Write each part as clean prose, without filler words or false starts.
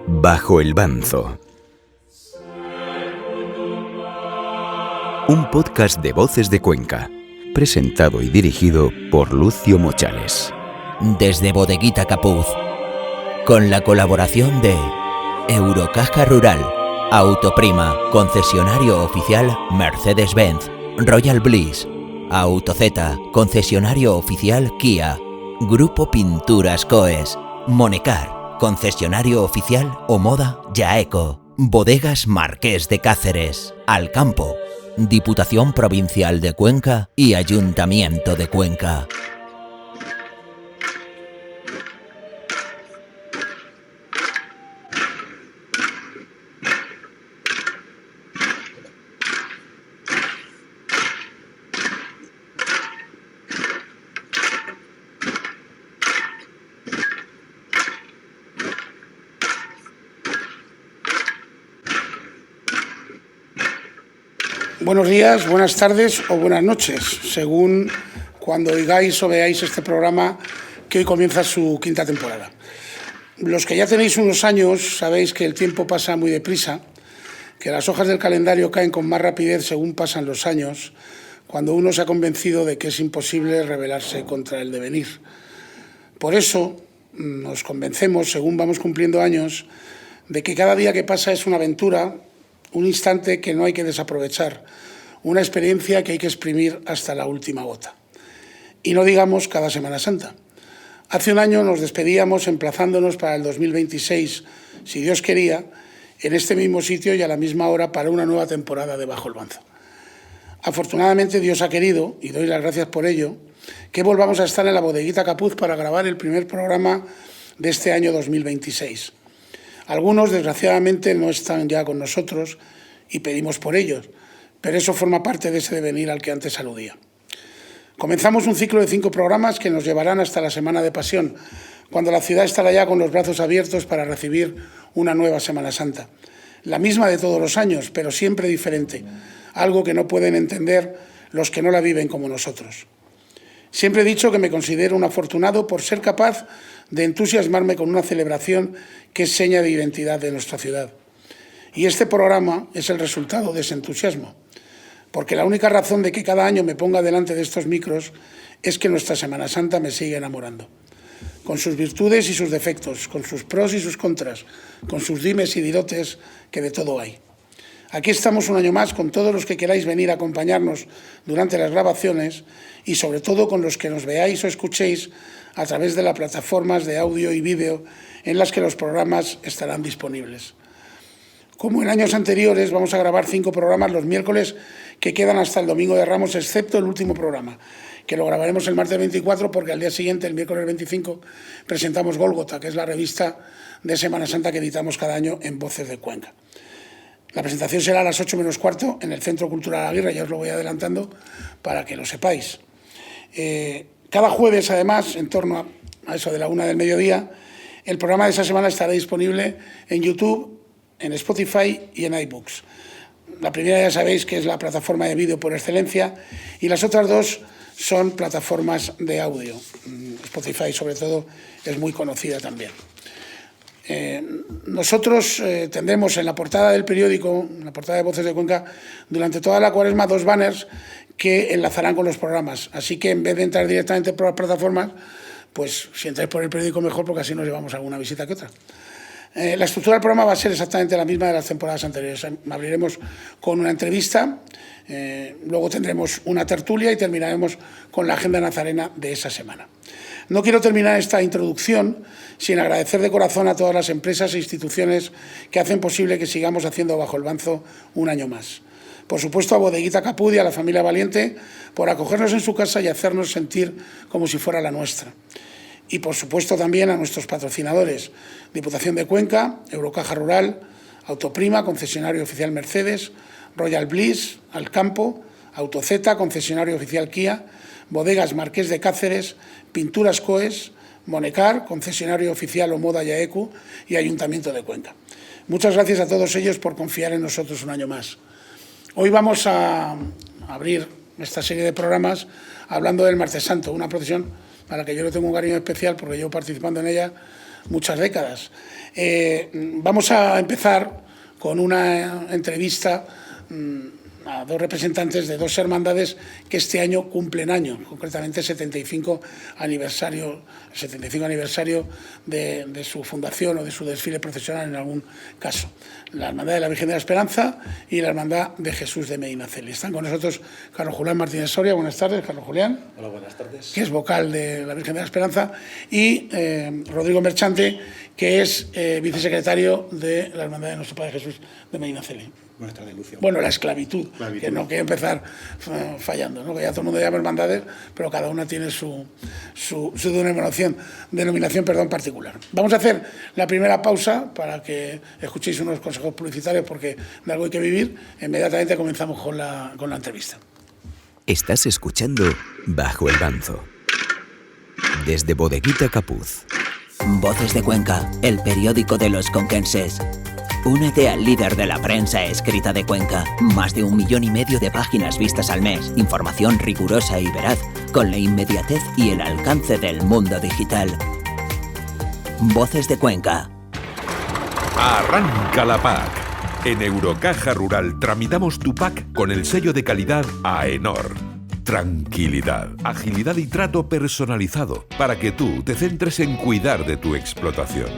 Bajo el Banzo. Un podcast de Voces de Cuenca, presentado y dirigido por Lucio Mochales. Desde Bodeguita Capuz, con la colaboración de Eurocaja Rural, Autoprima, concesionario oficial Mercedes-Benz, Royal Bliss, Autozeta, concesionario oficial Kia, Grupo Pinturas Coes, Monecar, concesionario oficial Omoda Yaeco, Bodegas Marqués de Cáceres, Alcampo, Diputación Provincial de Cuenca y Ayuntamiento de Cuenca. Buenos días, buenas tardes o buenas noches, según cuando oigáis o veáis este programa que hoy comienza su quinta temporada. Los que ya tenéis unos años sabéis que el tiempo pasa muy deprisa, que las hojas del calendario caen con más rapidez según pasan los años, cuando uno se ha convencido de que es imposible rebelarse contra el devenir. Por eso nos convencemos, según vamos cumpliendo años, de que cada día que pasa es una aventura, un instante que no hay que desaprovechar, una experiencia que hay que exprimir hasta la última gota. Y no digamos cada Semana Santa. Hace un año nos despedíamos emplazándonos para el 2026, si Dios quería, en este mismo sitio y a la misma hora para una nueva temporada de Bajo el Banzo. Afortunadamente Dios ha querido, y doy las gracias por ello, que volvamos a estar en la Bodeguita Capuz para grabar el primer programa de este año 2026. Algunos, desgraciadamente, no están ya con nosotros y pedimos por ellos, pero eso forma parte de ese devenir al que antes aludía. Comenzamos un ciclo de 5 programas que nos llevarán hasta la Semana de Pasión, cuando la ciudad estará ya con los brazos abiertos para recibir una nueva Semana Santa. La misma de todos los años, pero siempre diferente, algo que no pueden entender los que no la viven como nosotros. Siempre he dicho que me considero un afortunado por ser capaz de entusiasmarme con una celebración que es seña de identidad de nuestra ciudad. Y este programa es el resultado de ese entusiasmo, porque la única razón de que cada año me ponga delante de estos micros es que nuestra Semana Santa me sigue enamorando, con sus virtudes y sus defectos, con sus pros y sus contras, con sus dimes y dirotes, que de todo hay. Aquí estamos un año más con todos los que queráis venir a acompañarnos durante las grabaciones y sobre todo con los que nos veáis o escuchéis a través de las plataformas de audio y vídeo en las que los programas estarán disponibles. Como en años anteriores, vamos a grabar 5 programas los miércoles que quedan hasta el Domingo de Ramos, excepto el último programa, que lo grabaremos el martes 24 porque al día siguiente, el miércoles 25, presentamos Gólgota, que es la revista de Semana Santa que editamos cada año en Voces de Cuenca. La presentación será a las 8 menos cuarto en el Centro Cultural Aguirre, ya os lo voy adelantando para que lo sepáis. Cada jueves, además, en torno a eso de la 1 del mediodía, el programa de esa semana estará disponible en YouTube, en Spotify y en iBooks. La primera ya sabéis que es la plataforma de vídeo por excelencia y las otras dos son plataformas de audio. Spotify, sobre todo, es muy conocida también. Nosotros tendremos en la portada del periódico, en la portada de Voces de Cuenca, durante toda la Cuaresma 2 banners que enlazarán con los programas. Así que en vez de entrar directamente por las plataformas, pues si entráis por el periódico mejor, porque así nos llevamos alguna visita que otra. La estructura del programa va a ser exactamente la misma de las temporadas anteriores. Abriremos con una entrevista, luego tendremos una tertulia y terminaremos con la agenda nazarena de esa semana. No quiero terminar esta introducción sin agradecer de corazón a todas las empresas e instituciones que hacen posible que sigamos haciendo Bajo el Banzo un año más. Por supuesto, a Bodeguita Capuz y a la familia Valiente por acogernos en su casa y hacernos sentir como si fuera la nuestra. Y, por supuesto, también a nuestros patrocinadores, Diputación de Cuenca, Eurocaja Rural, Autoprima, concesionario oficial Mercedes, Royal Bliss, Alcampo, Autozeta, concesionario oficial Kia, Bodegas Marqués de Cáceres, Pinturas Coes, Monecar, concesionario oficial Omoda Yaeco y Ayuntamiento de Cuenca. Muchas gracias a todos ellos por confiar en nosotros un año más. Hoy vamos a abrir esta serie de programas hablando del Martes Santo, una procesión a la que yo le tengo un cariño especial porque llevo participando en ella muchas décadas. Vamos a empezar con una entrevista a dos representantes de dos hermandades que este año cumplen años, concretamente el 75 aniversario de su fundación o de su desfile procesional en algún caso. La Hermandad de la Virgen de la Esperanza y la Hermandad de Jesús de Medinaceli. Están con nosotros Carlos Julián Martínez Soria. Buenas tardes, Carlos Julián. Hola, buenas tardes. Que es vocal de la Virgen de la Esperanza, y Rodrigo Merchante, que es vicesecretario de la Hermandad de Nuestro Padre Jesús de Medinaceli. Buenas tardes, Lucio. Bueno, la esclavitud, que no quiero empezar fallando, ¿no? Que ya todo el mundo llama hermandades, pero cada una tiene su denominación particular. Vamos a hacer la primera pausa para que escuchéis unos consejos publicitarios, porque de algo hay que vivir. Inmediatamente comenzamos con la entrevista. Estás escuchando Bajo el Banzo, desde Bodeguita Capuz. Voces de Cuenca, el periódico de los conquenses. Únete al líder de la prensa escrita de Cuenca. Más de 1,5 millones de páginas vistas al mes. Información rigurosa y veraz, con la inmediatez y el alcance del mundo digital. Voces de Cuenca. Arranca la PAC. En Eurocaja Rural tramitamos tu PAC con el sello de calidad AENOR. Tranquilidad, agilidad y trato personalizado para que tú te centres en cuidar de tu explotación.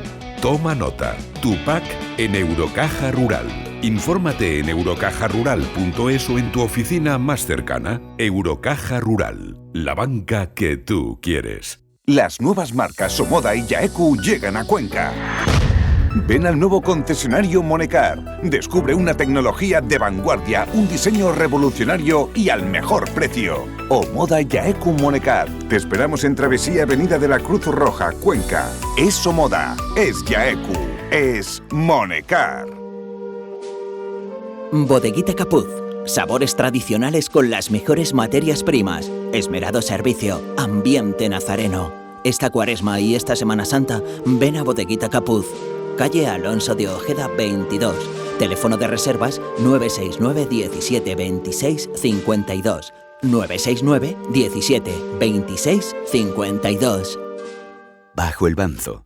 Toma nota, tu PAC en Eurocaja Rural. Infórmate en eurocajarural.es o en tu oficina más cercana. Eurocaja Rural, la banca que tú quieres. Las nuevas marcas Somoda y Yaeku llegan a Cuenca. Ven al nuevo concesionario Monecar. Descubre una tecnología de vanguardia, un diseño revolucionario y al mejor precio. Omoda Yaeku Monecar. Te esperamos en Travesía Avenida de la Cruz Roja, Cuenca. Es Omoda, es Yaeku, es Monecar. Bodeguita Capuz. Sabores tradicionales con las mejores materias primas. Esmerado servicio. Ambiente nazareno. Esta Cuaresma y esta Semana Santa, ven a Bodeguita Capuz. Calle Alonso de Ojeda 22. Teléfono de reservas 969 17 26 52. 969 17 26 52. Bajo el Banzo.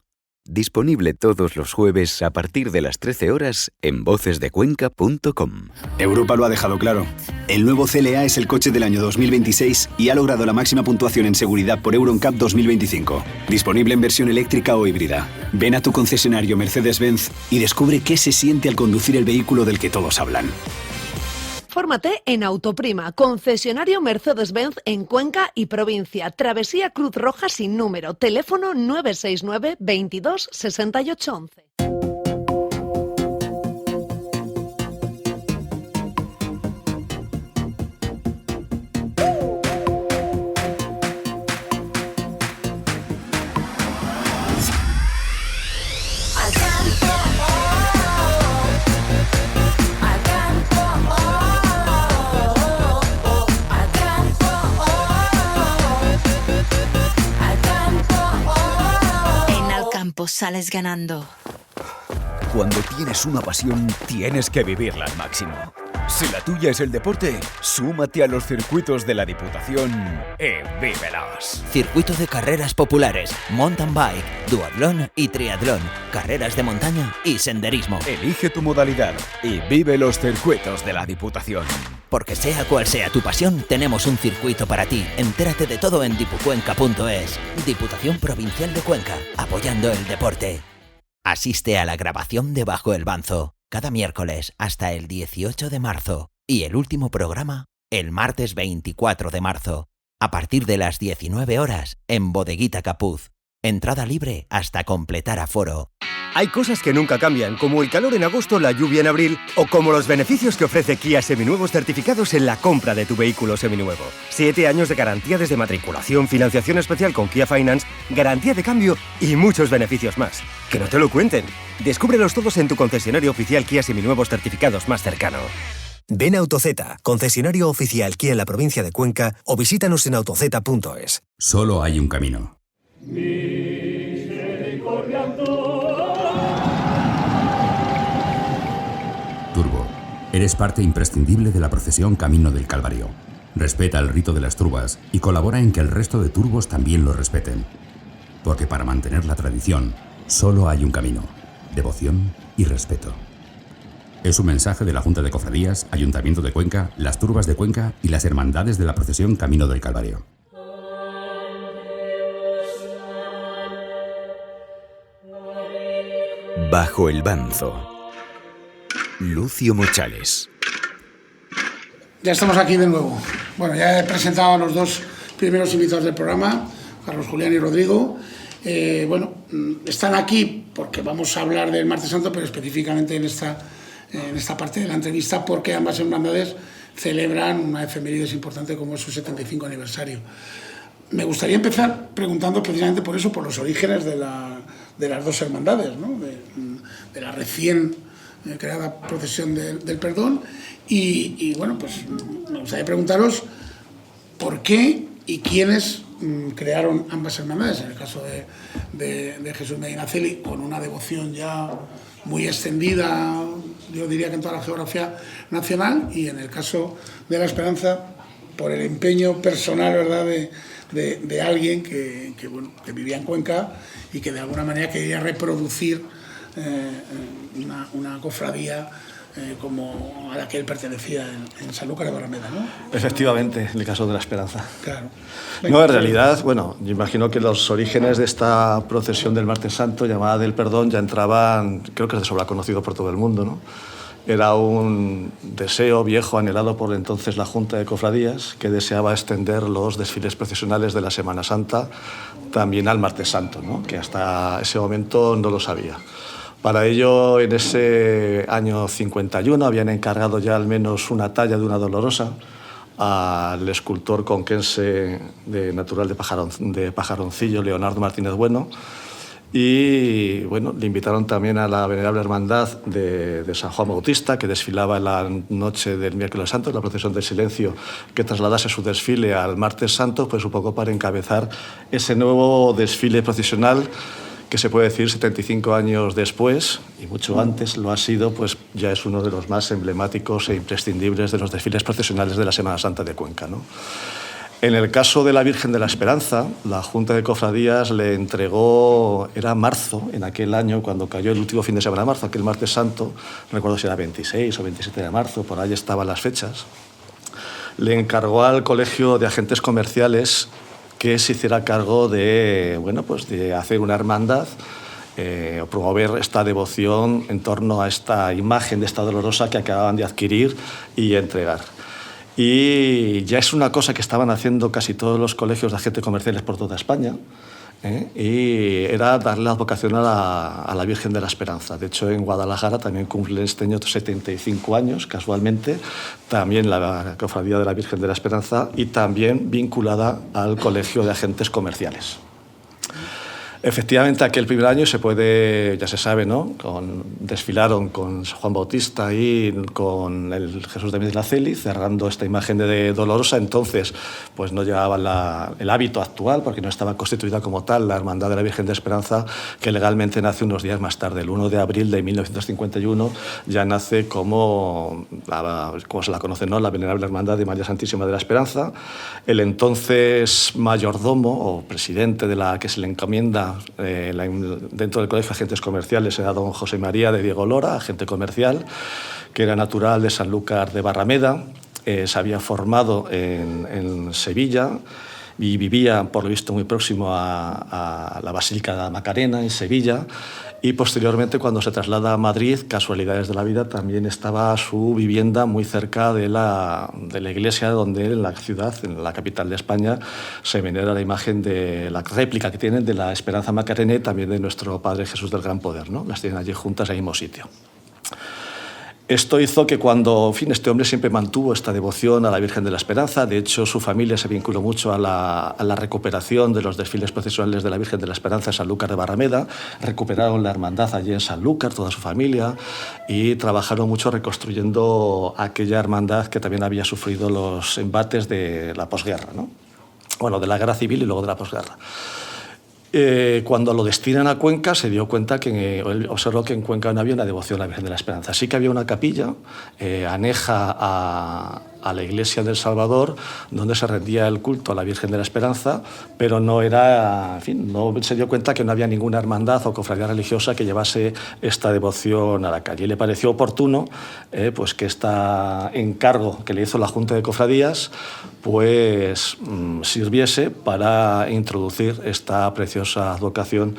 Disponible todos los jueves a partir de las 13 horas en vocesdecuenca.com. Europa lo ha dejado claro. El nuevo CLA es el coche del año 2026 y ha logrado la máxima puntuación en seguridad por Euro NCAP 2025. Disponible en versión eléctrica o híbrida. Ven a tu concesionario Mercedes-Benz y descubre qué se siente al conducir el vehículo del que todos hablan. Fórmate en Autoprima, concesionario Mercedes-Benz en Cuenca y provincia. Travesía Cruz Roja sin número. Teléfono 969 22 68 11. Sales ganando. Cuando tienes una pasión, tienes que vivirla al máximo. Si la tuya es el deporte, súmate a los circuitos de la Diputación y vívelos. Circuito de carreras populares, mountain bike, duatlón y triatlón, carreras de montaña y senderismo. Elige tu modalidad y vive los circuitos de la Diputación. Porque sea cual sea tu pasión, tenemos un circuito para ti. Entérate de todo en dipucuenca.es. Diputación Provincial de Cuenca, apoyando el deporte. Asiste a la grabación de Bajo el Banzo, cada miércoles hasta el 18 de marzo. Y el último programa, el martes 24 de marzo, a partir de las 19 horas, en Bodeguita Capuz. Entrada libre hasta completar aforo. Hay cosas que nunca cambian, como el calor en agosto, la lluvia en abril, o como los beneficios que ofrece Kia Seminuevos certificados en la compra de tu vehículo seminuevo. 7 años de garantía desde matriculación, financiación especial con Kia Finance, garantía de cambio y muchos beneficios más. Que no te lo cuenten. Descúbrelos todos en tu concesionario oficial Kia Seminuevos certificados más cercano. Ven a AutoZ, concesionario oficial Kia en la provincia de Cuenca, o visítanos en autoz.es. Solo hay un camino. Turbo, eres parte imprescindible de la procesión Camino del Calvario. Respeta el rito de las turbas y colabora en que el resto de turbos también lo respeten. Porque para mantener la tradición, Solo hay un camino: devoción y respeto. Es un mensaje de la Junta de Cofradías, Ayuntamiento de Cuenca, las Turbas de Cuenca y las Hermandades de la Procesión Camino del Calvario. Bajo el Banzo. Lucio Mochales. Ya estamos aquí de nuevo. Bueno, ya he presentado a los dos primeros invitados del programa, Carlos Julián y Rodrigo. Están aquí porque vamos a hablar del Martes Santo, pero específicamente en esta parte de la entrevista, porque ambas hermandades celebran una efemérides importante como es su 75 aniversario. Me gustaría empezar preguntando precisamente por eso, por los orígenes de las dos hermandades, ¿no? de la recién creada Procesión del Perdón. Y bueno, pues me gustaría preguntaros por qué y quiénes crearon ambas hermandades. En el caso de Jesús Medinaceli, con una devoción ya muy extendida, yo diría que en toda la geografía nacional, y en el caso de la Esperanza, por el empeño personal, ¿verdad?, de alguien que vivía en Cuenca y que de alguna manera quería reproducir una cofradía como a la que él pertenecía en Sanlúcar de Barrameda, ¿no? Efectivamente, en el caso de la Esperanza. Claro. No, en realidad, bueno, yo imagino que los orígenes de esta procesión del Martes Santo, llamada del Perdón, ya entraban, creo que es de sobra conocido por todo el mundo, ¿no? Era un deseo viejo anhelado por entonces la Junta de Cofradías, que deseaba extender los desfiles procesionales de la Semana Santa también al Martes Santo, ¿no?, que hasta ese momento no lo sabía. Para ello, en ese año 51, habían encargado ya al menos una talla de una Dolorosa al escultor conquense natural de Pajaroncillo, Leonardo Martínez Bueno, y bueno, le invitaron también a la Venerable Hermandad de San Juan Bautista, que desfilaba en la noche del Miércoles Santo, en la Procesión del Silencio, que trasladase su desfile al Martes Santo, pues un poco para encabezar ese nuevo desfile procesional que se puede decir 75 años después, y mucho antes lo ha sido, pues ya es uno de los más emblemáticos e imprescindibles de los desfiles procesionales de la Semana Santa de Cuenca, ¿no? En el caso de la Virgen de la Esperanza, la Junta de Cofradías le entregó, era marzo, en aquel año, cuando cayó el último fin de semana de marzo, aquel Martes Santo, no recuerdo si era 26 o 27 de marzo, por ahí estaban las fechas, le encargó al Colegio de Agentes Comerciales que se hiciera cargo de, bueno, pues de hacer una hermandad o promover esta devoción en torno a esta imagen de esta Dolorosa que acababan de adquirir y entregar. Y ya es una cosa que estaban haciendo casi todos los colegios de agentes comerciales por toda España, y era darle la advocación a la Virgen de la Esperanza. De hecho, en Guadalajara también cumple este año 75 años, casualmente, también la Cofradía de la Virgen de la Esperanza, y también vinculada al Colegio de Agentes Comerciales. Efectivamente, aquel primer año se puede, ya se sabe, ¿no?, desfilaron con Juan Bautista y con el Jesús de Medinaceli, cerrando esta imagen de Dolorosa. Entonces, pues no llevaban el hábito actual, porque no estaba constituida como tal la Hermandad de la Virgen de Esperanza, que legalmente nace unos días más tarde. El 1 de abril de 1951 ya nace como se la conoce, ¿no?, la Venerable Hermandad de María Santísima de la Esperanza. El entonces mayordomo o presidente de la que se le encomienda dentro del Colegio de Agentes Comerciales era don José María de Diego Lora, agente comercial, que era natural de Sanlúcar de Barrameda, se había formado en Sevilla y vivía, por lo visto, muy próximo a la Basílica de la Macarena, en Sevilla, y posteriormente, cuando se traslada a Madrid, casualidades de la vida, también estaba su vivienda muy cerca de la iglesia donde en la ciudad, en la capital de España, se venera la imagen de la réplica que tienen de la Esperanza Macarena y también de nuestro Padre Jesús del Gran Poder, ¿no? Las tienen allí juntas en el mismo sitio. Esto hizo que cuando, en fin, este hombre siempre mantuvo esta devoción a la Virgen de la Esperanza. De hecho, su familia se vinculó mucho a la recuperación de los desfiles procesionales de la Virgen de la Esperanza en Sanlúcar de Barrameda. Recuperaron la hermandad allí en Sanlúcar, toda su familia, y trabajaron mucho reconstruyendo aquella hermandad que también había sufrido los embates de la posguerra, ¿no? Bueno, de la guerra civil y luego de la posguerra. Cuando lo destinan a Cuenca, se dio cuenta que él observó que en Cuenca no había una devoción a la Virgen de la Esperanza. Sí que había una capilla aneja a la iglesia del Salvador, donde se rendía el culto a la Virgen de la Esperanza, pero no era, en fin, no se dio cuenta que no había ninguna hermandad o cofradía religiosa que llevase esta devoción a la calle. Y le pareció oportuno pues que este encargo que le hizo la Junta de Cofradías pues sirviese para introducir esta preciosa advocación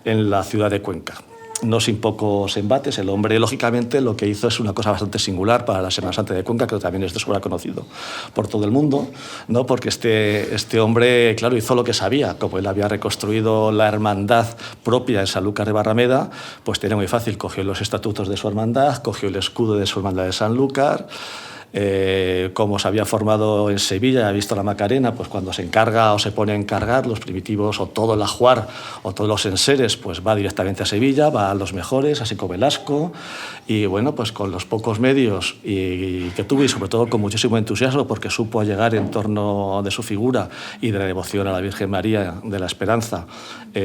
en la ciudad de Cuenca. No sin pocos embates. El hombre, lógicamente, lo que hizo es una cosa bastante singular para la Semana Santa de Cuenca, que también es de sobra conocido por todo el mundo, ¿no? Porque este hombre, claro, hizo lo que sabía. Como él había reconstruido la hermandad propia en Sanlúcar de Barrameda, pues tenía muy fácil. Cogió los estatutos de su hermandad, cogió el escudo de su hermandad de Sanlúcar. Como se había formado en Sevilla, ha visto la Macarena, pues cuando se encarga o se pone a encargar los primitivos o todo el ajuar o todos los enseres, pues va directamente a Sevilla, va a los mejores, así como Velasco, y bueno, pues con los pocos medios que tuvo y sobre todo con muchísimo entusiasmo, porque supo llegar en torno de su figura y de la devoción a la Virgen María de la Esperanza,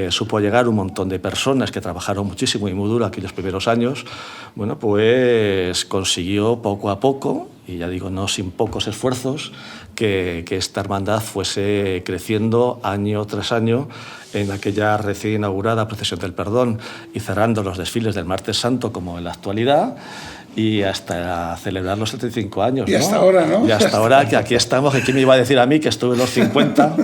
supo llegar un montón de personas que trabajaron muchísimo y muy duro aquellos primeros años. Bueno, pues consiguió poco a poco, y ya digo, no sin pocos esfuerzos, que esta hermandad fuese creciendo año tras año en aquella recién inaugurada Procesión del Perdón y cerrando los desfiles del Martes Santo como en la actualidad, y hasta celebrar los 75 años. Y hasta ahora, ¿no? Y hasta ahora, que aquí estamos, que quién me iba a decir a mí que estuve en los 50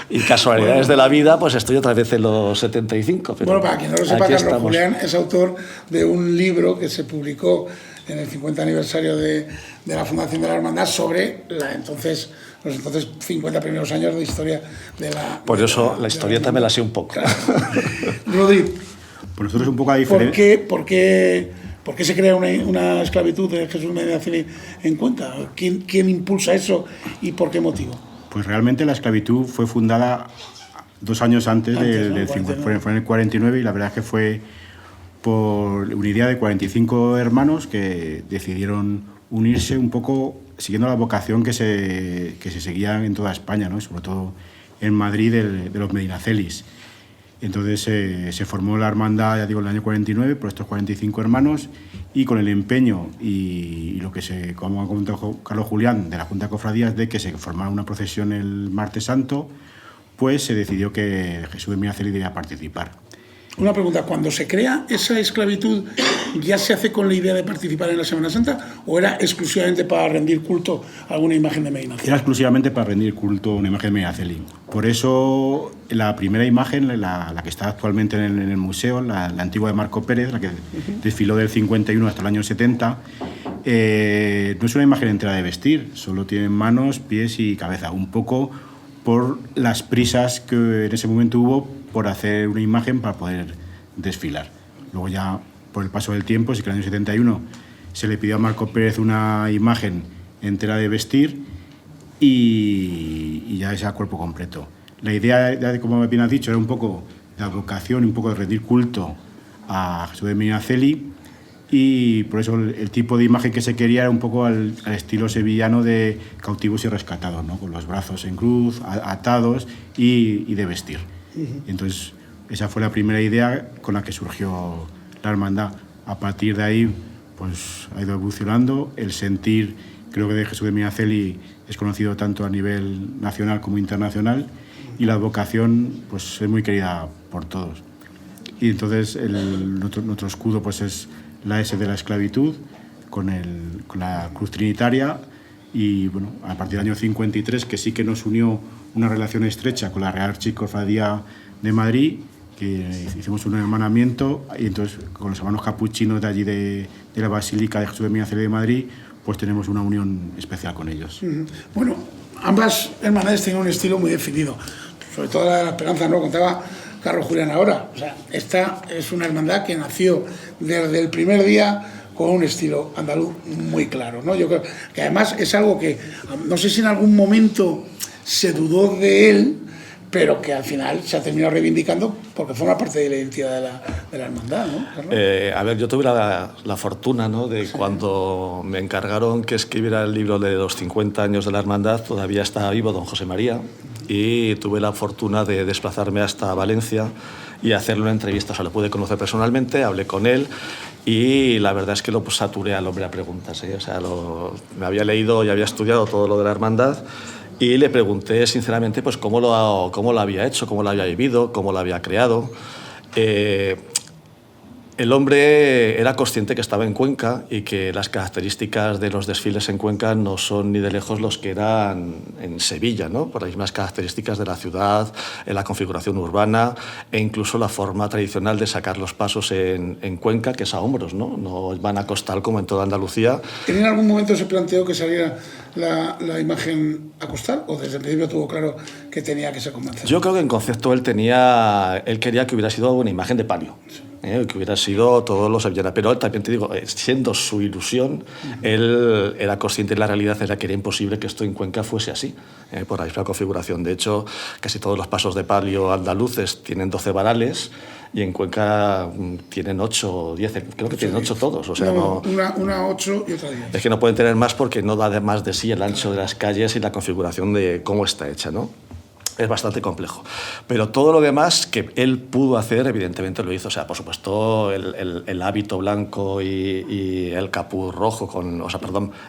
y casualidades de la vida, pues estoy otra vez en los 75. Pero bueno, para quien no lo sepa, Carlos Julián es autor de un libro que se publicó en el 50 aniversario de la fundación de la hermandad sobre los entonces 50 primeros años de historia de la... Por eso la historieta me la sé un poco. Claro. Rodri, pues nosotros un poco a diferencia... ¿Por qué se crea una esclavitud de Jesús Medina Celi en Cuenca? ¿Quién impulsa eso y por qué motivo? Pues realmente la esclavitud fue fundada 2 años antes del 50, fue en el 49, y la verdad es que fue por una idea de 45 hermanos que decidieron unirse un poco siguiendo la vocación que se seguía en toda España, ¿no? Sobre todo en Madrid de los Medinacelis. Entonces se formó la hermandad, ya digo, en el año 49 por estos 45 hermanos, y con el empeño y lo que como ha comentado Carlos Julián, de la Junta de Cofradías, de que se formara una procesión el Martes Santo, pues se decidió que Jesús de Medina Celi debía participar. Una pregunta, ¿cuando se crea esa esclavitud ya se hace con la idea de participar en la Semana Santa o era exclusivamente para rendir culto a alguna imagen de Medina Celi? Era exclusivamente para rendir culto a una imagen de Medina Celi. Por eso la primera imagen, la que está actualmente en el museo, la antigua de Marco Pérez, la que desfiló del 51 hasta el año 70, no es una imagen entera de vestir, solo tiene manos, pies y cabeza, un poco por las prisas que en ese momento hubo por hacer una imagen para poder desfilar. Luego ya, por el paso del tiempo, sí que en el año 71 se le pidió a Marco Pérez una imagen entera de vestir y ya es a cuerpo completo. La idea, como bien has dicho, era un poco de advocación, un poco de rendir culto a Jesús de Medina Celi, y por eso el tipo de imagen que se quería era un poco al estilo sevillano de cautivos y rescatados, ¿no? Con los brazos en cruz, atados y de vestir. Entonces, esa fue la primera idea con la que surgió la hermandad. A partir de ahí, pues ha ido evolucionando. El sentir, creo que de Jesús de Medina Celi es conocido tanto a nivel nacional como internacional, y la vocación, pues es muy querida por todos. Y entonces nuestro escudo, pues es la S de la esclavitud con la cruz trinitaria, y bueno, a partir del año 53, que sí que nos unió una relación estrecha con la Real Archicofradía de Madrid, que hicimos un hermanamiento, y entonces con los hermanos capuchinos de allí de la Basílica de Jesús de Medina Celi de Madrid, pues tenemos una unión especial con ellos. Bueno, ambas hermandades tienen un estilo muy definido, sobre todo la de la Esperanza, ¿no? Contaba Carlos Julián ahora. O sea, esta es una hermandad que nació desde el primer día con un estilo andaluz muy claro, ¿no? Yo creo que además es algo que, no sé si en algún momento se dudó de él, pero que al final se ha terminado reivindicando porque forma parte de la identidad de la hermandad, ¿no? A ver, yo tuve la fortuna, ¿no?, de cuando me encargaron que escribiera el libro de los 50 años de la hermandad, todavía estaba vivo don José María, y tuve la fortuna de desplazarme hasta Valencia y hacerle una entrevista. O sea, lo pude conocer personalmente, hablé con él, y la verdad es que lo saturé al hombre a preguntas, ¿eh? O sea, me había leído y había estudiado todo lo de la hermandad y le pregunté sinceramente pues cómo lo había hecho, cómo lo había vivido, cómo lo había creado. El hombre era consciente que estaba en Cuenca y que las características de los desfiles en Cuenca no son ni de lejos los que eran en Sevilla, ¿no? Por las mismas características de la ciudad, en la configuración urbana e incluso la forma tradicional de sacar los pasos en Cuenca, que es a hombros, ¿no? No van a costal como en toda Andalucía. ¿En algún momento se planteó que saliera la imagen a costal o desde el principio tuvo claro que tenía que ser con manzana? Yo creo que en concepto él quería que hubiera sido una imagen de palio. Que hubiera sido todos los sevillanos, pero él, también te digo, siendo su ilusión, él era consciente de la realidad, era que era imposible que esto en Cuenca fuese así, por la misma configuración. De hecho, casi todos los pasos de palio andaluces tienen 12 varales y en Cuenca tienen 8 o 10, creo que tienen 8 todos. O sea, una 8 y otra 10. Es que no pueden tener más porque no da más de sí el ancho de las calles y la configuración de cómo está hecha, ¿no? Es bastante complejo. Pero todo lo demás que él pudo hacer, evidentemente lo hizo. O sea, por supuesto, el hábito blanco y el capuz rojo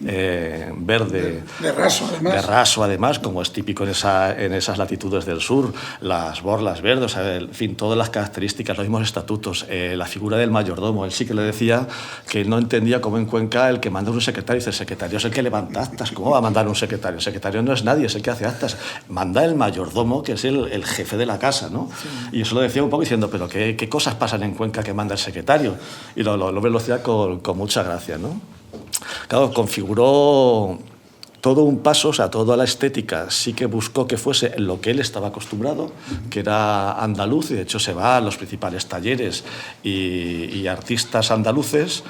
verde. De raso, además. De raso, además, como es típico en esas latitudes del sur. Las borlas verdes, o sea, en fin, todas las características, los mismos estatutos. La figura del mayordomo. Él sí que le decía que no entendía cómo en Cuenca el que manda un secretario. Dice, el secretario es el que levanta actas. ¿Cómo va a mandar un secretario? El secretario no es nadie, es el que hace actas. Manda el mayordomo, que es el jefe de la casa, ¿no? Sí. Y eso lo decía un poco diciendo, pero ¿qué cosas pasan en Cuenca que manda el secretario? Y lo decía con mucha gracia, ¿no? Claro, configuró todo un paso, o sea, toda la estética sí que buscó que fuese en lo que él estaba acostumbrado, que era andaluz, y de hecho se va a los principales talleres y artistas andaluces,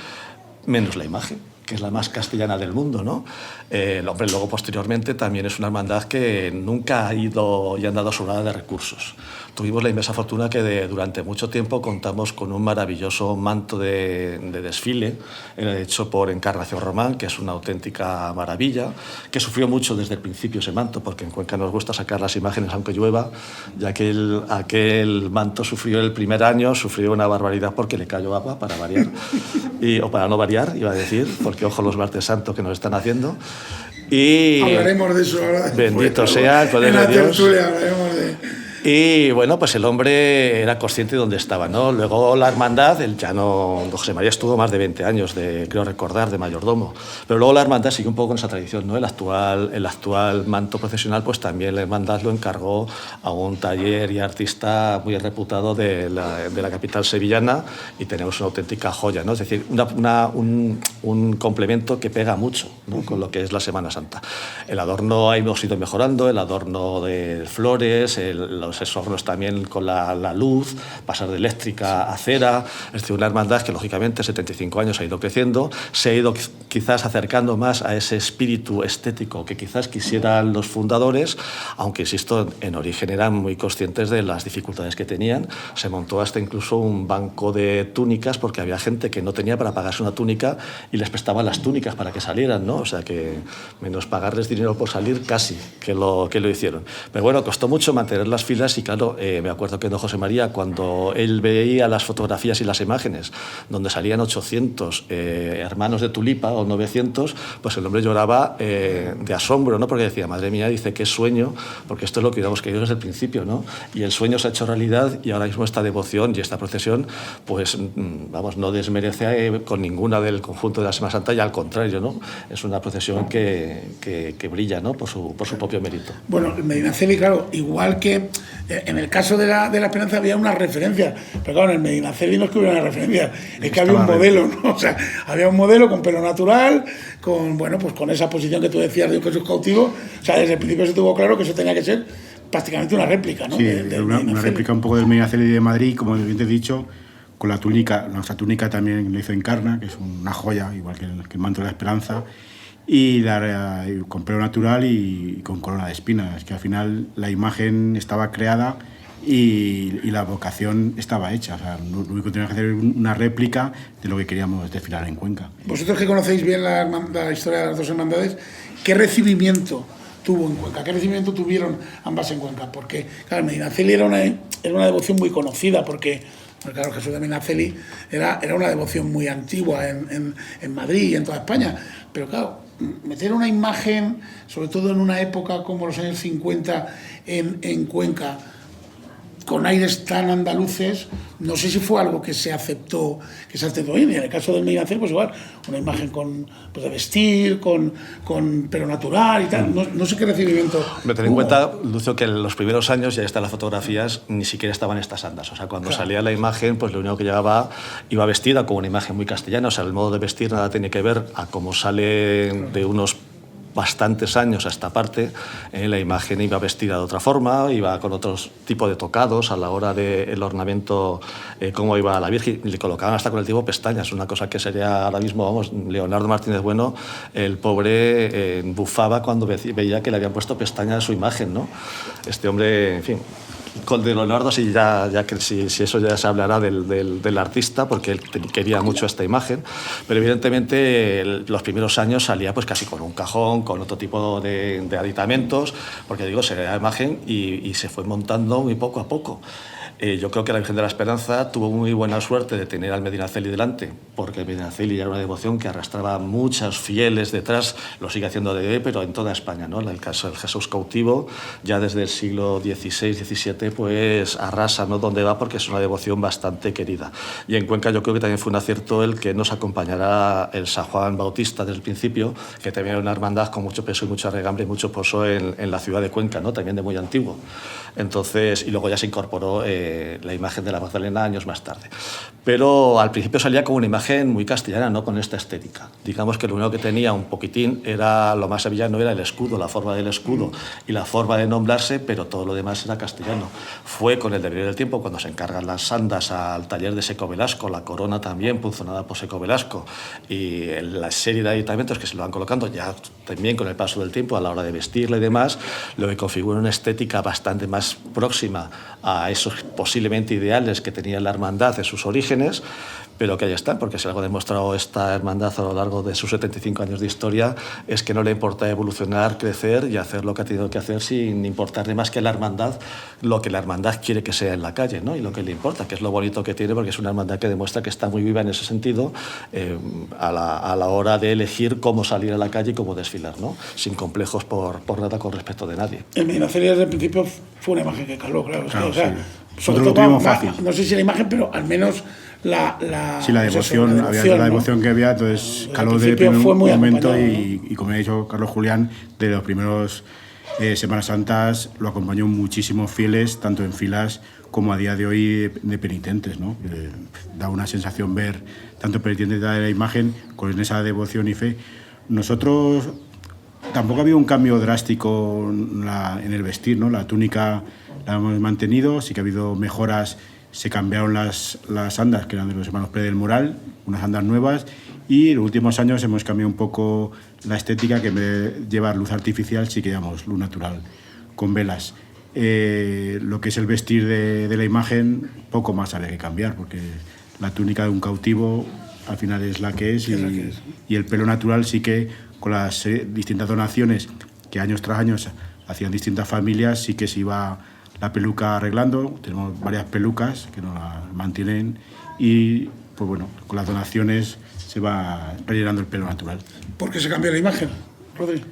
menos la imagen, que es la más castellana del mundo, ¿no? El hombre luego posteriormente también es una hermandad que nunca ha ido y ha andado sobrada de recursos. Tuvimos la inmensa fortuna que durante mucho tiempo contamos con un maravilloso manto de desfile hecho por Encarnación Román, que es una auténtica maravilla, que sufrió mucho desde el principio ese manto, porque en Cuenca nos gusta sacar las imágenes aunque llueva, ya que aquel manto sufrió el primer año, sufrió una barbaridad porque le cayó agua, para variar, o para no variar, iba a decir, porque ojo los martes santos que nos están haciendo. Y hablaremos de eso ahora. Bendito sea el poder de Dios. Hablaremos de... Y bueno, pues el hombre era consciente de dónde estaba, ¿no? Luego la hermandad, don José María estuvo más de 20 años, creo recordar, de mayordomo. Pero luego la hermandad siguió un poco con esa tradición, ¿no? El actual manto procesional, pues también la hermandad lo encargó a un taller y artista muy reputado de la capital sevillana, y tenemos una auténtica joya, ¿no? Es decir, un complemento que pega mucho, ¿no? Con lo que es la Semana Santa. El adorno hemos ido mejorando, el adorno de flores, los hornos también con la luz, pasar de eléctrica a cera. Es decir, una hermandad que lógicamente 75 años ha ido creciendo, se ha ido quizás acercando más a ese espíritu estético que quizás quisieran los fundadores, aunque insisto, en origen eran muy conscientes de las dificultades que tenían. Se montó hasta incluso un banco de túnicas, porque había gente que no tenía para pagarse una túnica y les prestaban las túnicas para que salieran, ¿no? O sea que menos pagarles dinero por salir, casi que lo hicieron. Pero bueno, costó mucho mantener las filas. Y claro, me acuerdo que don José María, cuando él veía las fotografías y las imágenes donde salían 800 hermanos de tulipa o 900, pues el hombre lloraba de asombro, ¿no? Porque decía, madre mía, dice, qué sueño, porque esto es lo que habíamos querido desde el principio, ¿no? Y el sueño se ha hecho realidad, y ahora mismo esta devoción y esta procesión, pues vamos, no desmerece con ninguna del conjunto de la Semana Santa, y al contrario, ¿no? Es una procesión que brilla, ¿no? Por su propio mérito. Bueno, el Medinaceli, claro, igual que en el caso de la Esperanza había una referencia, pero claro, en el Medinaceli no es que hubiera una referencia, es que había un modelo, ¿no? O sea, había un modelo con pelo natural, con esa posición que tú decías de un Jesús cautivo. O sea, desde el principio se tuvo claro que eso tenía que ser prácticamente una réplica, ¿no? Sí, una réplica un poco del Medinaceli de Madrid, como bien te he dicho, con la túnica. Nuestra túnica también la hizo Encarna, que es una joya, igual que el manto de la Esperanza, y con pelo natural y con corona de espinas. Es que al final la imagen estaba creada y la vocación estaba hecha. O sea, lo único que teníamos que hacer es una réplica de lo que queríamos desfilar en Cuenca. Vosotros que conocéis bien la historia de las dos hermandades, ¿qué recibimiento tuvo en Cuenca? ¿Qué recibimiento tuvieron ambas en Cuenca? Porque, claro, Medinaceli era una devoción muy conocida, porque Porque claro, Jesús de Medinaceli era una devoción muy antigua en Madrid y en toda España. Pero claro, meter una imagen, sobre todo en una época como los años 50 en Cuenca, con aires tan andaluces, no sé si fue algo que se aceptó bien. Y en el caso del Medinaceli, pues igual, una imagen pues de vestir, con pelo natural y tal. No sé qué recibimiento. Ten en cuenta, Lucio, que en los primeros años, ya están las fotografías, ni siquiera estaban estas andas. O sea, cuando salía la imagen, pues lo único que llevaba, iba vestida con una imagen muy castellana. O sea, el modo de vestir nada tiene que ver a cómo sale de unos bastantes años a esta parte, la imagen iba vestida de otra forma, iba con otro tipo de tocados a la hora del ornamento, cómo iba la Virgen, le colocaban hasta con el tipo pestañas, una cosa que sería ahora mismo, vamos, Leonardo Martínez Bueno, el pobre bufaba cuando veía que le habían puesto pestañas a su imagen, ¿no? Este hombre, en fin, con de Leonardo sí, ya que si eso ya se hablará del artista, porque él quería mucho esta imagen, pero evidentemente los primeros años salía pues casi con un cajón, con otro tipo de aditamentos, porque digo, sería la imagen y se fue montando muy poco a poco. Yo creo que la Virgen de la Esperanza tuvo muy buena suerte de tener al Medinaceli delante, porque el Medinaceli era una devoción que arrastraba muchos fieles detrás, lo sigue haciendo de hoy, pero en toda España, ¿no? El caso del Jesús cautivo, ya desde el siglo XVI, XVII, pues arrasa, ¿no? Donde va, porque es una devoción bastante querida. Y en Cuenca yo creo que también fue un acierto el que nos acompañará el San Juan Bautista desde el principio, que también era una hermandad con mucho peso y mucha regambre y mucho pozo en la ciudad de Cuenca, ¿no? También de muy antiguo. Entonces, y luego ya se incorporó la imagen de la Magdalena años más tarde. Pero al principio salía como una imagen muy castellana, no con esta estética. Digamos que lo único que tenía un poquitín era, lo más sevillano era el escudo, la forma del escudo y la forma de nombrarse, pero todo lo demás era castellano. Fue con el devenir del tiempo cuando se encargan las sandas al taller de Seco Velasco, la corona también punzonada por Seco Velasco y la serie de aditamentos que se lo van colocando ya también con el paso del tiempo a la hora de vestirla y demás, lo que configura una estética bastante más próxima a esos posiblemente ideales que tenía la hermandad en sus orígenes, pero que ahí están, porque si algo ha demostrado esta hermandad a lo largo de sus 75 años de historia es que no le importa evolucionar, crecer y hacer lo que ha tenido que hacer sin importarle más que la hermandad, lo que la hermandad quiere que sea en la calle, ¿no? Y lo que le importa, que es lo bonito que tiene, porque es una hermandad que demuestra que está muy viva en ese sentido a la hora de elegir cómo salir a la calle y cómo desfilar, ¿no? Sin complejos por nada con respecto de nadie. El Medinaceli desde el principio fue una imagen que caló, claro. Claro, o sea, sí. sobre Nosotros todo, lo tuvimos fácil. No sé si la imagen, pero al menos la devoción, ¿no? había la devoción que había, entonces caló de primer momento y como ha dicho Carlos Julián, de los primeros Semanas Santas lo acompañó muchísimos fieles, tanto en filas como a día de hoy de penitentes, ¿no? Da una sensación ver tanto penitentes de la imagen con esa devoción y fe. Nosotros tampoco ha habido un cambio drástico en el vestir, ¿no? La túnica la hemos mantenido, sí que ha habido mejoras. Se cambiaron las andas, que eran de los hermanos Pérez del Moral, unas andas nuevas, y en los últimos años hemos cambiado un poco la estética, que en vez de llevar luz artificial, sí que llevamos luz natural, con velas. Lo que es el vestir de la imagen, poco más habría que cambiar, porque la túnica de un cautivo al final es la que es, y el pelo natural sí que, con las distintas donaciones que años tras años hacían distintas familias, sí que se iba la peluca arreglando. Tenemos varias pelucas que nos la mantienen y, pues bueno, con las donaciones se va rellenando el pelo natural. ¿Por qué se cambió la imagen, Rodri?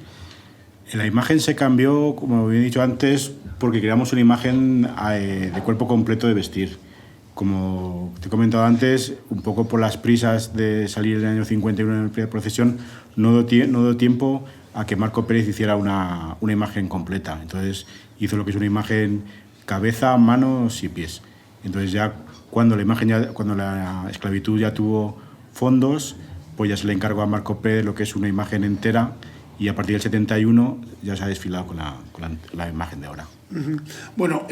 La imagen se cambió, como he dicho antes, porque creamos una imagen de cuerpo completo de vestir. Como te he comentado antes, un poco por las prisas de salir en el año 51 en la procesión, no dio tiempo a que Marco Pérez hiciera una imagen completa. Entonces hizo lo que es una imagen cabeza, manos y pies. Entonces ya cuando la esclavitud ya tuvo fondos, pues ya se le encargó a Marco Pérez lo que es una imagen entera, y a partir del 71 ya se ha desfilado con la imagen de ahora. Uh-huh. Bueno,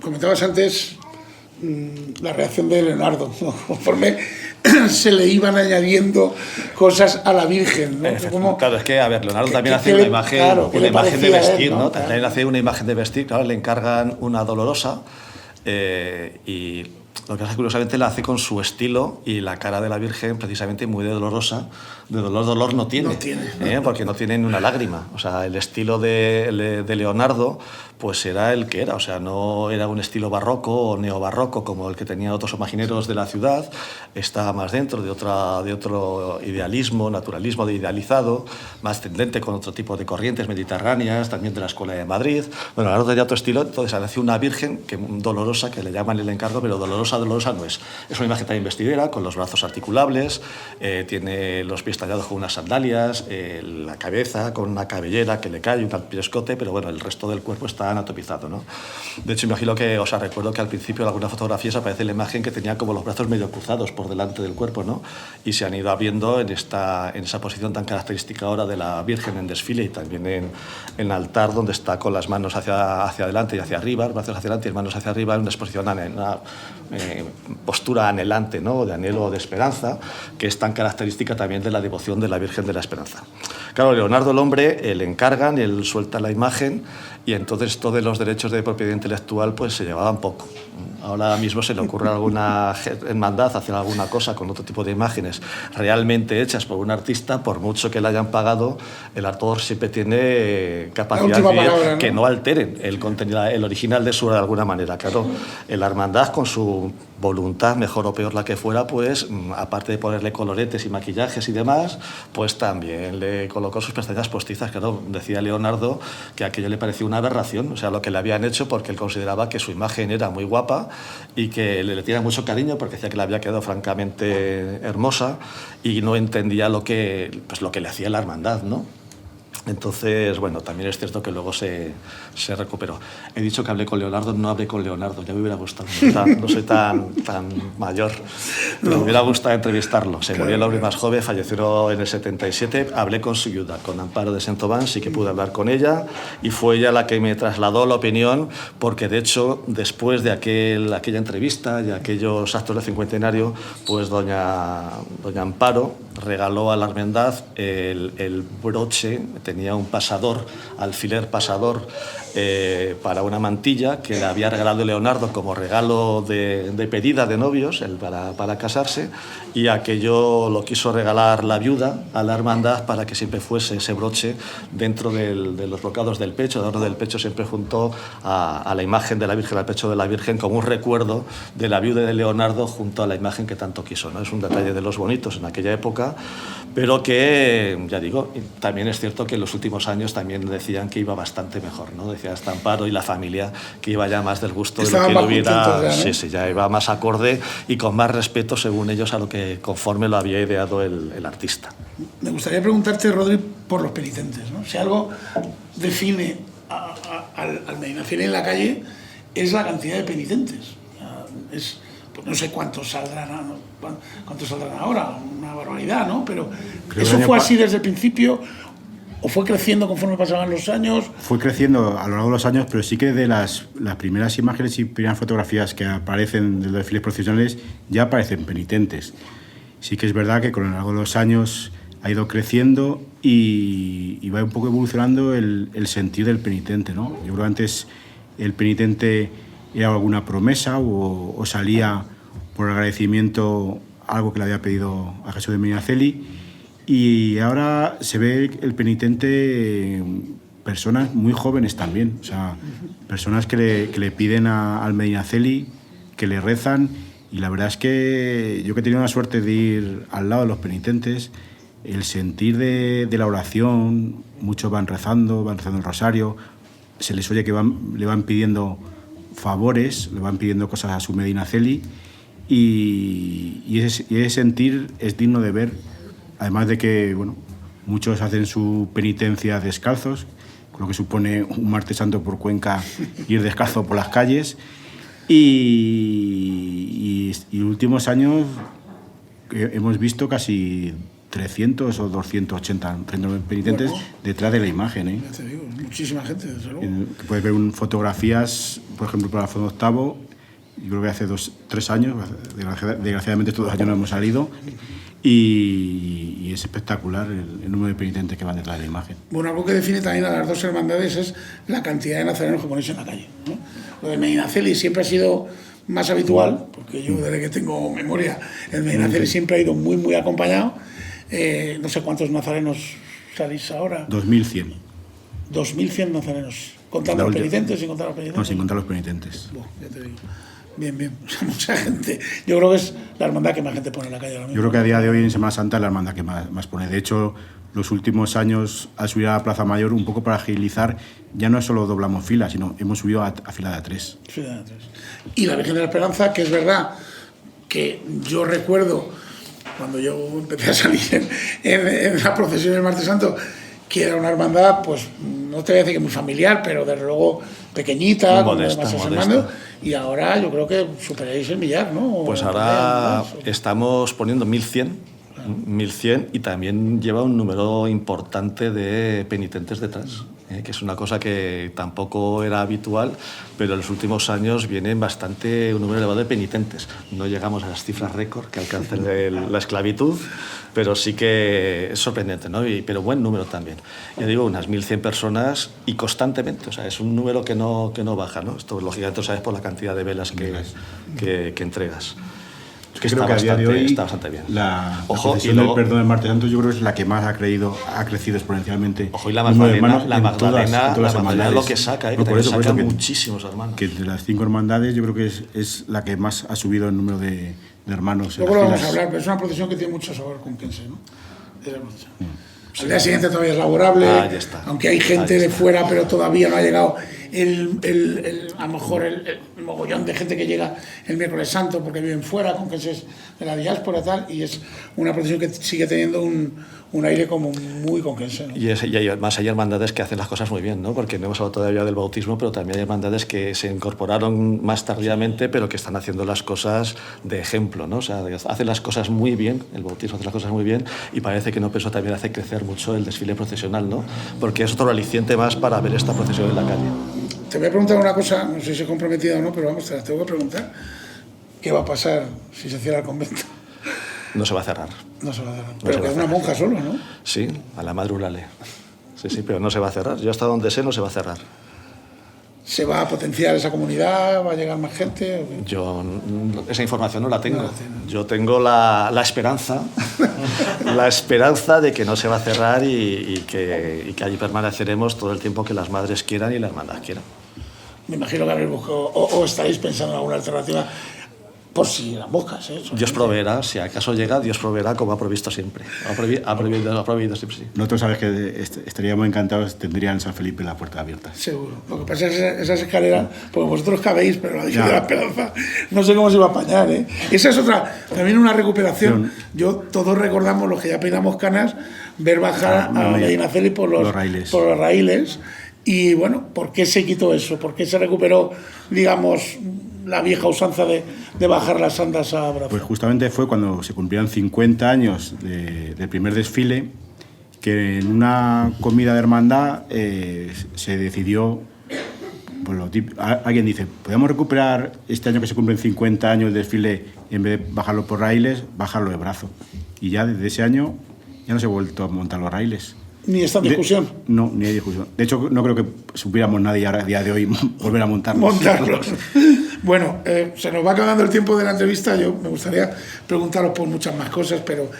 comentabas antes la reacción de Leonardo, ¿no? Conforme se le iban añadiendo cosas a la Virgen, ¿no? Claro, es que, a ver, Leonardo también hace una imagen de vestir, ¿no? También hace una imagen de vestir, claro, le encargan una dolorosa y lo que hace, curiosamente, la hace con su estilo, y la cara de la Virgen precisamente muy de dolorosa, de dolor no tiene, porque no tiene ni una lágrima. O sea, el estilo de Leonardo pues era el que era, o sea, no era un estilo barroco o neobarroco como el que tenían otros imagineros de la ciudad, estaba más dentro de otro idealismo, naturalismo idealizado, más tendente con otro tipo de corrientes mediterráneas, también de la Escuela de Madrid. Bueno, ahora tenía otro estilo, entonces nació una virgen dolorosa, que le llaman el encargo, pero dolorosa no es. Es una imagen también vestidera, con los brazos articulables, tiene los pies tallados con unas sandalias, la cabeza con una cabellera que le cae, un piescote, pero bueno, el resto del cuerpo está anatomizado, ¿no? De hecho, imagino que, o sea, recuerdo que al principio en algunas fotografías aparece la imagen que tenía como los brazos medio cruzados por delante del cuerpo, ¿no? Y se han ido abriendo en esa posición tan característica ahora de la Virgen en desfile y también en el altar, donde está con las manos hacia adelante y hacia arriba, los brazos hacia adelante y las manos hacia arriba, en una exposición, una postura anhelante, ¿no? De anhelo o de esperanza, que es tan característica también de la devoción de la Virgen de la Esperanza. Claro, Leonardo el hombre, le encargan, él suelta la imagen y entonces todos los derechos de propiedad intelectual pues se llevaban poco. Ahora mismo se le ocurre alguna hermandad hacer alguna cosa con otro tipo de imágenes realmente hechas por un artista, por mucho que le hayan pagado, el autor siempre tiene capacidad de palabra, ¿no? Que no alteren el contenido, el original de su de alguna manera. Claro, la hermandad con su voluntad, mejor o peor la que fuera, pues aparte de ponerle coloretes y maquillajes y demás, pues también le colocó sus pestañas postizas. Claro, decía Leonardo que aquello le parecía una aberración, o sea, lo que le habían hecho, porque él consideraba que su imagen era muy guapa y que le tenía mucho cariño porque decía que le había quedado francamente hermosa y no entendía lo que le hacía la hermandad, ¿no? Entonces, bueno, también es cierto que luego se recuperó. He dicho que hablé con Leonardo, no hablé con Leonardo, ya me hubiera gustado. No soy tan mayor, pero me hubiera gustado entrevistarlo. Se murió el hombre más joven, falleció en el 77. Hablé con su viuda, con Amparo de Saint-Aubin, sí que pude hablar con ella y fue ella la que me trasladó la opinión, porque de hecho, después de aquella entrevista y aquellos actos de cincuentenario, pues doña Amparo regaló a la hermandad el broche. Tenía un pasador, alfiler pasador, para una mantilla que le había regalado Leonardo como regalo de pedida de novios, para casarse, y aquello lo quiso regalar la viuda a la hermandad para que siempre fuese ese broche dentro de los brocados del pecho, de oro del pecho, siempre junto a la imagen de la Virgen, al pecho de la Virgen, como un recuerdo de la viuda de Leonardo junto a la imagen que tanto quiso, ¿no? Es un detalle de los bonitos en aquella época, pero que, ya digo, también es cierto que en los últimos años también decían que iba bastante mejor, ¿no? Decía hasta Amparo y la familia que iba ya más del gusto de lo que hubiera, ¿no? Sí, ya iba más acorde y con más respeto, según ellos, a lo que conforme lo había ideado el artista. Me gustaría preguntarte, Rodri, por los penitentes, ¿no? Si algo define al Medinaceli en la calle es la cantidad de penitentes. Pues no sé cuántos saldrán ahora, una barbaridad, ¿no? Pero ¿eso fue así desde el principio o fue creciendo conforme pasaban los años? Fue creciendo a lo largo de los años, pero sí que de las primeras imágenes y primeras fotografías que aparecen de los desfiles procesionales ya aparecen penitentes. Sí que es verdad que con lo largo de los años ha ido creciendo y va un poco evolucionando el sentir del penitente, ¿no? Yo creo que antes el penitente era alguna promesa o salía por agradecimiento algo que le había pedido a Jesús de Medinaceli, y ahora se ve el penitente personas muy jóvenes también, o sea, personas que le piden al Medinaceli, que le rezan, y la verdad es que yo que he tenido la suerte de ir al lado de los penitentes, el sentir de la oración, muchos van rezando el rosario, se les oye que le van pidiendo favores, le van pidiendo cosas a su Medinaceli, y ese sentir es digno de ver, además de que, bueno, muchos hacen su penitencia descalzos, con lo que supone un martes santo por Cuenca ir descalzo por las calles, y últimos años hemos visto casi 300 o 280 penitentes detrás de la imagen, ¿eh? Ya te digo, muchísima gente, desde luego. Puedes ver fotografías, por ejemplo, para Fondo Octavo, yo creo que hace 3 años, desgraciadamente estos 2 años no hemos salido, y es espectacular el número de penitentes que van detrás de la imagen. Bueno, algo que define también a las dos hermandades es la cantidad de nazarenos que ponéis en la calle, ¿no? Lo de Medinaceli siempre ha sido más habitual, porque yo desde que tengo memoria, el Medinaceli siempre ha ido muy, muy acompañado. No sé cuántos nazarenos salís ahora. 2100. 2100 nazarenos Contando los penitentes, sin contar los penitentes. No, sin contar los penitentes. Ya te digo. Bien. Mucha gente. Yo creo que es la hermandad que más gente pone en la calle ahora mismo. Yo creo que a día de hoy en Semana Santa es la hermandad que más pone. De hecho, los últimos años al subir a la Plaza Mayor, un poco para agilizar, ya no solo doblamos fila, sino hemos subido a fila de A3. Y la Virgen de la Esperanza, que es verdad que yo recuerdo cuando yo empecé a salir en la procesión del Martes Santo, que era una hermandad, pues no te voy a decir que muy familiar, pero desde luego pequeñita, con demasiados hermanos, y ahora yo creo que superáis el millar, ¿no? Pues ahora estamos poniendo 1100 y también lleva un número importante de penitentes detrás, que es una cosa que tampoco era habitual, pero en los últimos años vienen un número elevado de penitentes. No llegamos a las cifras récord que alcanzan la esclavitud, pero sí que es sorprendente, ¿no? Pero buen número también. Ya digo, unas 1100 personas y constantemente, o sea, es un número que no baja, ¿no? Esto lógicamente lo sabes por la cantidad de velas que entregas. Que creo que a día de hoy está bastante bien. La procesión del perdón del Martes Santo yo creo que es la que más ha crecido exponencialmente. Ojo, y la Magdalena lo que saca, que también saca muchísimos hermanos. Que de las 5 hermandades yo creo que es la que más ha subido el número de hermanos. Luego lo vamos a hablar, pero es una procesión que tiene mucho sabor conquense, ¿no? Al día siguiente todavía es laborable, aunque hay gente de fuera, pero todavía no ha llegado a lo mejor el mogollón de gente que llega el miércoles santo porque viven fuera, conquenses de la diáspora y tal, y es una procesión que sigue teniendo un aire como muy conquense, ¿no? Y además hay hermandades que hacen las cosas muy bien, ¿no? Porque no hemos hablado todavía del bautismo, pero también hay hermandades que se incorporaron más tardíamente, pero que están haciendo las cosas de ejemplo, ¿no? O sea, hacen las cosas muy bien, el bautismo hace las cosas muy bien, y parece que eso también hace crecer mucho el desfile procesional, ¿no? Porque es otro aliciente más para ver esta procesión en la calle. Te voy a preguntar una cosa, no sé si he comprometido o no, pero vamos, te la tengo que preguntar. ¿Qué va a pasar si se cierra el convento? No se va a cerrar. No se va a cerrar. Pero que es una monja solo, ¿no? Sí, a la Madre Eulalia. Sí, pero no se va a cerrar. Yo hasta donde sé no se va a cerrar. ¿Se va a potenciar esa comunidad? ¿Va a llegar más gente? Yo esa información no la tengo. Yo tengo la esperanza, la esperanza de que no se va a cerrar y que allí permaneceremos todo el tiempo que las madres quieran y la hermandad quieran. Me imagino que habréis buscado o estaréis pensando en alguna alternativa por si las moscas, ¿eh? Dios proveerá, si acaso llega, Dios proveerá como ha provisto siempre. Ha provisto siempre, sí. Nosotros sabes que estaríamos encantados, tendrían San Felipe la puerta abierta. Seguro. Lo que pasa es que esas escaleras, porque vosotros cabéis, pero la Virgen de la Esperanza, no sé cómo se va a apañar, ¿eh? Esa es otra, también una recuperación. Todos recordamos, los que ya peinamos canas, ver bajar a Medina Celi por los raíles. Y bueno, ¿por qué se quitó eso? ¿Por qué se recuperó, digamos, la vieja usanza de bajar las andas a brazo? Pues justamente fue cuando se cumplieron 50 años del primer desfile, que en una comida de hermandad se decidió, pues alguien dice, ¿podemos recuperar este año que se cumplen 50 años el desfile, en vez de bajarlo por raíles, bajarlo de brazo? Y ya desde ese año ya no se ha vuelto a montar los raíles. ¿Ni está en discusión? No, ni hay discusión. De hecho, no creo que supiéramos nadie a día de hoy volver a montarlos. Bueno, se nos va acabando el tiempo de la entrevista. Yo me gustaría preguntaros por muchas más cosas, pero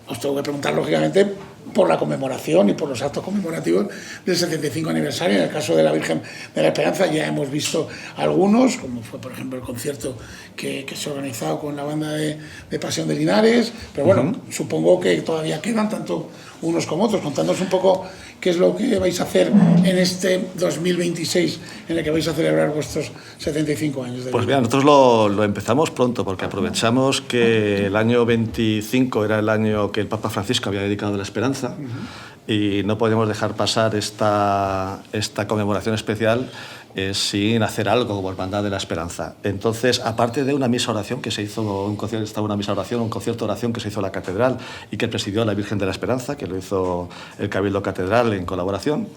os tengo que preguntar, lógicamente, por la conmemoración y por los actos conmemorativos del 75 aniversario. En el caso de la Virgen de la Esperanza ya hemos visto algunos, como fue, por ejemplo, el concierto que se ha organizado con la banda de Pasión de Linares, pero bueno, supongo que todavía quedan tanto unos como otros. Contándonos un poco qué es lo que vais a hacer en este 2026 en el que vais a celebrar vuestros 75 años de vida. Pues mira, nosotros lo empezamos pronto porque aprovechamos que el año 25 era el año que el Papa Francisco había dedicado a la esperanza y no podíamos dejar pasar esta conmemoración especial sin hacer algo como Hermandad de la Esperanza. Entonces, aparte de una misa oración que se hizo, un concierto de oración que se hizo en la catedral y que presidió la Virgen de la Esperanza, que lo hizo el Cabildo Catedral en colaboración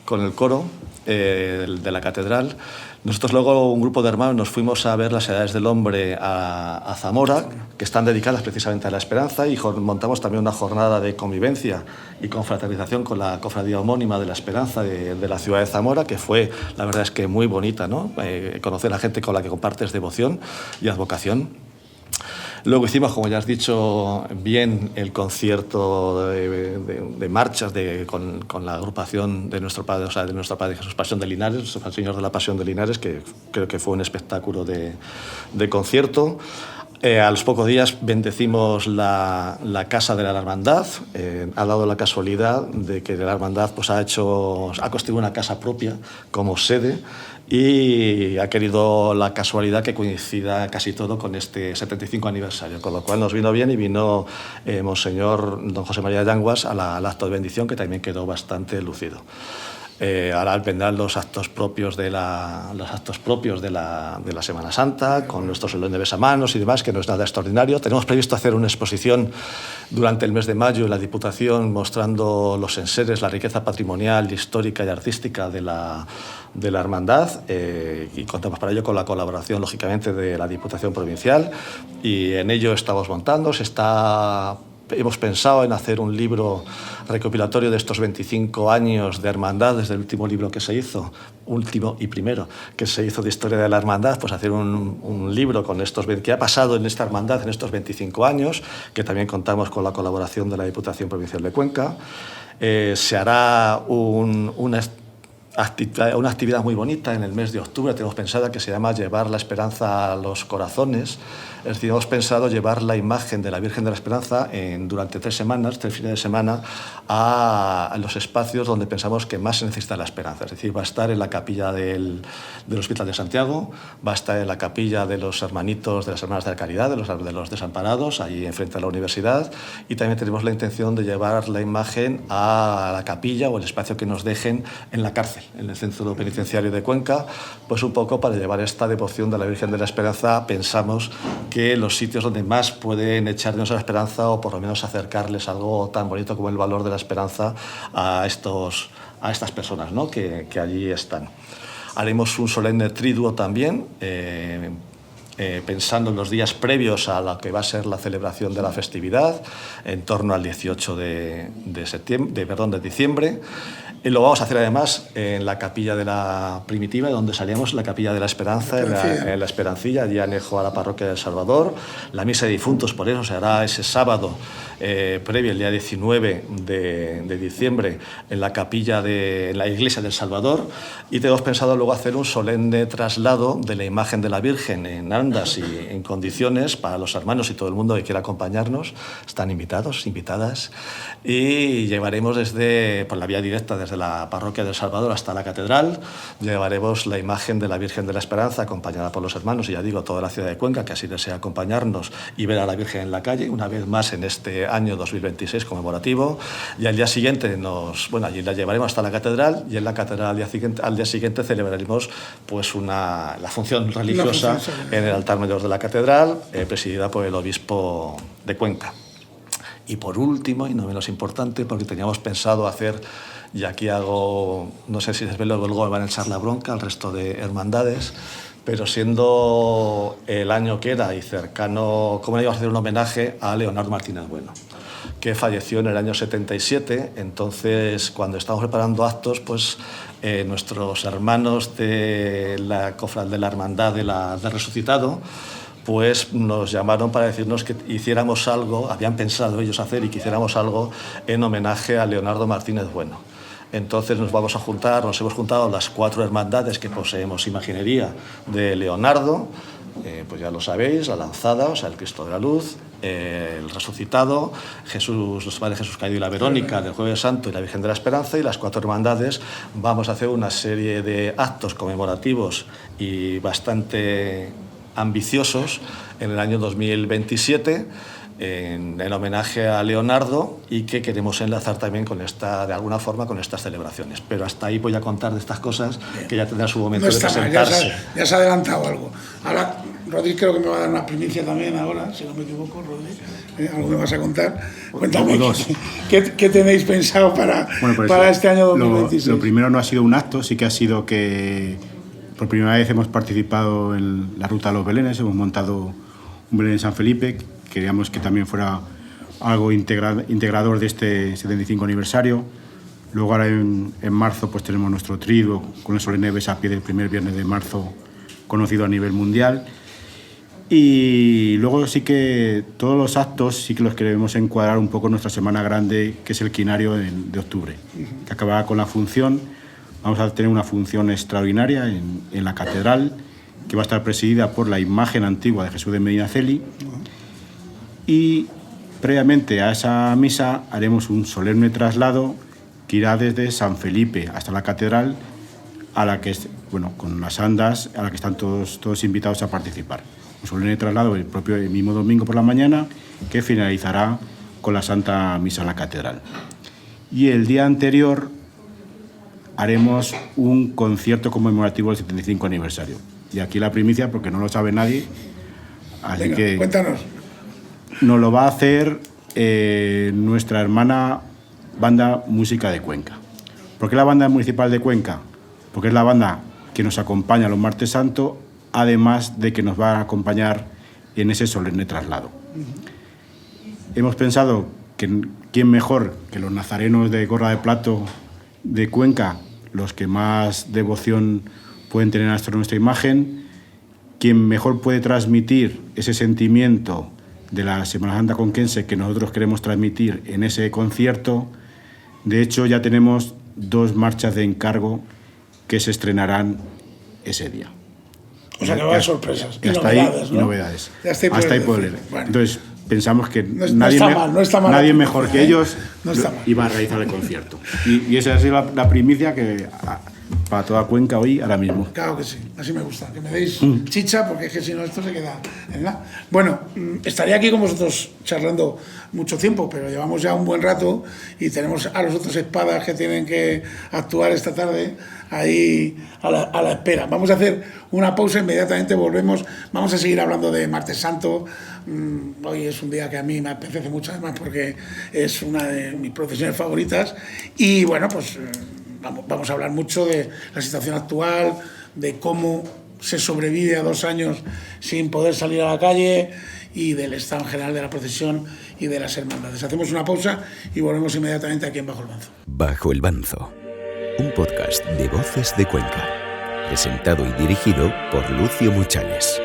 con el coro de la catedral. Nosotros luego, un grupo de hermanos, nos fuimos a ver las Edades del Hombre a Zamora, que están dedicadas precisamente a la esperanza, y montamos también una jornada de convivencia y confraternización con la cofradía homónima de la Esperanza de la ciudad de Zamora, que fue, la verdad es que muy bonita, ¿no? Conocer a gente con la que compartes devoción y advocación. Luego hicimos, como ya has dicho bien, el concierto de marchas con la agrupación de nuestro Padre, o sea, de nuestro Padre Jesús Pasión de Linares, el Señor de la Pasión de Linares, que creo que fue un espectáculo de concierto. A los pocos días bendecimos la Casa de la Hermandad. Ha dado la casualidad de que la Hermandad pues, ha construido una casa propia como sede y ha querido la casualidad que coincida casi todo con este 75 aniversario, con lo cual nos vino bien y vino Monseñor don José María Yanguas al acto de bendición, que también quedó bastante lucido. Ahora vendrán los actos propios de la Semana Santa, con nuestros solemnes besamanos y demás, que no es nada extraordinario. Tenemos previsto hacer una exposición durante el mes de mayo en la Diputación mostrando los enseres, la riqueza patrimonial, histórica y artística de la Hermandad, y contamos para ello con la colaboración, lógicamente, de la Diputación Provincial, y en ello estamos montando. Hemos pensado en hacer un libro recopilatorio de estos 25 años de hermandad, desde el último libro que se hizo, último y primero, que se hizo de historia de la hermandad, pues hacer un libro con que ha pasado en esta hermandad en estos 25 años, que también contamos con la colaboración de la Diputación Provincial de Cuenca. Se hará una actividad muy bonita en el mes de octubre, tenemos pensada, que se llama Llevar la Esperanza a los Corazones. Es decir, hemos pensado llevar la imagen de la Virgen de la Esperanza durante 3 semanas, 3 fines de semana, a los espacios donde pensamos que más se necesita la esperanza. Es decir, va a estar en la capilla del Hospital de Santiago, va a estar en la capilla de los hermanitos, de las Hermanas de la Caridad, de los desamparados, allí enfrente a la universidad, y también tenemos la intención de llevar la imagen a la capilla o el espacio que nos dejen en la cárcel, en el centro penitenciario de Cuenca, pues un poco para llevar esta devoción de la Virgen de la Esperanza. Pensamos que los sitios donde más pueden echar de nuestra esperanza, o por lo menos acercarles algo tan bonito como el valor de la esperanza a estas personas, ¿no? que allí están. Haremos un solemne triduo también, pensando en los días previos a lo que va a ser la celebración de la festividad, en torno al 18 de diciembre. Y lo vamos a hacer además en la capilla de la Primitiva, donde salíamos, la capilla de la Esperanza, en la Esperancilla, allí anejo a la parroquia del Salvador. La misa de difuntos, por eso, se hará ese sábado previo, el día 19 de diciembre, en la capilla de la iglesia del Salvador. Y tenemos pensado luego hacer un solemne traslado de la imagen de la Virgen en andas y en condiciones para los hermanos y todo el mundo que quiera acompañarnos. Están invitados, invitadas. Y llevaremos por la vía directa desde la parroquia del Salvador hasta la catedral, llevaremos la imagen de la Virgen de la Esperanza acompañada por los hermanos, y ya digo, toda la ciudad de Cuenca, que así desea acompañarnos y ver a la Virgen en la calle, una vez más en este año 2026 conmemorativo. Y al día siguiente allí la llevaremos hasta la catedral, y en la catedral al día siguiente celebraremos pues la función religiosa en el altar mayor de la catedral, presidida por el obispo de Cuenca. Y por último, y no menos importante, porque teníamos pensado hacer, y aquí no sé si luego me van a echar la bronca al resto de hermandades, pero siendo el año que era y cercano, ¿cómo le íbamos a hacer un homenaje a Leonardo Martínez Bueno, que falleció en el año 77? Entonces, cuando estábamos preparando actos, pues nuestros hermanos de la Hermandad de Resucitado, pues nos llamaron para decirnos que hiciéramos algo, habían pensado ellos hacer, y que hiciéramos algo en homenaje a Leonardo Martínez Bueno. Entonces nos hemos juntado las 4 hermandades que poseemos imaginería de Leonardo, pues ya lo sabéis, la Lanzada, o sea, el Cristo de la Luz, el Resucitado, los Padres Jesús Caído y la Verónica del Jueves Santo y la Virgen de la Esperanza, y las 4 hermandades vamos a hacer una serie de actos conmemorativos y bastante ambiciosos en el año 2027 en homenaje a Leonardo, y que queremos enlazar también de alguna forma con estas celebraciones. Pero hasta ahí voy a contar de estas cosas, que ya tendrá su momento de presentarse. Ya se ha adelantado algo. Ahora, Rodri creo que me va a dar una primicia también ahora, si no me equivoco, Rodri. ¿Algo me vas a contar? Cuéntame, ¿qué tenéis pensado para este año 2026? Lo primero no ha sido un acto, sí que ha sido que por primera vez hemos participado en la Ruta de los Belenes, hemos montado un Belén en San Felipe. Queríamos que también fuera algo integrador de este 75 aniversario. Luego ahora en marzo pues tenemos nuestro triduo con el solemne besapié del primer viernes de marzo, conocido a nivel mundial. Y luego sí que todos los actos sí que los queremos encuadrar un poco en nuestra Semana Grande, que es el quinario de octubre, que acabará con la función. Vamos a tener una función extraordinaria en la catedral, que va a estar presidida por la imagen antigua de Jesús de Medinaceli. Y previamente a esa misa haremos un solemne traslado que irá desde San Felipe hasta la catedral, a la que, con las andas, a la que están todos invitados a participar. Un solemne traslado el mismo domingo por la mañana, que finalizará con la Santa Misa en la catedral. Y el día anterior haremos un concierto conmemorativo del 75 aniversario. Y aquí la primicia, porque no lo sabe nadie, así Venga, que cuéntanos. nos lo va a hacer nuestra hermana banda Música de Cuenca. ¿Por qué la banda municipal de Cuenca? Porque es la banda que nos acompaña los martes santos, además de que nos va a acompañar en ese solemne traslado. Hemos pensado que quién mejor que los nazarenos de Gorra de Plato de Cuenca, los que más devoción pueden tener a nuestra imagen, quien mejor puede transmitir ese sentimiento de la Semana Santa conquense que nosotros queremos transmitir en ese concierto. De hecho, ya tenemos 2 marchas de encargo que se estrenarán ese día. O sea, que va a haber sorpresas. Y novedades, ¿no? Y novedades. Hasta ahí puedo leer. Bueno. Entonces, pensamos que no está mal nadie mejor que ellos mal. Iba a realizar el concierto. Y esa es la primicia que para toda Cuenca hoy, ahora mismo. Claro que sí, así me gusta. Que me deis chicha, porque es que si no esto se queda en nada. Bueno, estaría aquí con vosotros charlando mucho tiempo, pero llevamos ya un buen rato y tenemos a los otros espadas que tienen que actuar esta tarde ahí a la espera. Vamos a hacer una pausa, inmediatamente volvemos. Vamos a seguir hablando de Martes Santo. Hoy es un día que a mí me apetece mucho, además, porque es una de mis procesiones favoritas. Y bueno, pues vamos a hablar mucho de la situación actual, de cómo se sobrevive a 2 años sin poder salir a la calle y del estado en general de la procesión y de las hermandades. Hacemos una pausa y volvemos inmediatamente aquí en Bajo el Banzo. Bajo el Banzo, un podcast de Voces de Cuenca, presentado y dirigido por Lucio Muchales.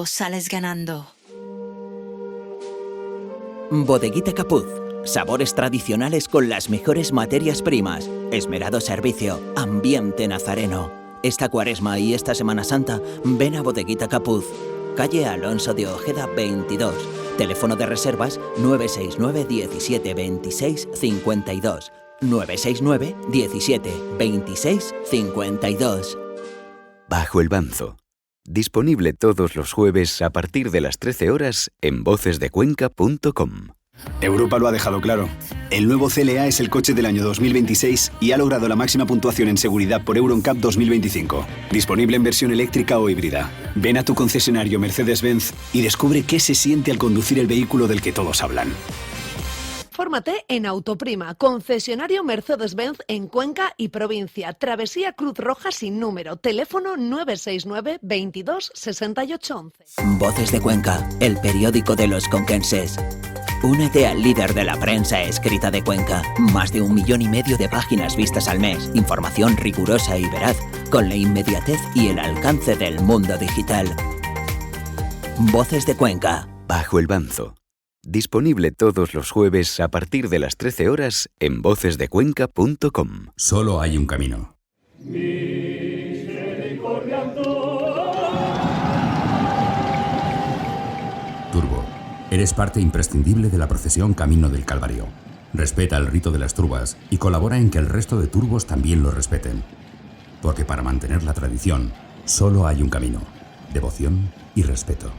Sales ganando. Bodeguita Capuz. Sabores tradicionales con las mejores materias primas. Esmerado servicio. Ambiente nazareno. Esta Cuaresma y esta Semana Santa, ven a Bodeguita Capuz. Calle Alonso de Ojeda 22. Teléfono de reservas 969 17 26 52. 969 17 26 52. Bajo el Banzo. Disponible todos los jueves a partir de las 13 horas en vocesdecuenca.com. Europa lo ha dejado claro. El nuevo CLA es el coche del año 2026 y ha logrado la máxima puntuación en seguridad por Euro NCAP 2025. Disponible en versión eléctrica o híbrida. Ven a tu concesionario Mercedes-Benz y descubre qué se siente al conducir el vehículo del que todos hablan. Fórmate en Autoprima, concesionario Mercedes-Benz en Cuenca y provincia. Travesía Cruz Roja sin número. Teléfono 969 22 68 11. Voces de Cuenca, el periódico de los conquenses. Únete al líder de la prensa escrita de Cuenca. Más de 1,5 millones de páginas vistas al mes. Información rigurosa y veraz, con la inmediatez y el alcance del mundo digital. Voces de Cuenca. Bajo el Banzo. Disponible todos los jueves a partir de las 13 horas en vocesdecuenca.com. Solo hay un camino. Turbo, eres parte imprescindible de la procesión Camino del Calvario. Respeta el rito de las turbas y colabora en que el resto de turbos también lo respeten. Porque para mantener la tradición, solo hay un camino: devoción y respeto.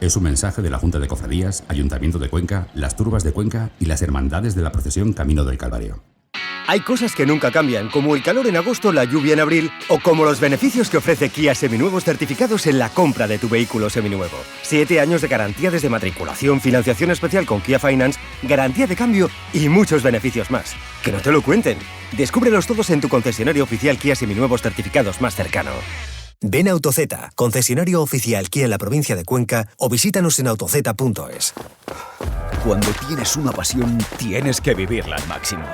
Es un mensaje de la Junta de Cofradías, Ayuntamiento de Cuenca, las Turbas de Cuenca y las Hermandades de la Procesión Camino del Calvario. Hay cosas que nunca cambian, como el calor en agosto, la lluvia en abril, o como los beneficios que ofrece Kia seminuevos certificados en la compra de tu vehículo seminuevo. 7 años de garantía desde matriculación, financiación especial con Kia Finance, garantía de cambio y muchos beneficios más. Que no te lo cuenten. Descúbrelos todos en tu concesionario oficial Kia seminuevos certificados más cercano. Ven a Autozeta, concesionario oficial Kia en la provincia de Cuenca, o visítanos en autozeta.es. Cuando tienes una pasión, tienes que vivirla al máximo.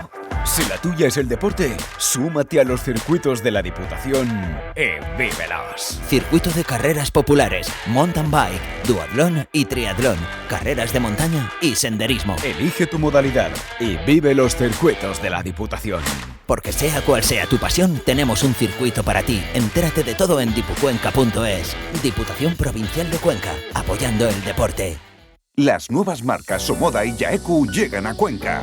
Si la tuya es el deporte, súmate a los circuitos de la Diputación y vívelos. Circuito de carreras populares, mountain bike, duatlón y triatlón, carreras de montaña y senderismo. Elige tu modalidad y vive los circuitos de la Diputación. Porque sea cual sea tu pasión, tenemos un circuito para ti. Entérate de todo en dipucuenca.es. Diputación Provincial de Cuenca, apoyando el deporte. Las nuevas marcas Somoda y Yaeku llegan a Cuenca.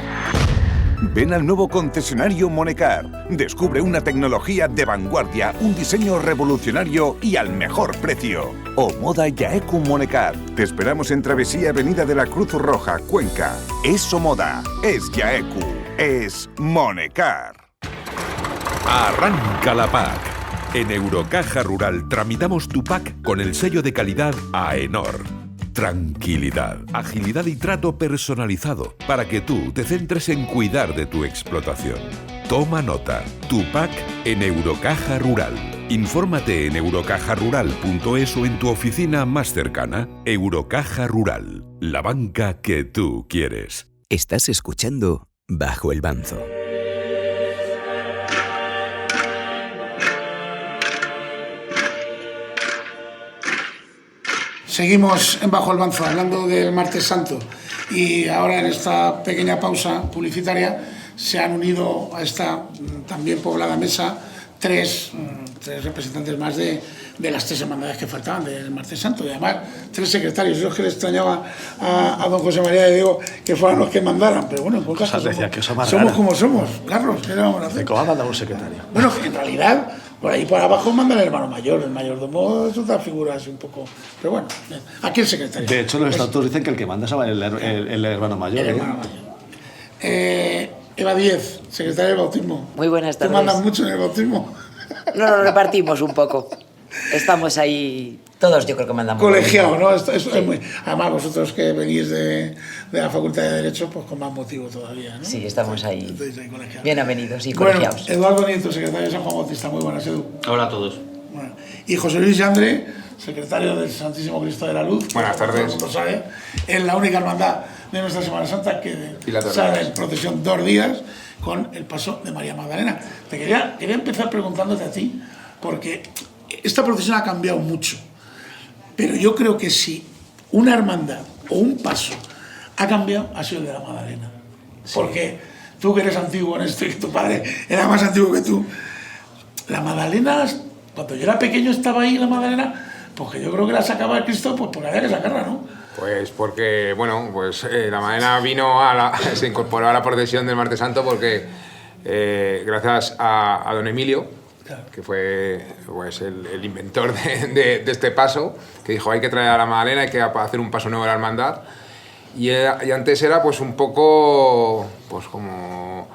Ven al nuevo concesionario Monecar. Descubre una tecnología de vanguardia, un diseño revolucionario y al mejor precio. Omoda Yaeku Monecar. Te esperamos en Travesía Avenida de la Cruz Roja, Cuenca. Es Somoda, es Yaeku, es Monecar. Arranca la PAC. En Eurocaja Rural tramitamos tu PAC con el sello de calidad AENOR. Tranquilidad, agilidad y trato personalizado para que tú te centres en cuidar de tu explotación. Toma nota, tu PAC en Eurocaja Rural. Infórmate en eurocajarural.es o en tu oficina más cercana. Eurocaja Rural, la banca que tú quieres. Estás escuchando Bajo el Banzo. Seguimos en Bajo el Banzo, hablando del Martes Santo, y ahora en esta pequeña pausa publicitaria se han unido a esta también poblada mesa tres representantes más de las 3 hermandades que faltaban del Martes Santo, y además 3 secretarios. Yo es que le extrañaba a don José María de Diego que fueran los que mandaran, pero bueno, en cualquier caso somos como somos. Carlos, ¿qué le vamos a hacer? ¿Cómo ha mandado un secretario? Bueno, en realidad, por ahí por abajo manda el hermano mayor, el mayordomo es otra figura así un poco... Pero bueno, aquí el secretario. De hecho, los estatutos dicen que el que manda es el hermano mayor. El hermano mayor. Eva Díez, secretaria del bautismo. Muy buenas tardes. ¿Tú mandas mucho en el bautismo? No, nos repartimos un poco. Estamos ahí, todos yo creo que mandamos. Colegiado, ¿no? Es muy... Además, vosotros que venís de la Facultad de Derecho, pues con más motivo todavía, ¿no? Sí, estamos ahí bien avenidos y bueno, colegiados. Eduardo Nieto, secretario de San Juan Bautista. Muy buenas, Edu. Hola a todos. Bueno. Y José Luis Yandre, secretario del Santísimo Cristo de la Luz. Buenas tardes. Todo el mundo sabe, es la única hermandad de nuestra Semana Santa que sale en procesión 2 días con el paso de María Magdalena. Te quería empezar preguntándote a ti, porque esta procesión ha cambiado mucho, pero yo creo que si una hermandad o un paso ha cambiado, ha sido el de la Magdalena. Sí. Porque tú que eres antiguo en esto y tu padre era más antiguo que tú, la Magdalena, cuando yo era pequeño estaba ahí la Magdalena, porque yo creo que la sacaba el Cristo, pues porque había que sacarla, ¿no? Pues porque, bueno, pues la Magdalena se incorporó a la procesión del Martes Santo porque gracias a don Emilio, claro, que fue pues, el inventor de este paso, que dijo hay que traer a la Magdalena, hay que hacer un paso nuevo a la hermandad, y antes era pues un poco, pues como...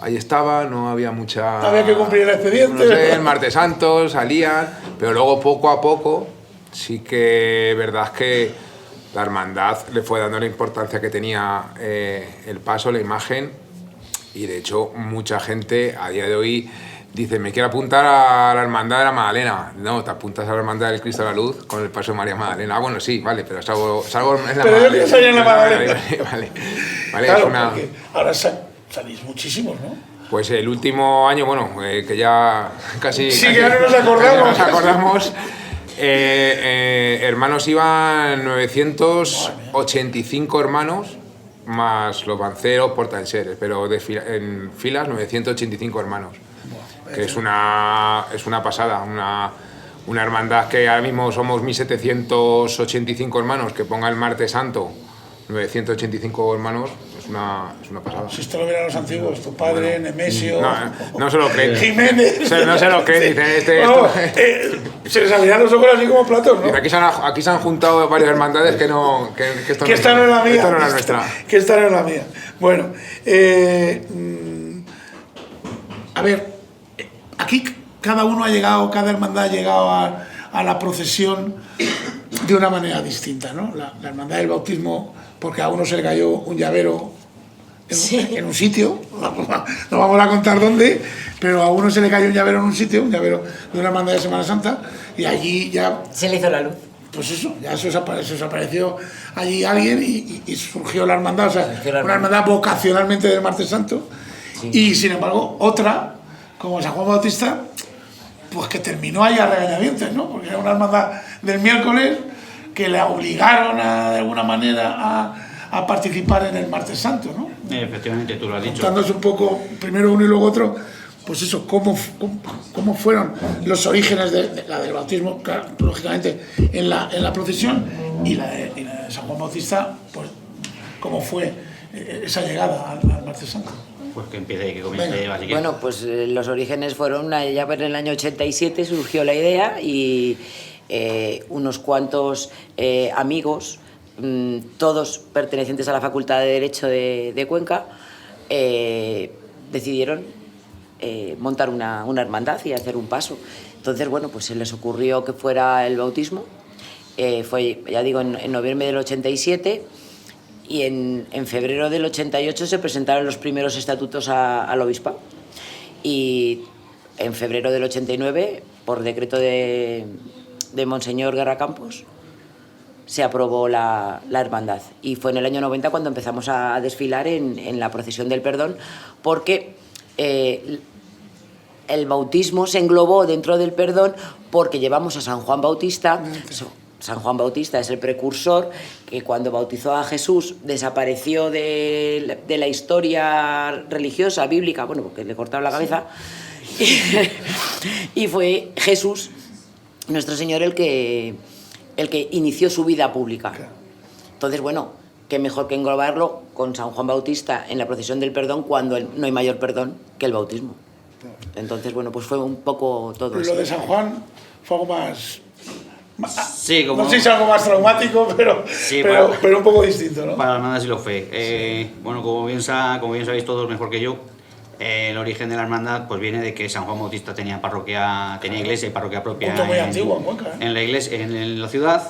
Ahí estaba, no había mucha... Había que cumplir el expediente. No sé, el Martes Santo salían, pero luego poco a poco sí que verdad es que la hermandad le fue dando la importancia que tenía el paso, la imagen, y de hecho mucha gente a día de hoy dice me quiero apuntar a la hermandad de la Magdalena. No, te apuntas a la hermandad del Cristo de la Luz con el paso de María Magdalena. Ah, bueno, sí, vale, pero salgo en la pero Magdalena. Pero yo que soy en la Magdalena. Vale, claro, es una... porque ahora salís muchísimos, ¿no? Pues el último año, bueno, que ya casi... Sí, que ya no nos acordamos. No nos acordamos. Hermanos iban 985 hermanos, más los banceros, portaenseres, pero en filas 985 hermanos. Que es una pasada, una hermandad que ahora mismo somos 1785 hermanos, que ponga el Martes Santo 985 hermanos, es una pasada. Si esto lo vieran los antiguos, tu padre, bueno, Nemesio... No se lo creen. Jiménez... No se lo creen, dicen se les abrirán los ojos así como platos, ¿no? Aquí se han juntado varias hermandades que esta no es la mía. Esta no es la nuestra. Que esta no es la mía. Bueno, ver, aquí cada hermandad ha llegado a la procesión de una manera distinta, ¿no? La hermandad del bautismo, porque a uno se le cayó un llavero en un sitio, no vamos a contar dónde, pero a uno se le cayó un llavero en un sitio, un llavero de una hermandad de Semana Santa, y allí ya... Se le hizo la luz. Pues eso, ya se os apareció allí alguien y surgió la hermandad, o sea, una hermandad vocacionalmente del Martes Santo, y sin embargo otra, como San Juan Bautista, pues que terminó ahí a regañadientes, ¿no? Porque era una hermandad del miércoles que le obligaron de alguna manera a participar en el Martes Santo, ¿no? Efectivamente, tú lo has dicho. Contándose un poco, primero uno y luego otro, pues eso, cómo fueron los orígenes de la del bautismo, claro, lógicamente en la procesión, y la de San Juan Bautista, pues cómo fue esa llegada al Martes Santo. Pues que empiece, que comience. Bueno, pues los orígenes fueron, ya en el año 87 surgió la idea y unos cuantos amigos, todos pertenecientes a la Facultad de Derecho de Cuenca, decidieron montar una hermandad y hacer un paso. Entonces, bueno, pues se les ocurrió que fuera el bautismo. Fue, ya digo, en noviembre del 87, y en febrero del 88 se presentaron los primeros estatutos al obispado. Y en febrero del 89, por decreto de Monseñor Guerra Campos, se aprobó la hermandad. Y fue en el año 90 cuando empezamos a desfilar en la procesión del perdón, porque el bautismo se englobó dentro del perdón porque llevamos a San Juan Bautista. San Juan Bautista es el precursor que cuando bautizó a Jesús desapareció de la historia religiosa, bíblica, bueno, porque le cortaron la cabeza, y fue Jesús, nuestro Señor, el que inició su vida pública. Entonces, bueno, qué mejor que englobarlo con San Juan Bautista en la procesión del perdón, cuando no hay mayor perdón que el bautismo. Entonces, bueno, pues fue un poco todo eso. Lo de San Juan fue algo más... Sí, como... No sé si es algo más traumático, pero un poco distinto, ¿no? Para nada sí lo fue. Bueno, como bien sabéis todos mejor que yo, el origen de la hermandad pues viene de que San Juan Bautista tenía iglesia y parroquia propia. Un punto muy antiguo en Cuenca, en la iglesia, en la ciudad.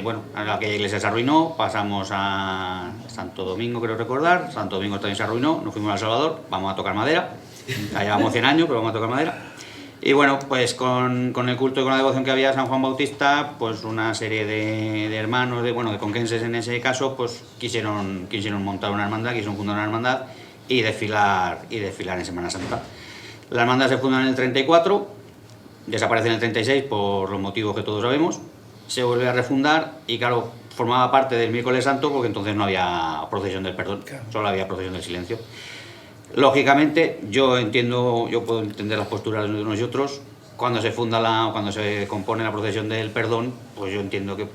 Bueno, aquella iglesia se arruinó, pasamos a Santo Domingo, creo recordar. Santo Domingo también se arruinó, nos fuimos a El Salvador, vamos a tocar madera. Ya llevamos 100 años, pero vamos a tocar madera. Y bueno, pues con el culto y con la devoción que había a San Juan Bautista, pues una serie de hermanos, de conquenses en ese caso, pues quisieron montar una hermandad, quisieron fundar una hermandad y desfilar en Semana Santa. La hermandad se funda en el 34, desaparece en el 36 por los motivos que todos sabemos, se vuelve a refundar y claro, formaba parte del Miércoles Santo porque entonces no había procesión del perdón, solo había procesión del silencio. Lógicamente, yo puedo entender las posturas de unos y otros. Cuando se compone la procesión del perdón, pues yo entiendo que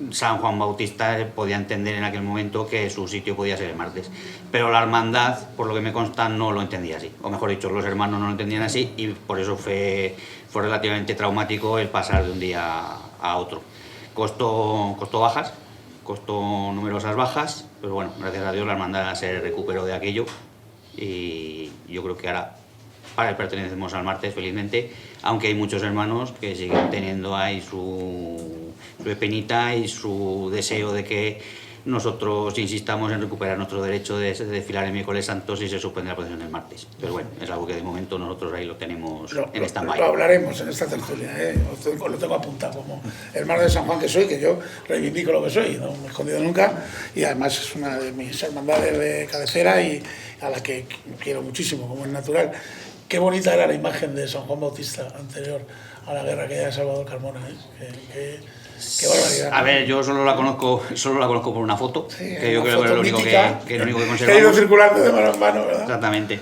San Juan Bautista podía entender en aquel momento que su sitio podía ser el martes. Pero la hermandad, por lo que me consta, no lo entendía así. O mejor dicho, los hermanos no lo entendían así y por eso fue relativamente traumático el pasar de un día a otro. Costó bajas, costó numerosas bajas, pero bueno, gracias a Dios la hermandad se recuperó de aquello. Y yo creo que ahora pertenecemos al martes felizmente, aunque hay muchos hermanos que siguen teniendo ahí su penita y su deseo de que nosotros insistamos en recuperar nuestro derecho de desfilar el miércoles santo si se suspende la procesión del martes. Pero bueno, es algo que de momento nosotros ahí lo tenemos en stand-by. Lo hablaremos en esta tertulia, lo tengo apuntado como hermano de San Juan que soy, que yo reivindico lo que soy, no me he escondido nunca, y además es una de mis hermandades de cabecera y a la que quiero muchísimo, como es natural. Qué bonita era la imagen de San Juan Bautista anterior a la guerra aquella de Salvador Carmona, ¿eh? Qué barbaridad. A ver, yo solo la conozco por una foto, sí, que yo creo que es lo único que conservamos. Que ha ido circulando de mano en mano, ¿verdad? Exactamente.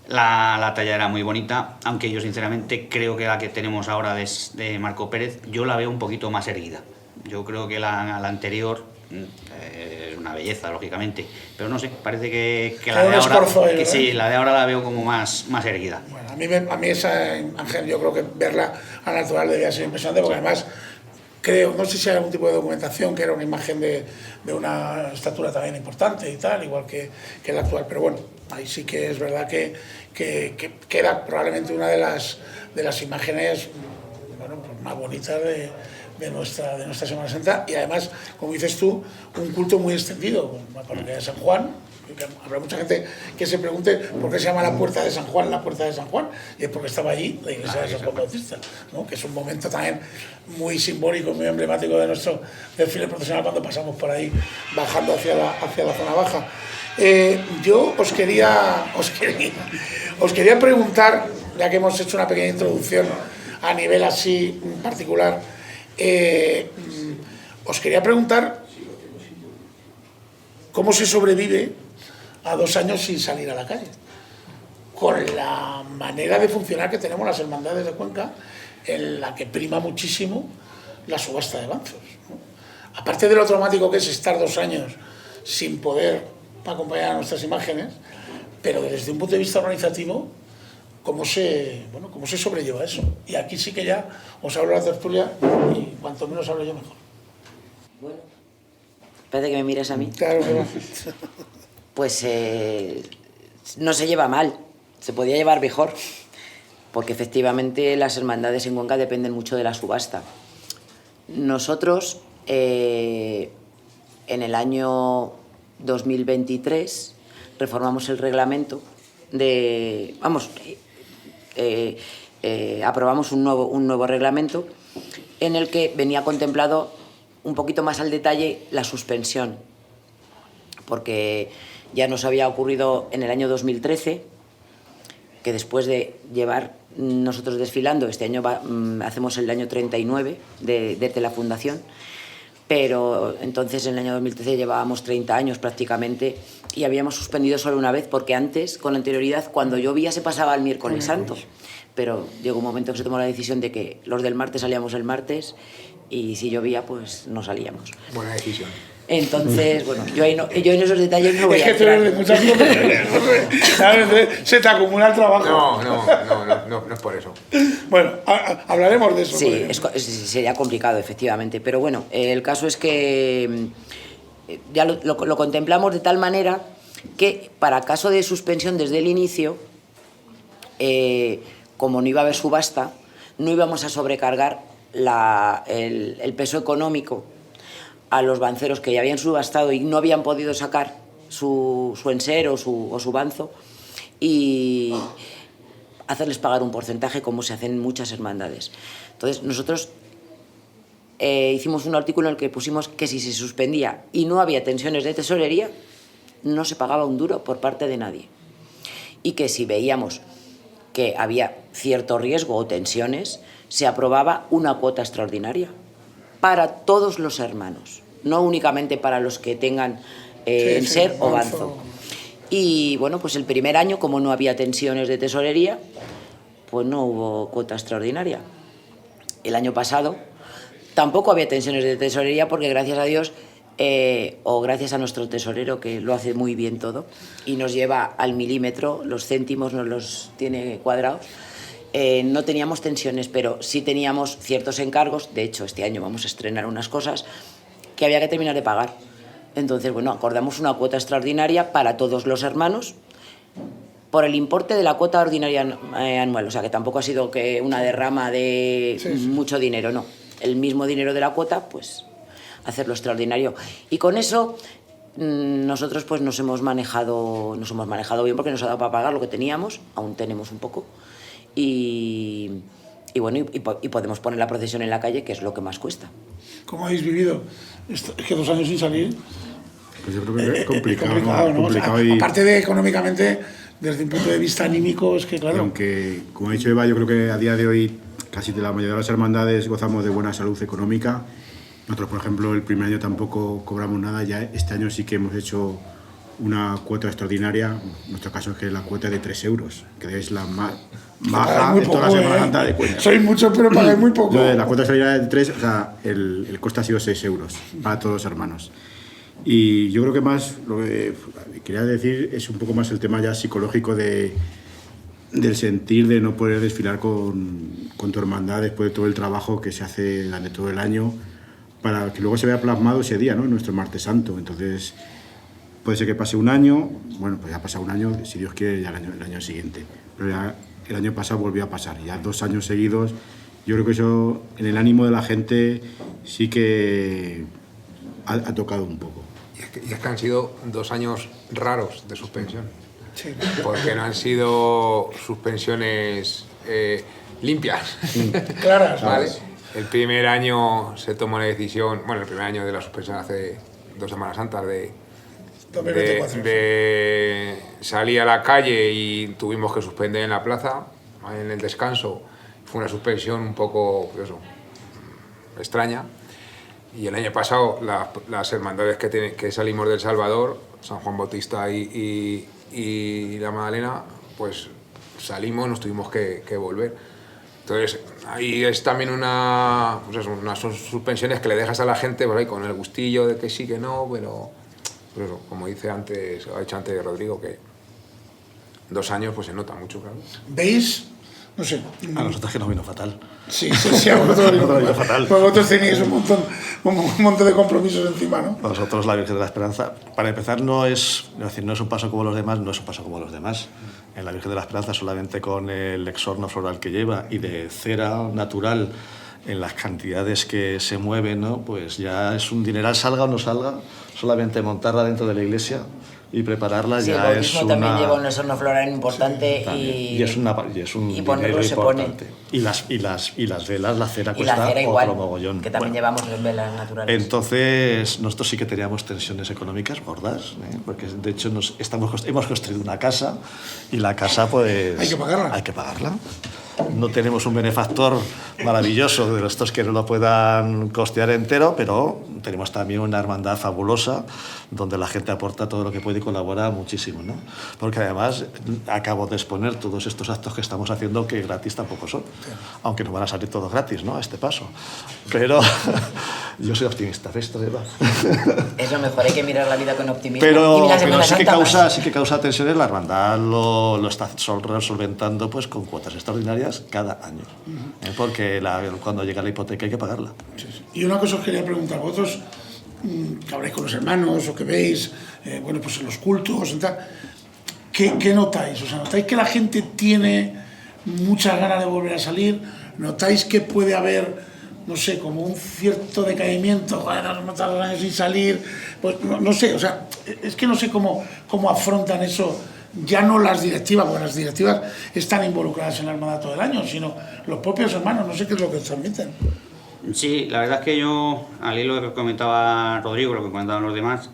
La talla era muy bonita, aunque yo sinceramente creo que la que tenemos ahora de Marco Pérez, yo la veo un poquito más erguida. Yo creo que la anterior es una belleza, lógicamente, pero no sé, parece que la de ahora, sí, la de ahora la veo como más erguida. Bueno, a mí esa Ángel, yo creo que verla a natural debía ser impresionante, porque además creo, no sé si hay algún tipo de documentación, que era una imagen de una estatura también importante y tal, igual que la actual, pero bueno, ahí sí que es verdad que era probablemente una de las imágenes, bueno, pues más bonitas de nuestra Semana Santa, y además, como dices tú, un culto muy extendido, la parroquia de San Juan. Habrá mucha gente que se pregunte por qué se llama la Puerta de San Juan la Puerta de San Juan, y es porque estaba allí la iglesia de San Juan Bautista, ¿no? Que es un momento también muy simbólico, muy emblemático de nuestro desfile procesional cuando pasamos por ahí bajando hacia la zona baja. Yo os quería preguntar, ya que hemos hecho una pequeña introducción a nivel así particular, os quería preguntar cómo se sobrevive a 2 años sin salir a la calle, con la manera de funcionar que tenemos las hermandades de Cuenca, en la que prima muchísimo la subasta de banzos, ¿no? Aparte de lo traumático que es estar 2 años sin poder acompañar a nuestras imágenes, pero desde un punto de vista organizativo, ¿cómo se sobrelleva eso? Y aquí sí que ya os hablo de la tertulia, y cuanto menos hablo yo mejor. Bueno, espérate que me mires a mí. Claro, pues no se lleva mal, se podía llevar mejor, porque efectivamente las hermandades en Cuenca dependen mucho de la subasta. Nosotros, en el año 2023, reformamos el reglamento aprobamos un nuevo reglamento en el que venía contemplado un poquito más al detalle la suspensión, porque ya nos había ocurrido en el año 2013, que después de llevar nosotros desfilando, este año hacemos el año 39 desde la fundación, pero entonces en el año 2013 llevábamos 30 años prácticamente y habíamos suspendido solo una vez, porque antes, con anterioridad, cuando llovía se pasaba al miércoles santo, pero llegó un momento que se tomó la decisión de que los del martes salíamos el martes y si llovía pues no salíamos. Buena decisión. Entonces, bueno, yo en esos detalles no voy a entrar. Es que tú eres de muchas cosas, ¿sabes? Se te acumula el trabajo. No es por eso. Bueno, hablaremos de eso. Sí, sería complicado, efectivamente. Pero bueno, el caso es que ya lo contemplamos de tal manera que para caso de suspensión desde el inicio, como no iba a haber subasta, no íbamos a sobrecargar el peso económico a los banceros que ya habían subastado y no habían podido sacar su enser o su banzo, y hacerles pagar un porcentaje como se hace en muchas hermandades. Entonces nosotros hicimos un artículo en el que pusimos que si se suspendía y no había tensiones de tesorería, no se pagaba un duro por parte de nadie, y que si veíamos que había cierto riesgo o tensiones, se aprobaba una cuota extraordinaria para todos los hermanos, no únicamente para los que tengan enser o banzo. Y bueno, pues el primer año, como no había tensiones de tesorería, pues no hubo cuota extraordinaria. El año pasado tampoco había tensiones de tesorería, porque gracias a Dios, o gracias a nuestro tesorero, que lo hace muy bien todo y nos lleva al milímetro, los céntimos nos los tiene cuadrados, no teníamos tensiones, pero sí teníamos ciertos encargos. De hecho, este año vamos a estrenar unas cosas que había que terminar de pagar. Entonces, bueno, acordamos una cuota extraordinaria para todos los hermanos por el importe de la cuota ordinaria anual. O sea, que tampoco ha sido que una derrama de mucho dinero, no. El mismo dinero de la cuota, pues hacerlo extraordinario. Y con eso nosotros pues nos hemos manejado bien, porque nos ha dado para pagar lo que teníamos, aún tenemos un poco. Y bueno, y podemos poner la procesión en la calle, que es lo que más cuesta. ¿Cómo habéis vivido? Es que 2 años sin salir. Pues yo creo que es complicado, ¿no? Complicado, o sea, aparte de económicamente, desde un punto de vista anímico, es que claro. Aunque, como ha dicho Eva, yo creo que a día de hoy casi de la mayoría de las hermandades gozamos de buena salud económica. Nosotros, por ejemplo, el primer año tampoco cobramos nada, ya este año sí que hemos hecho una cuota extraordinaria. En nuestro caso es que la cuota es de 3 euros, que es la más baja de toda la Semana Santa de Cuenca. Sois muchos, pero pagáis muy poco. La cuota extraordinaria de 3, o sea, el coste ha sido 6 euros para todos los hermanos. Y yo creo que más, lo que quería decir es un poco más el tema ya psicológico del sentir de no poder desfilar con tu hermandad después de todo el trabajo que se hace durante todo el año, para que luego se vea plasmado ese día, ¿no? En nuestro Martes Santo. Entonces, puede ser que pase un año, bueno, pues ya ha pasado un año, si Dios quiere, ya el año siguiente. Pero ya el año pasado volvió a pasar, ya 2 años seguidos. Yo creo que eso, en el ánimo de la gente, sí que ha tocado un poco. Y es que han sido 2 años raros de suspensión. Sí. Porque no han sido suspensiones limpias. Claras. ¿Vale? El primer año se tomó la decisión, bueno, el primer año de la suspensión hace 2 Semanas Santas de salir a la calle y tuvimos que suspender en la plaza, en el descanso. Fue una suspensión un poco, pues eso, extraña. Y el año pasado las hermandades que salimos del Salvador, San Juan Bautista y la Magdalena, pues salimos, nos tuvimos que volver. Entonces ahí es también unas suspensiones que le dejas a la gente por ahí con el gustillo de que sí, que no, pero eso, como dice antes, ha dicho antes Rodrigo, que 2 años pues se nota mucho, claro. ¿Veis? No sé. A nosotros que nos vino fatal. Sí, a vosotros vino fatal. Pues vosotros tenéis un montón de compromisos encima, ¿no? Nosotros la Virgen de la Esperanza, para empezar, no es un paso como los demás, no es un paso como los demás. En la Virgen de la Esperanza, solamente con el exorno floral que lleva y de cera natural en las cantidades que se mueven, ¿no? Pues ya es un dineral, salga o no salga, solamente montarla dentro de la iglesia y prepararla sí, ya el es bautismo también lleva un exorno floral importante, sí, y es un y dinero se importante. Pone. Y las velas, la cera y cuesta la cera igual, otro mogollón. que también llevamos en velas naturales. Entonces, nosotros sí que teníamos tensiones económicas gordas, porque de hecho hemos construido una casa y la casa pues... Hay que pagarla. No tenemos un benefactor maravilloso de estos que no lo puedan costear entero, pero tenemos también una hermandad fabulosa donde la gente aporta todo lo que puede y colabora muchísimo, ¿no? Porque además acabo de exponer todos estos actos que estamos haciendo que gratis tampoco son, aunque no van a salir todos gratis, ¿no? A este paso. Pero yo soy optimista, ¿ves? Es lo mejor, hay que mirar la vida con optimismo. Pero sí que causa tensiones, la hermandad lo está solventando pues con cuotas extraordinarias cada año, porque cuando llega la hipoteca hay que pagarla. Sí, sí. Y una cosa os quería preguntar, vosotros que habláis con los hermanos o que veis, bueno, pues en los cultos y tal, ¿qué notáis? O sea, ¿notáis que la gente tiene muchas ganas de volver a salir? ¿Notáis que puede haber, no sé, como un cierto decaimiento, joder, nos matamos años sin salir? Pues no sé, o sea, es que no sé cómo afrontan eso. Ya no las directivas, porque las directivas están involucradas en el mandato del año, sino los propios hermanos, no sé qué es lo que transmiten. Sí, la verdad es que yo, al hilo de lo que comentaba Rodrigo, lo que comentaban los demás,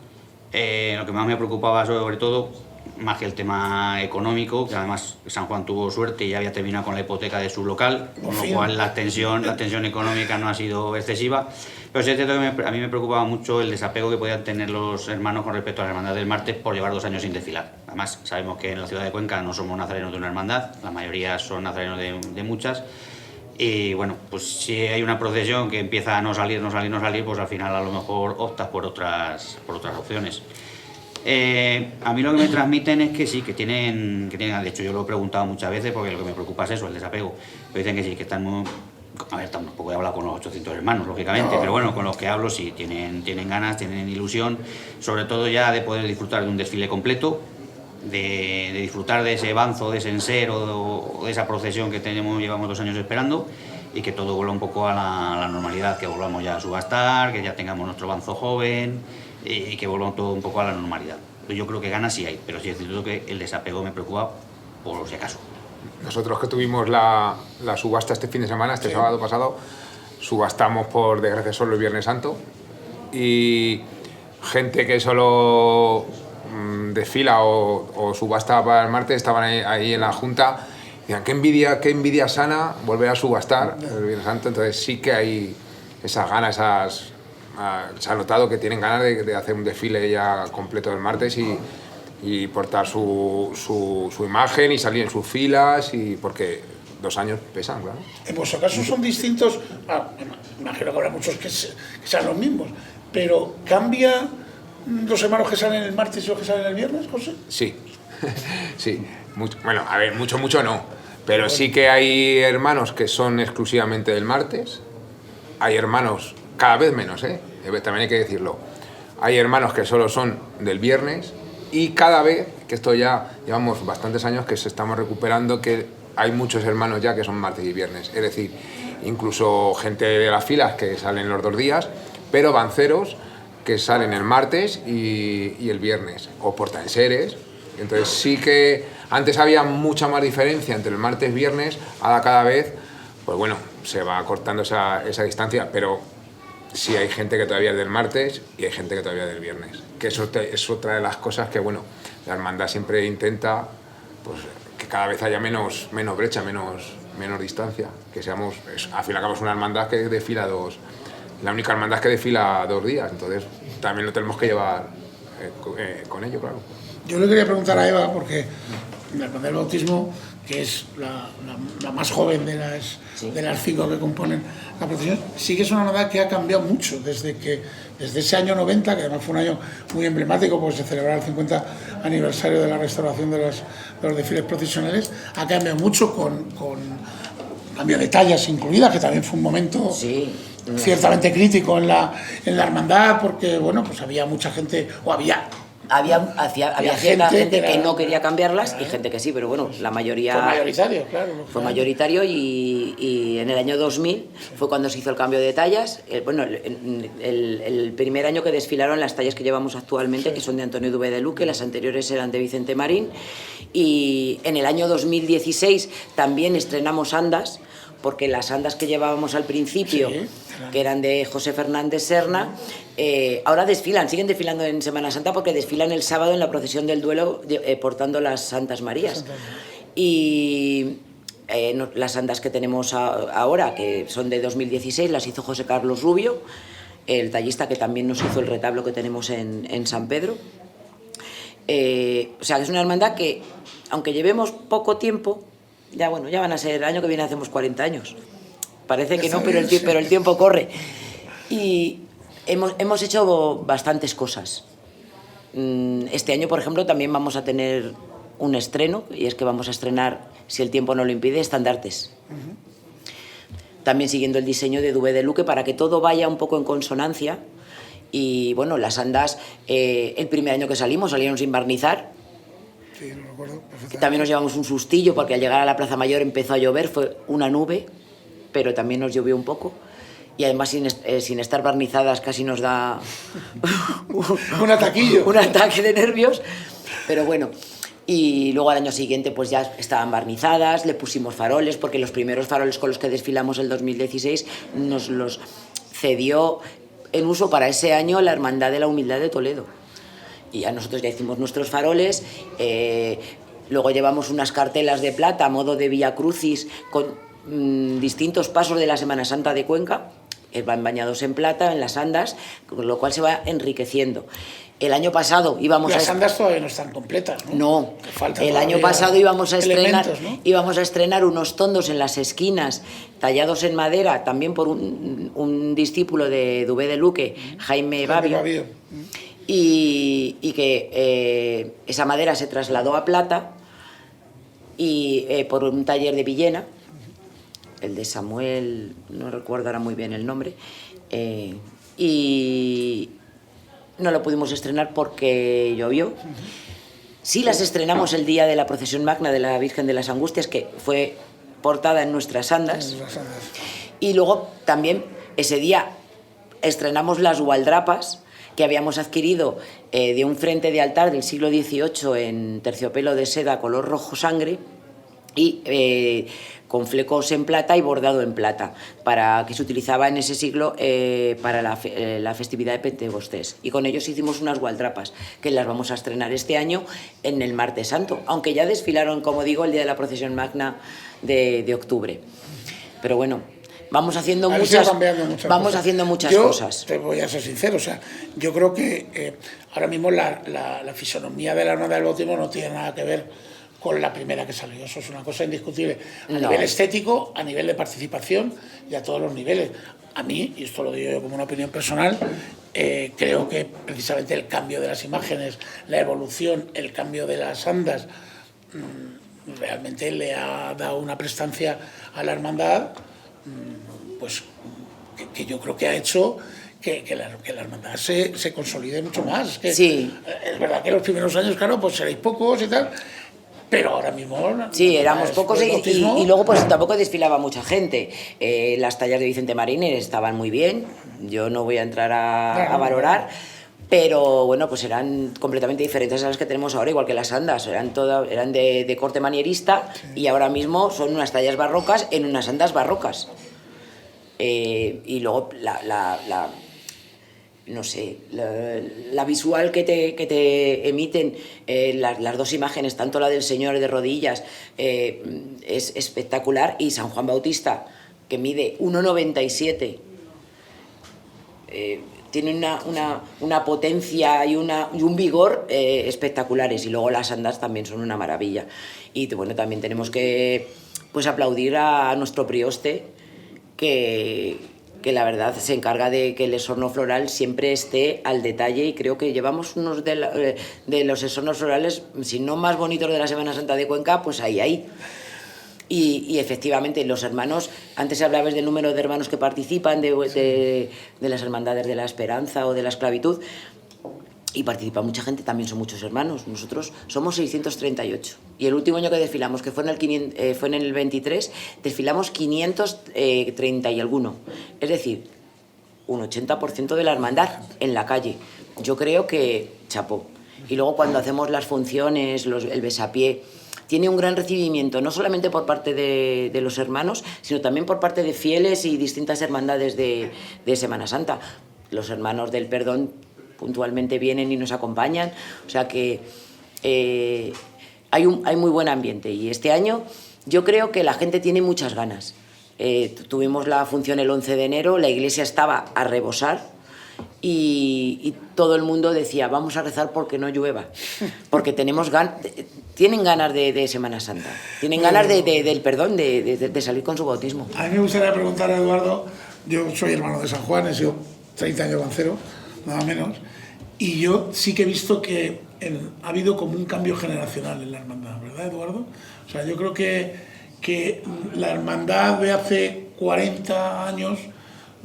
lo que más me preocupaba sobre todo, más que el tema económico, que además San Juan tuvo suerte y ya había terminado con la hipoteca de su local, con lo cual la tensión económica no ha sido excesiva. Pero sí es cierto que a mí me preocupaba mucho el desapego que podían tener los hermanos con respecto a la hermandad del martes por llevar 2 años sin desfilar. Además, sabemos que en la ciudad de Cuenca no somos nazarenos de una hermandad, la mayoría son nazarenos de muchas. Y bueno, pues si hay una procesión que empieza a no salir, pues al final a lo mejor optas por otras opciones. A mí lo que me transmiten es que sí, que tienen, de hecho yo lo he preguntado muchas veces porque lo que me preocupa es eso, el desapego. Pero dicen que sí, que están muy... A ver, tampoco he hablado con los 800 hermanos, lógicamente, pero bueno, con los que hablo sí, tienen ganas, tienen ilusión, sobre todo ya de poder disfrutar de un desfile completo, de disfrutar de ese banzo, de ese enser o de esa procesión que llevamos 2 años esperando, y que todo vuelva un poco a la normalidad, que volvamos ya a subastar, que ya tengamos nuestro banzo joven y que volvamos todo un poco a la normalidad. Yo creo que ganas sí hay, pero sí es cierto que el desapego me preocupa por si acaso. Nosotros que tuvimos la subasta este fin de semana, este sábado pasado, subastamos por desgracia solo el Viernes Santo, y gente que solo desfila o subasta para el martes estaban ahí en la junta, decían qué envidia sana volver a subastar el Viernes Santo. Entonces sí que hay esas ganas, se ha notado que tienen ganas de hacer un desfile ya completo del martes y portar su imagen y salir en sus filas, y porque 2 años pesan, claro. En vuestro caso son distintos, imagino que habrá muchos que sean los mismos, pero ¿cambia los hermanos que salen el martes y los que salen el viernes, José? Sí, sí. Bueno, a ver, mucho no, pero sí que hay hermanos que son exclusivamente del martes, hay hermanos cada vez menos, también hay que decirlo. Hay hermanos que solo son del viernes y cada vez, que esto ya llevamos bastantes años que se estamos recuperando, que hay muchos hermanos ya que son martes y viernes. Es decir, incluso gente de las filas que salen los 2 días, pero banceros que salen el martes y el viernes, o portaenseres. Entonces sí que antes había mucha más diferencia entre el martes y viernes, ahora cada vez, pues bueno, se va cortando esa distancia, pero sí hay gente que todavía es del martes y hay gente que todavía es del viernes. Que eso es otra de las cosas que, bueno, la hermandad siempre intenta, pues, que cada vez haya menos brecha, menos distancia, que seamos, al fin y al cabo es una hermandad que desfila la única hermandad que desfila 2 días, entonces también lo tenemos que llevar con ello, claro. Yo le quería preguntar a Eva, porque la hermandad del bautismo, que es la más joven de las 5 que componen la procesión, sí que es una hermandad que ha cambiado mucho desde ese año 90, que además fue un año muy emblemático porque se celebraba el 50 aniversario de la restauración de los desfiles procesionales. Ha cambiado mucho con cambio de tallas incluidas, que también fue un momento ciertamente crítico en la hermandad, porque bueno, pues había mucha gente, o había gente que no quería cambiarlas y gente que sí, pero bueno, la mayoría... Fue mayoritario, claro. Fue mayoritario y en el año 2000 fue cuando se hizo el cambio de tallas. El primer año que desfilaron las tallas que llevamos actualmente, que son de Antonio Duvé de Luque, las anteriores eran de Vicente Marín. Y en el año 2016 también estrenamos andas, porque las andas que llevábamos al principio, que eran de José Fernández Serna, ahora siguen desfilando en Semana Santa, porque desfilan el sábado en la procesión del duelo portando las Santas Marías. Y las andas que tenemos ahora, que son de 2016, las hizo José Carlos Rubio, el tallista que también nos hizo el retablo que tenemos en San Pedro. O sea, que es una hermandad que, aunque llevemos poco tiempo, ya van a ser, el año que viene hacemos 40 años. Parece que no, pero el tiempo corre. Y hemos hecho bastantes cosas. Este año, por ejemplo, también vamos a tener un estreno, y es que vamos a estrenar, si el tiempo no lo impide, estandartes. También siguiendo el diseño de Duvé de Luque, para que todo vaya un poco en consonancia. Y bueno, las andas, el primer año que salieron sin barnizar. Sí, lo recuerdo perfectamente. También nos llevamos un sustillo porque al llegar a la Plaza Mayor empezó a llover, fue una nube, pero también nos llovió un poco. Y además sin estar barnizadas casi nos da un ataquillo. Un ataque de nervios. Pero bueno, y luego al año siguiente pues ya estaban barnizadas, le pusimos faroles, porque los primeros faroles con los que desfilamos el 2016 nos los cedió en uso para ese año la Hermandad de la Humildad de Toledo. Y a nosotros ya hicimos nuestros faroles, luego llevamos unas cartelas de plata a modo de Vía Crucis con distintos pasos de la Semana Santa de Cuenca, van bañados en plata en las andas, con lo cual se va enriqueciendo. El año pasado íbamos las andas todavía no están completas, ¿no? No, el año pasado íbamos a estrenar unos tondos en las esquinas, tallados en madera, también por un discípulo de Duvé de Luque, Jaime Babio. Y que esa madera se trasladó a plata y por un taller de Villena, el de Samuel, no recuerdo ahora muy bien el nombre, y no lo pudimos estrenar porque llovió. Sí las estrenamos el día de la procesión magna de la Virgen de las Angustias, que fue portada en nuestras andas. Y luego también ese día estrenamos las gualdrapas que habíamos adquirido de un frente de altar del siglo XVIII en terciopelo de seda color rojo sangre y con flecos en plata y bordado en plata, que se utilizaba en ese siglo para la festividad de Pentecostés. Y con ellos hicimos unas gualdrapas que las vamos a estrenar este año en el Martes Santo, aunque ya desfilaron, como digo, el día de la procesión magna de octubre. Pero bueno, vamos haciendo muchas cosas. Te voy a ser sincero, o sea, yo creo que ahora mismo la fisonomía de la Hermandad del Bautismo no tiene nada que ver con la primera que salió. Eso es una cosa indiscutible a nivel estético, a nivel de participación y a todos los niveles. A mí, y esto lo digo yo como una opinión personal, creo que precisamente el cambio de las imágenes, la evolución, el cambio de las andas, realmente le ha dado una prestancia a la hermandad pues que yo creo que ha hecho que la hermandad se consolide mucho más. Que sí. Es verdad que los primeros años, claro, pues seréis pocos y tal, pero ahora mismo... Sí, éramos pocos y luego pues tampoco desfilaba mucha gente. Las tallas de Vicente Marín estaban muy bien, yo no voy a entrar a valorar, pero bueno, pues eran completamente diferentes a las que tenemos ahora, igual que las andas, eran de corte manierista, sí. Y ahora mismo son unas tallas barrocas en unas andas barrocas. Y luego no sé, la visual que te emiten las dos imágenes, tanto la del Señor de rodillas, es espectacular, y San Juan Bautista, que mide 1,97, tiene una potencia y un vigor espectaculares, y luego las andas también son una maravilla. Y bueno, también tenemos que pues aplaudir a nuestro prioste, que la verdad se encarga de que el esorno floral siempre esté al detalle, y creo que llevamos unos de los esornos florales, si no más bonitos de la Semana Santa de Cuenca, pues ahí. Y efectivamente los hermanos, antes hablabas del número de hermanos que participan de las hermandades de la esperanza o de la esclavitud, y participa mucha gente, también son muchos hermanos. Nosotros somos 638, y el último año que desfilamos, que fue en el 23, desfilamos 530 y alguno, es decir, un 80% de la hermandad en la calle. Yo creo que chapó. Y luego cuando hacemos las funciones, el besapié, tiene un gran recibimiento, no solamente por parte de los hermanos, sino también por parte de fieles y distintas hermandades de Semana Santa. Los hermanos del Perdón puntualmente vienen y nos acompañan, o sea que hay muy buen ambiente, y este año yo creo que la gente tiene muchas ganas. Tuvimos la función el 11 de enero, la iglesia estaba a rebosar, y todo el mundo decía, vamos a rezar porque no llueva, porque tienen ganas de Semana Santa, tienen ganas del perdón, de salir con su bautismo. A mí me gustaría preguntar a Eduardo, yo soy hermano de San Juan, he sido 30 años lancero, nada menos, y yo sí que he visto que ha habido como un cambio generacional en la hermandad, ¿verdad, Eduardo? O sea, yo creo que la hermandad de hace 40 años,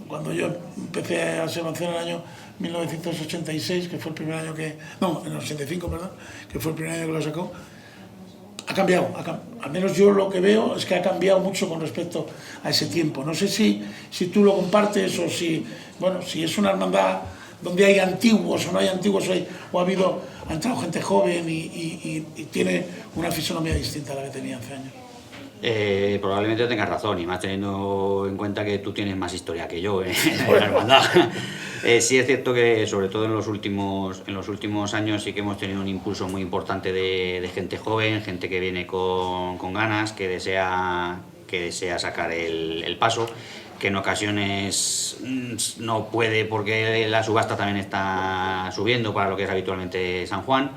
cuando yo empecé a ser lancero en el año 1986, que fue el primer año en el 85, perdón, que fue el primer año que lo sacó, ha cambiado, al menos yo lo que veo es que ha cambiado mucho con respecto a ese tiempo. No sé si tú lo compartes, o si es una hermandad donde hay antiguos o no hay antiguos, o ha entrado gente joven y tiene una fisonomía distinta a la que tenía hace años. Probablemente tengas razón, y más teniendo en cuenta que tú tienes más historia que yo en la hermandad. Sí es cierto que sobre todo en los últimos años sí que hemos tenido un impulso muy importante de gente joven, gente que viene con ganas, que desea sacar el paso, que en ocasiones no puede porque la subasta también está subiendo para lo que es habitualmente San Juan.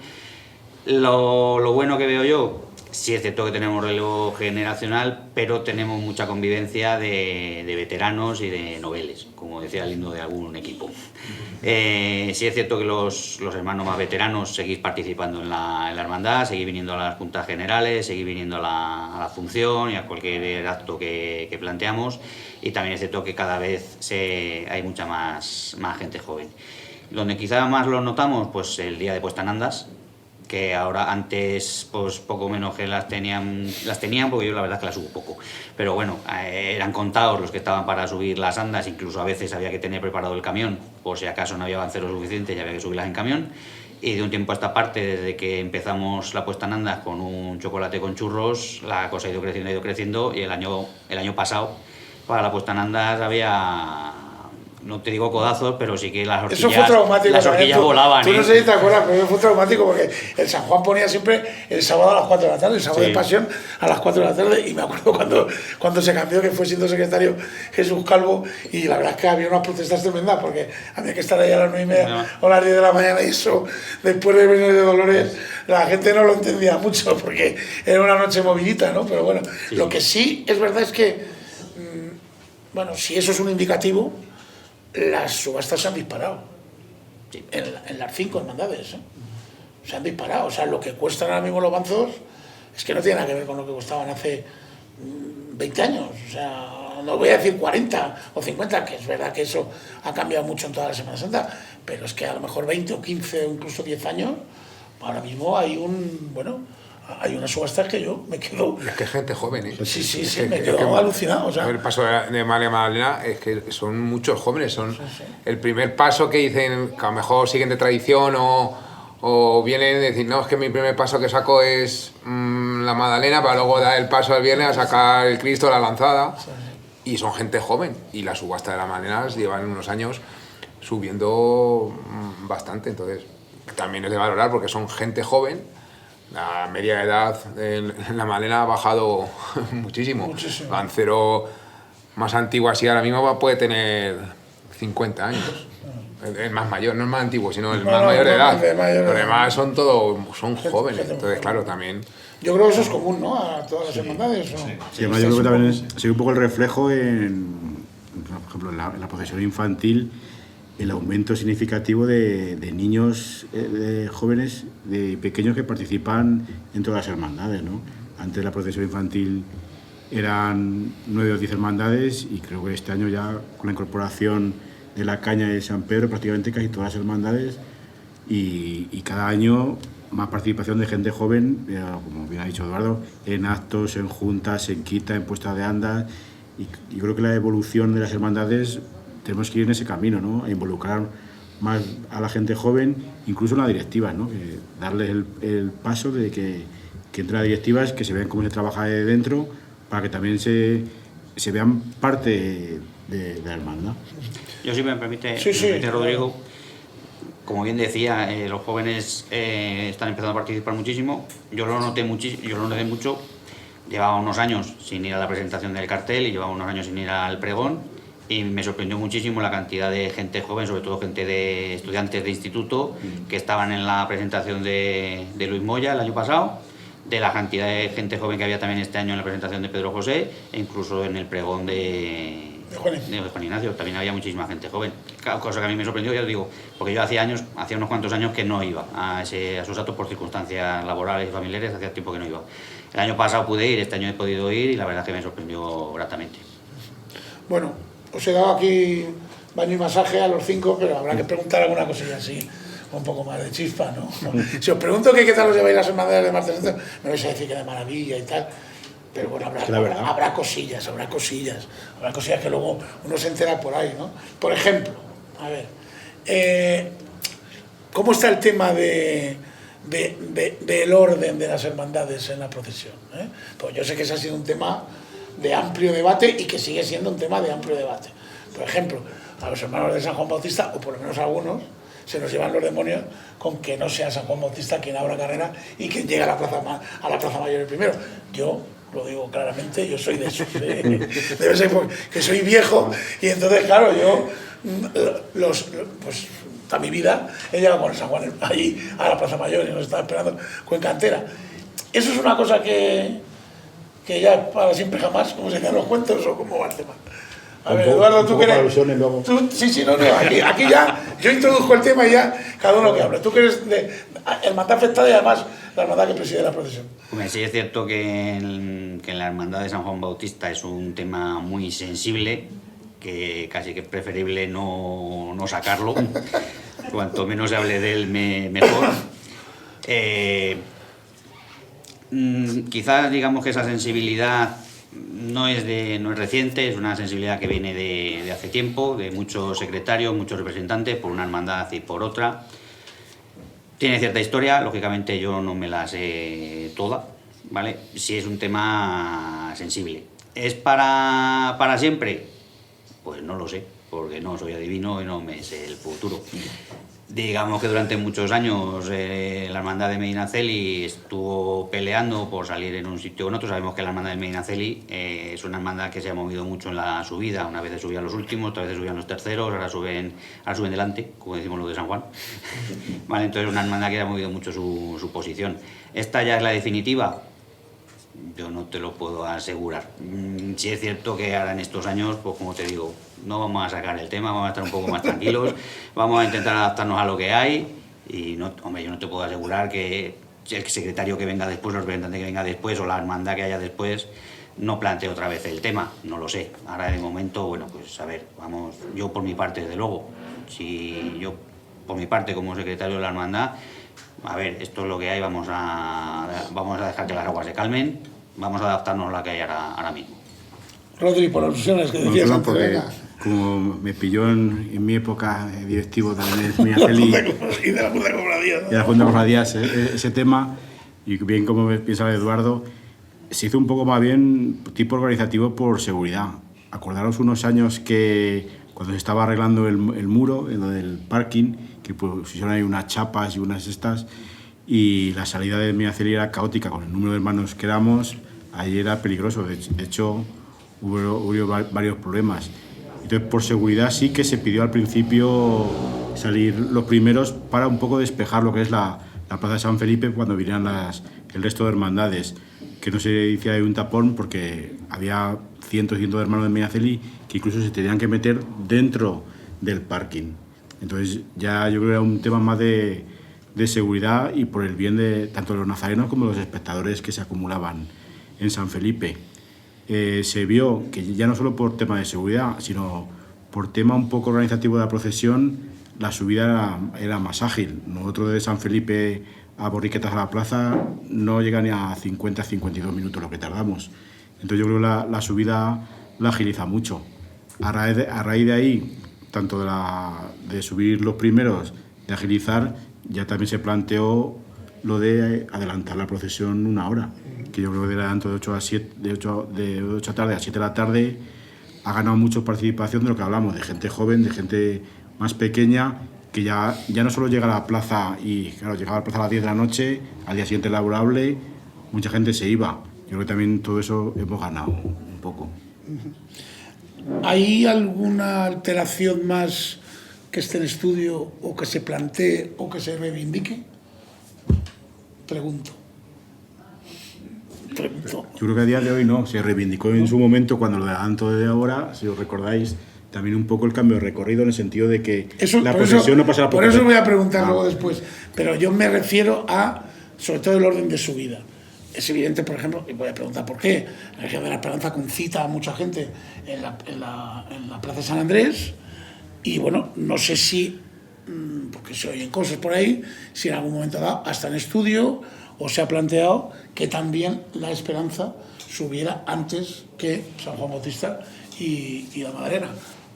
Lo bueno que veo yo, sí es cierto que tenemos relevo generacional, pero tenemos mucha convivencia de veteranos y de noveles, como decía el himno de algún equipo. Sí es cierto que los hermanos más veteranos seguís participando en la hermandad, seguís viniendo a las juntas generales, seguís viniendo a la función y a cualquier acto que planteamos, y también es cierto que cada vez hay mucha más gente joven. Donde quizá más lo notamos, pues el día de puesta en andas, que ahora antes pues poco menos que las tenían, porque yo la verdad es que las subo poco, pero bueno, eran contados los que estaban para subir las andas, incluso a veces había que tener preparado el camión por si acaso no había avancero suficiente y había que subirlas en camión. Y de un tiempo a esta parte, desde que empezamos la puesta en andas con un chocolate con churros, la cosa ha ido creciendo, y el año pasado para la puesta en andas había, no te digo codazos, pero sí que las horquillas, eso fue traumático, las horquillas volaban. Tú no sé si te acuerdas, pero fue traumático porque el San Juan ponía siempre el sábado a las 4 de la tarde, el sábado de Pasión a las 4 de la tarde, y me acuerdo cuando se cambió, que fue siendo secretario Jesús Calvo, y la verdad es que había unas protestas tremendas porque había que estar ahí a las 9:30 o las 10 de la mañana, y eso, después del Viernes de Dolores, la gente no lo entendía mucho porque era una noche movidita, ¿no? Pero bueno, lo que sí es verdad es que, si eso es un indicativo, las subastas se han disparado en las 5 hermandades, se han disparado. O sea, lo que cuestan ahora mismo los banzos es que no tiene nada que ver con lo que costaban hace 20 años, o sea, no voy a decir 40 o 50, que es verdad que eso ha cambiado mucho en toda la Semana Santa, pero es que a lo mejor 20 o 15 o incluso 10 años, ahora mismo hay una subasta que yo me quedo... Y es que es gente joven, ¿eh? Sí, me quedo alucinado. O sea. El paso de María Magdalena es que son muchos jóvenes, son el primer paso que dicen que a lo mejor siguen de tradición o vienen a decir, no, es que mi primer paso que saco es la Magdalena, para luego dar el paso el viernes a sacar el Cristo, la lanzada. Y son gente joven, y la subasta de las Magdalenas llevan unos años subiendo bastante, entonces también es de valorar porque son gente joven. La media de edad en la Magdalena ha bajado muchísimo. Lancero más antiguo así ahora mismo puede tener 50 años. El más mayor, no el más antiguo, sino el más mayor de edad. Los demás son jóvenes, entonces claro, también... Yo creo que eso es común, ¿no? A todas las hermandades. Sí, además yo creo que también ha sido un poco el reflejo por ejemplo, en la procesión infantil, el aumento significativo de niños, de jóvenes, de pequeños que participan en todas las hermandades, ¿no? Antes la procesión infantil eran 9 o 10 hermandades y creo que este año ya con la incorporación de la Caña de San Pedro prácticamente casi todas las hermandades y cada año más participación de gente joven, como bien ha dicho Eduardo, en actos, en juntas, en quita, en puestas de andas y yo creo que la evolución de las hermandades tenemos que ir en ese camino, ¿no? A involucrar más a la gente joven, incluso en las directivas, ¿no? Darles el paso de que entre las directivas, que se vean cómo se trabaja de dentro, para que también se vean parte de la hermandad. Yo, si me permite, Rodrigo, como bien decía, los jóvenes están empezando a participar muchísimo. Yo lo noté mucho. Llevaba unos años sin ir a la presentación del cartel y llevaba unos años sin ir al pregón y me sorprendió muchísimo la cantidad de gente joven, sobre todo gente de estudiantes de instituto que estaban en la presentación de Luis Moya el año pasado, de la cantidad de gente joven que había también este año en la presentación de Pedro José e incluso en el pregón de Juan Ignacio, también había muchísima gente joven, cosa que a mí me sorprendió, ya os digo, porque yo hacía unos cuantos años que no iba a esos actos por circunstancias laborales y familiares, hacía tiempo que no iba. El año pasado pude ir, este año he podido ir y la verdad es que me sorprendió gratamente. Bueno, os he dado aquí baño y masaje a los 5, pero habrá que preguntar alguna cosilla así, un poco más de chispa, ¿no? Si os pregunto qué tal os lleváis las hermandades de Martes Santo, me vais a decir que de maravilla y tal. Pero bueno, habrá cosillas que luego uno se entera por ahí, ¿no? Por ejemplo, a ver, ¿cómo está el tema del orden de las hermandades en la procesión? Pues yo sé que ese ha sido un tema de amplio debate y que sigue siendo un tema de amplio debate. Por ejemplo, a los hermanos de San Juan Bautista, o por lo menos a algunos, se nos llevan los demonios con que no sea San Juan Bautista quien abra carrera y quien llegue a la Plaza Mayor el primero. Yo lo digo claramente, yo soy de esos, debe ser porque soy viejo y entonces, claro, yo pues toda mi vida he llegado con el San Juan allí a la Plaza Mayor y nos estaba esperando Cuenca entera. Eso es una cosa que ya para siempre jamás, como se dicen los cuentos, o cómo va el tema. A ver, Eduardo, tú quieres... Aquí ya yo introduzco el tema y ya cada uno que hable. Tú que eres de hermandad afectada y además la hermandad que preside la procesión. Sí, es cierto que en la hermandad de San Juan Bautista es un tema muy sensible, que casi que es preferible no sacarlo. Cuanto menos se hable de él, mejor. Quizás digamos que esa sensibilidad no es reciente, es una sensibilidad que viene de hace tiempo, de muchos secretarios, muchos representantes, por una hermandad y por otra. Tiene cierta historia, lógicamente yo no me la sé toda, ¿vale? Sí es un tema sensible. ¿Es para siempre? Pues no lo sé, porque no soy adivino y no me sé el futuro. Digamos que durante muchos años la hermandad de Medinaceli estuvo peleando por salir en un sitio o en otro. Sabemos que la hermandad de Medinaceli es una hermandad que se ha movido mucho en la subida. Una vez subían los últimos, otra vez subían los terceros, ahora suben delante, como decimos los de San Juan. Vale, entonces una hermandad que ha movido mucho su posición. ¿Esta ya es la definitiva? Yo no te lo puedo asegurar. Sí es cierto que ahora en estos años, pues como te digo, no vamos a sacar el tema, vamos a estar un poco más tranquilos, vamos a intentar adaptarnos a lo que hay y no, hombre, yo no te puedo asegurar que el secretario que venga después, el representante que venga después o la hermandad que haya después no planteo otra vez el tema, no lo sé. Ahora de momento, bueno, pues a ver, vamos, yo por mi parte, desde luego, si yo por mi parte como secretario de la hermandad, a ver, esto es lo que hay, vamos a dejar que las aguas se calmen, vamos a adaptarnos a la que hay ahora mismo. Rodri, por alusiones que decías antes, venga. Como me pilló en mi época directivo también de Miñaceli y de la Junta de Cofradías, ¿no? Y de la Junta de Cofradías, ese tema, y bien como piensa Eduardo, se hizo un poco más bien tipo organizativo por seguridad. Acordaros unos años que cuando se estaba arreglando el muro, en lo del parking, que pusieron ahí unas chapas y unas estas, y la salida de Miñaceli era caótica, con el número de hermanos que éramos, ahí era peligroso, de hecho hubo varios problemas. Entonces, por seguridad sí que se pidió al principio salir los primeros para un poco despejar lo que es la Plaza de San Felipe cuando vinieran el resto de hermandades, que no se hiciera ahí un tapón porque había cientos y cientos de hermanos de Miñaceli que incluso se tenían que meter dentro del parking. Entonces ya yo creo que era un tema más de seguridad y por el bien de tanto los nazarenos como los espectadores que se acumulaban en San Felipe. Se vio que ya no solo por tema de seguridad, sino por tema un poco organizativo de la procesión, la subida era más ágil. Nosotros de San Felipe a Borriquetas a la plaza no llega ni a 50-52 minutos lo que tardamos. Entonces yo creo que la subida la agiliza mucho. A raíz de ahí, tanto de subir los primeros, de agilizar, ya también se planteó lo de adelantar la procesión una hora, que yo creo que de adelanto de 8 de tarde a 7 de la tarde ha ganado mucho participación de lo que hablamos, de gente joven, de gente más pequeña, que ya no solo llega a la plaza y claro, llegaba a la plaza a las 10 de la noche, al día siguiente laborable, mucha gente se iba. Yo creo que también todo eso hemos ganado un poco. ¿Hay alguna alteración más que esté en estudio o que se plantee o que se reivindique? Pregunto. Yo creo que a día de hoy no, se reivindicó en su momento cuando lo adelanto de ahora, si os recordáis, también un poco el cambio de recorrido en el sentido de que la procesión no pasara por... Por eso voy a preguntar luego después, pero yo me refiero a, sobre todo, el orden de subida. Es evidente, por ejemplo, y voy a preguntar por qué, la Región de la Esperanza concita a mucha gente en la Plaza de San Andrés, y bueno, no sé si, porque se oyen cosas por ahí, si en algún momento dado, hasta en estudio, o se ha planteado que también la Esperanza subiera antes que San Juan Bautista y la Madalena.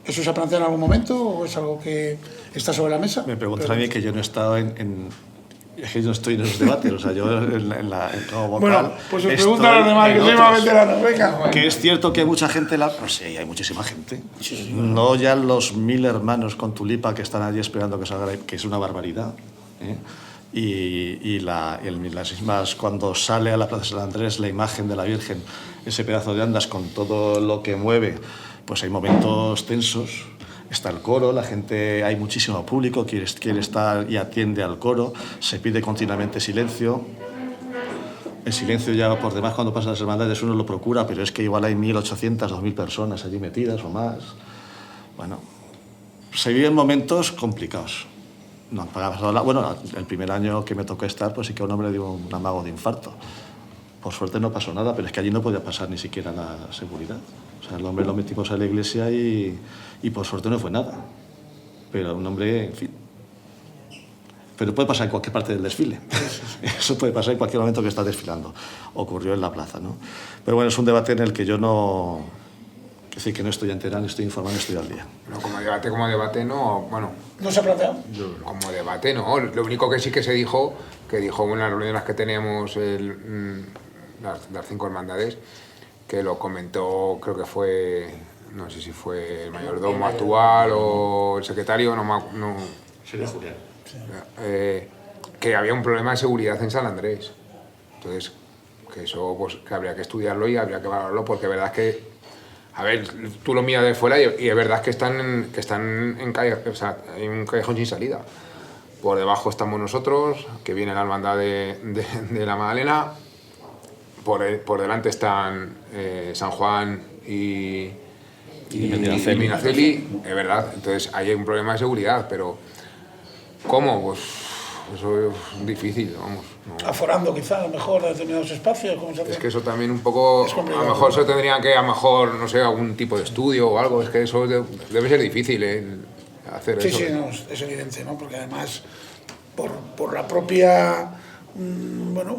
¿Eso se ha planteado en algún momento o es algo que está sobre la mesa? Me preguntas a mí que yo no he estado es que yo no estoy en esos debates, o sea, yo como vocal... Bueno, pues os preguntan a los demás, que soy más veterano, venga. Que es cierto que hay mucha gente, no sé, hay muchísima gente. Sí. No ya los 1000 hermanos con tulipa que están allí esperando que salga, que es una barbaridad, ¿eh? Y las mismas, cuando sale a la Plaza de San Andrés la imagen de la Virgen, ese pedazo de andas con todo lo que mueve, pues hay momentos tensos. Está el coro, la gente, hay muchísimo público, quiere estar y atiende al coro, se pide continuamente silencio. El silencio ya por demás cuando pasan las hermandades uno lo procura, pero es que igual hay 1.800, 2.000 personas allí metidas o más. Bueno, se viven momentos complicados. No, bueno, el primer año que me tocó estar, pues sí que a un hombre le dio un amago de infarto. Por suerte no pasó nada, pero es que allí no podía pasar ni siquiera la seguridad. O sea, el hombre lo metimos a la iglesia y por suerte no fue nada. Pero un hombre, en fin. Pero puede pasar en cualquier parte del desfile. Eso puede pasar en cualquier momento que está desfilando. Ocurrió en la plaza, ¿no? Pero bueno, es un debate en el que yo no... Es decir, que no estoy enterado, estoy informado, estoy al día. No, como debate no, bueno... ¿No se ha planteado? Como debate no. Lo único que sí que se dijo, en las reuniones que teníamos las 5 hermandades, que lo comentó, creo que fue, no sé si fue el mayordomo actual o el secretario, no. Sería Julián. Que había un problema de seguridad en San Andrés. Entonces, que eso pues, que habría que estudiarlo y habría que valorarlo, porque es verdad que, a ver, tú lo miras de fuera y es verdad que están en calle, o sea, hay un callejón sin salida. Por debajo estamos nosotros, que viene la hermandad de la Madalena. Por delante están San Juan y Medinaceli, es verdad. Entonces hay un problema de seguridad, pero ¿cómo? Pues eso es difícil, vamos. No. Aforando quizá, a lo mejor, a determinados espacios, ¿cómo se hace? Es que eso también un poco, a lo mejor se tendrían que, a lo mejor, no sé, algún tipo de estudio o algo, es que eso debe ser difícil, hacer eso. Sí, no, es evidente, ¿no? Porque además, por la propia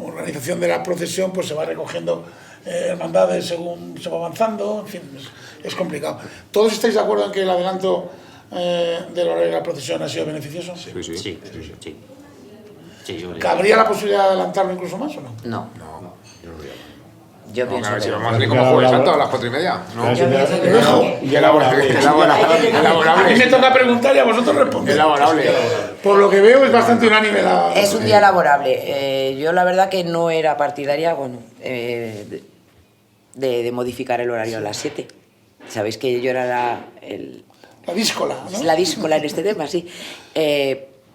organización de la procesión, pues se va recogiendo hermandades según se va avanzando, en fin, es complicado. ¿Todos estáis de acuerdo en que el adelanto del horario de la procesión ha sido beneficioso? Sí. ¿Cabría la posibilidad de adelantarlo incluso más o no? No. Yo pienso que... Si que vamos a salir como Jueves Santo a las 4:30, ¿no? Yo pienso que elaborable. A mí me toca preguntar y a vosotros responder. Elaborable. Por lo que veo es bastante unánime la... Es un día laborable. Yo la verdad que no era partidaria, de modificar el horario a las 7. Sabéis que yo era la díscola, ¿no? La díscola en este tema, sí.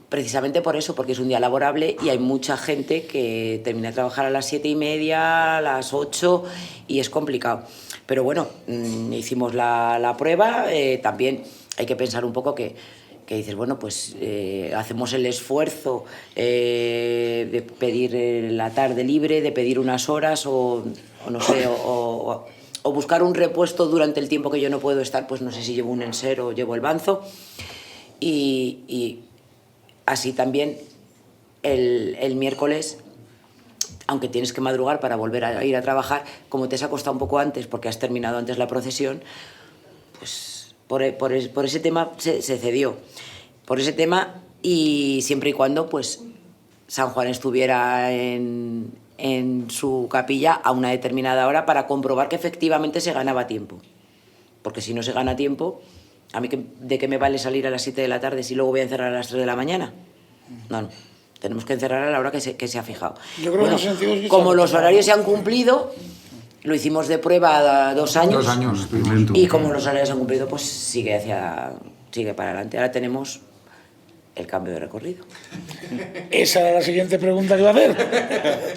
Precisamente por eso, porque es un día laborable y hay mucha gente que termina de trabajar a las 7:30, a las 8 y es complicado. Pero bueno, hicimos la prueba, también hay que pensar un poco que dices, bueno, pues hacemos el esfuerzo de pedir la tarde libre, de pedir unas horas o no sé, o buscar un repuesto durante el tiempo que yo no puedo estar, pues no sé si llevo un enser o llevo el banzo y así también el miércoles, aunque tienes que madrugar para volver a ir a trabajar, como te has acostado un poco antes porque has terminado antes la procesión, pues por ese tema se cedió. Por ese tema y siempre y cuando pues San Juan estuviera en su capilla a una determinada hora para comprobar que efectivamente se ganaba tiempo. Porque si no se gana tiempo... ¿A mí de qué me vale salir a las 7 de la tarde si luego voy a encerrar a las 3 de la mañana? No. Tenemos que encerrar a la hora que se ha fijado. Yo creo que en ese sentido es que como los horarios se han cumplido, lo hicimos de prueba 2 años. 2 años. Y como los horarios se han cumplido, pues sigue para adelante. Ahora tenemos el cambio de recorrido. Esa era la siguiente pregunta que iba a hacer.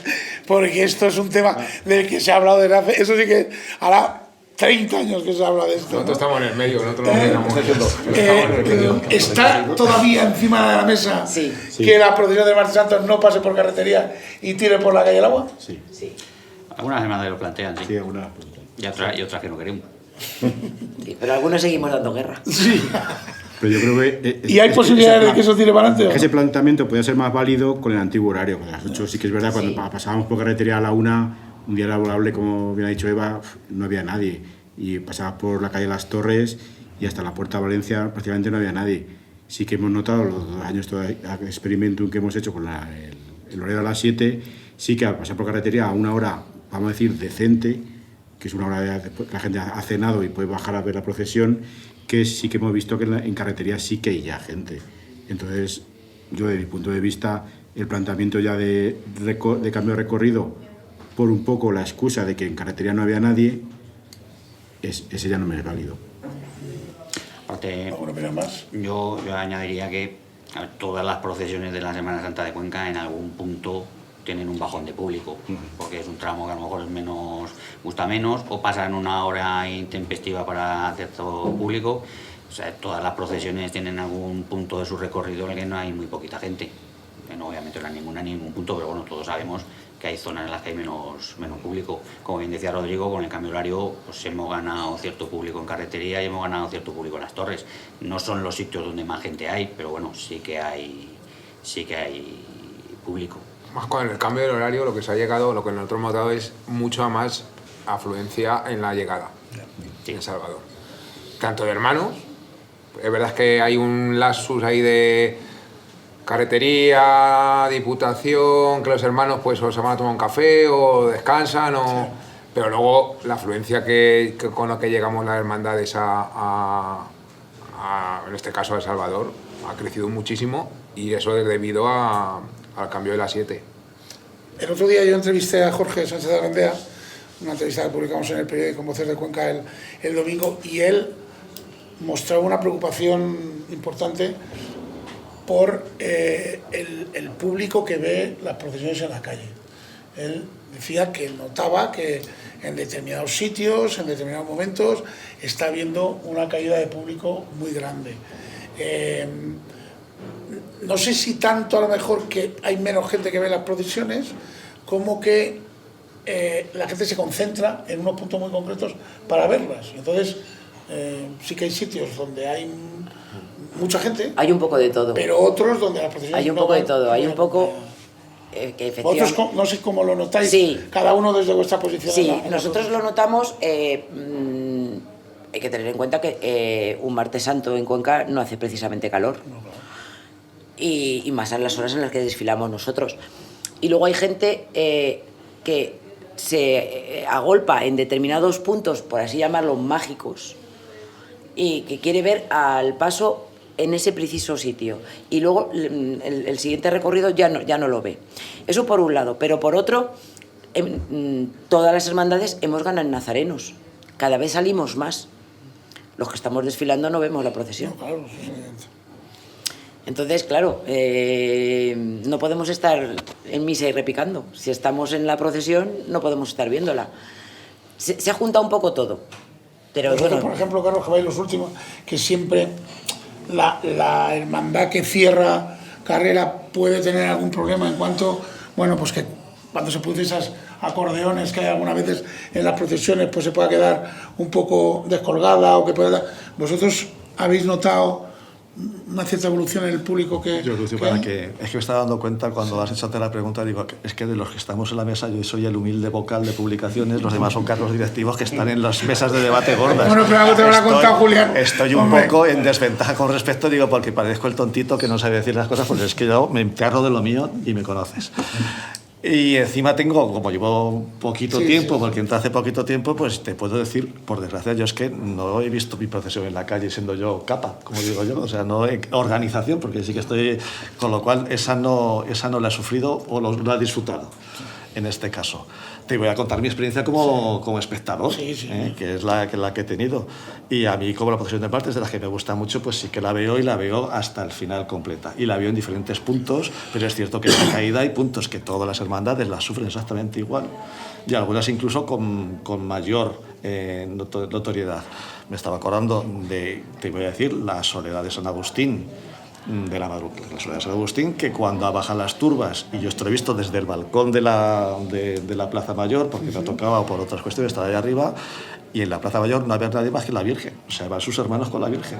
Porque esto es un tema del que se ha hablado desde hace... Eso sí que... Ahora... 30 años que se habla de esto. Nosotros estamos en el medio, nosotros lo ¿Está todavía encima de la mesa que la procesión de Martes Santos no pase por carretería y tire por la calle del Agua? Sí. Algunas hermanas lo plantean, sí. Algunas. Y otras que no queremos. Sí, pero algunos seguimos dando guerra. Sí. Pero yo creo que... ¿Y hay posibilidades de que eso tire para adelante? Ese planteamiento podría ser más válido con el antiguo horario. A las 8 sí que es verdad, cuando pasábamos por carretería a la 1... Un día laborable, como bien ha dicho Eva, no había nadie. Y pasabas por la calle Las Torres y hasta la Puerta de Valencia prácticamente no había nadie. Sí que hemos notado los 2 años de experimento que hemos hecho con el horario a las 7, sí que al pasar por carretería a una hora, vamos a decir, decente, que es una hora que la gente ha cenado y puede bajar a ver la procesión, que sí que hemos visto que en carretería sí que hay ya gente. Entonces, yo desde mi punto de vista, el planteamiento ya de cambio de recorrido, por un poco la excusa de que en carretería no había nadie, ese ya no me es válido. Aparte, ¿Alguna opinión más? Yo añadiría que todas las procesiones de la Semana Santa de Cuenca en algún punto tienen un bajón de público, porque es un tramo que a lo mejor gusta menos, o pasan una hora intempestiva para cierto público. O sea, todas las procesiones tienen algún punto de su recorrido en el que no hay muy poquita gente. No, obviamente no hay ningún punto, pero bueno, todos sabemos que hay zonas en las que hay menos público. Como bien decía Rodrigo, con el cambio de horario pues hemos ganado cierto público en carretería y hemos ganado cierto público en las torres. No son los sitios donde más gente hay, pero bueno, sí que hay público. Más con el cambio del horario, lo que nosotros hemos notado es mucha más afluencia en la llegada en Salvador. Tanto de hermanos, es verdad que hay un lapsus ahí de carretería, diputación, que los hermanos pues o se van a tomar un café o descansan, pero luego la afluencia con la que llegamos las hermandades en este caso a El Salvador ha crecido muchísimo y eso es debido al cambio de las 7. El otro día yo entrevisté a Jorge Sánchez de Arandea, una entrevista que publicamos en el periódico Voces de Cuenca el domingo, y él mostraba una preocupación importante por el público que ve las procesiones en la calle. Él decía que notaba que en determinados sitios, en determinados momentos, está habiendo una caída de público muy grande. no sé si tanto a lo mejor que hay menos gente que ve las procesiones, como que la gente se concentra en unos puntos muy concretos para verlas. Entonces, sí que hay sitios donde hay mucha gente. Hay un poco de todo. Pero otros donde las procesiones hay un poco de todo, hay un poco que efectivamente... Vosotros, no sé cómo lo notáis, sí. Cada uno desde vuestra posición. Sí, nosotros lo notamos. Hay que tener en cuenta que un martes santo en Cuenca no hace precisamente calor. Y más en las horas en las que desfilamos nosotros. Y luego hay gente que se agolpa en determinados puntos, por así llamarlos, mágicos, y que quiere ver al paso en ese preciso sitio. Y luego el siguiente recorrido ya no lo ve. Eso por un lado. Pero por otro, todas las hermandades hemos ganado en nazarenos. Cada vez salimos más. Los que estamos desfilando no vemos la procesión. No, claro. Entonces, claro, no podemos estar en misa y repicando. Si estamos en la procesión, no podemos estar viéndola. Se ha juntado un poco todo. Pero Vosotros, bueno, por ejemplo, Carlos, que vais los últimos, que siempre la hermandad que cierra carrera puede tener algún problema en cuanto, bueno, pues que cuando se producen esas acordeones que hay algunas veces en las procesiones, pues se pueda quedar un poco descolgada o que pueda... ¿Vosotros habéis notado una cierta evolución en el público que... Yo creo que es que me estaba dando cuenta cuando has hecho la pregunta, digo, es que de los que estamos en la mesa yo soy el humilde vocal de publicaciones, los demás son cargos directivos que están en las mesas de debate gordas. Bueno, pero algo te habrá contado Julián. Estoy un poco en desventaja con respecto, digo, porque parezco el tontito que no sabe decir las cosas, porque es que yo me encargo de lo mío y me conoces. Y encima tengo, como llevo poquito tiempo, porque entré hace poquito tiempo, pues te puedo decir, por desgracia, yo es que no he visto mi procesión en la calle siendo yo capa, como digo yo, o sea, no organización, porque sí que estoy, con lo cual esa no la he sufrido o la he disfrutado, en este caso. Te voy a contar mi experiencia como espectador, que es la que he tenido. Y a mí, como la procesión de partes, de las que me gusta mucho, pues sí que la veo y la veo hasta el final completa. Y la veo en diferentes puntos, pero es cierto que en la caída hay puntos que todas las hermandades las sufren exactamente igual. Y algunas incluso con mayor notoriedad. Me estaba acordando te voy a decir, la Soledad de San Agustín, de la Soledad de San Agustín, que cuando bajan las turbas, y yo esto lo he visto desde el balcón de la Plaza Mayor, porque me ha tocado por otras cuestiones estar ahí arriba, y en la Plaza Mayor no había nadie más que la Virgen, o sea, van sus hermanos con la Virgen.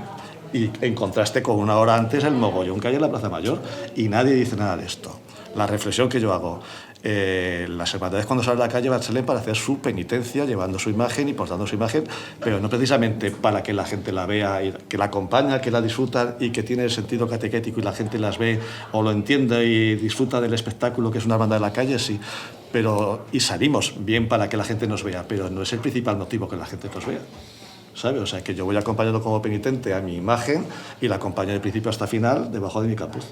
Y en contraste con una hora antes el mogollón que hay en la Plaza Mayor, y nadie dice nada de esto. La reflexión que yo hago, las hermandades cuando salen a la calle salen para hacer su penitencia, llevando su imagen y portando su imagen, pero no precisamente para que la gente la vea, y que la acompaña, que la disfruta y que tiene el sentido catequético y la gente las ve o lo entiende y disfruta del espectáculo que es una hermandad de la calle, sí. Y salimos bien para que la gente nos vea, pero no es el principal motivo que la gente nos vea. ¿Sabe? O sea, que yo voy acompañando como penitente a mi imagen y la acompaño de principio hasta final debajo de mi capuz.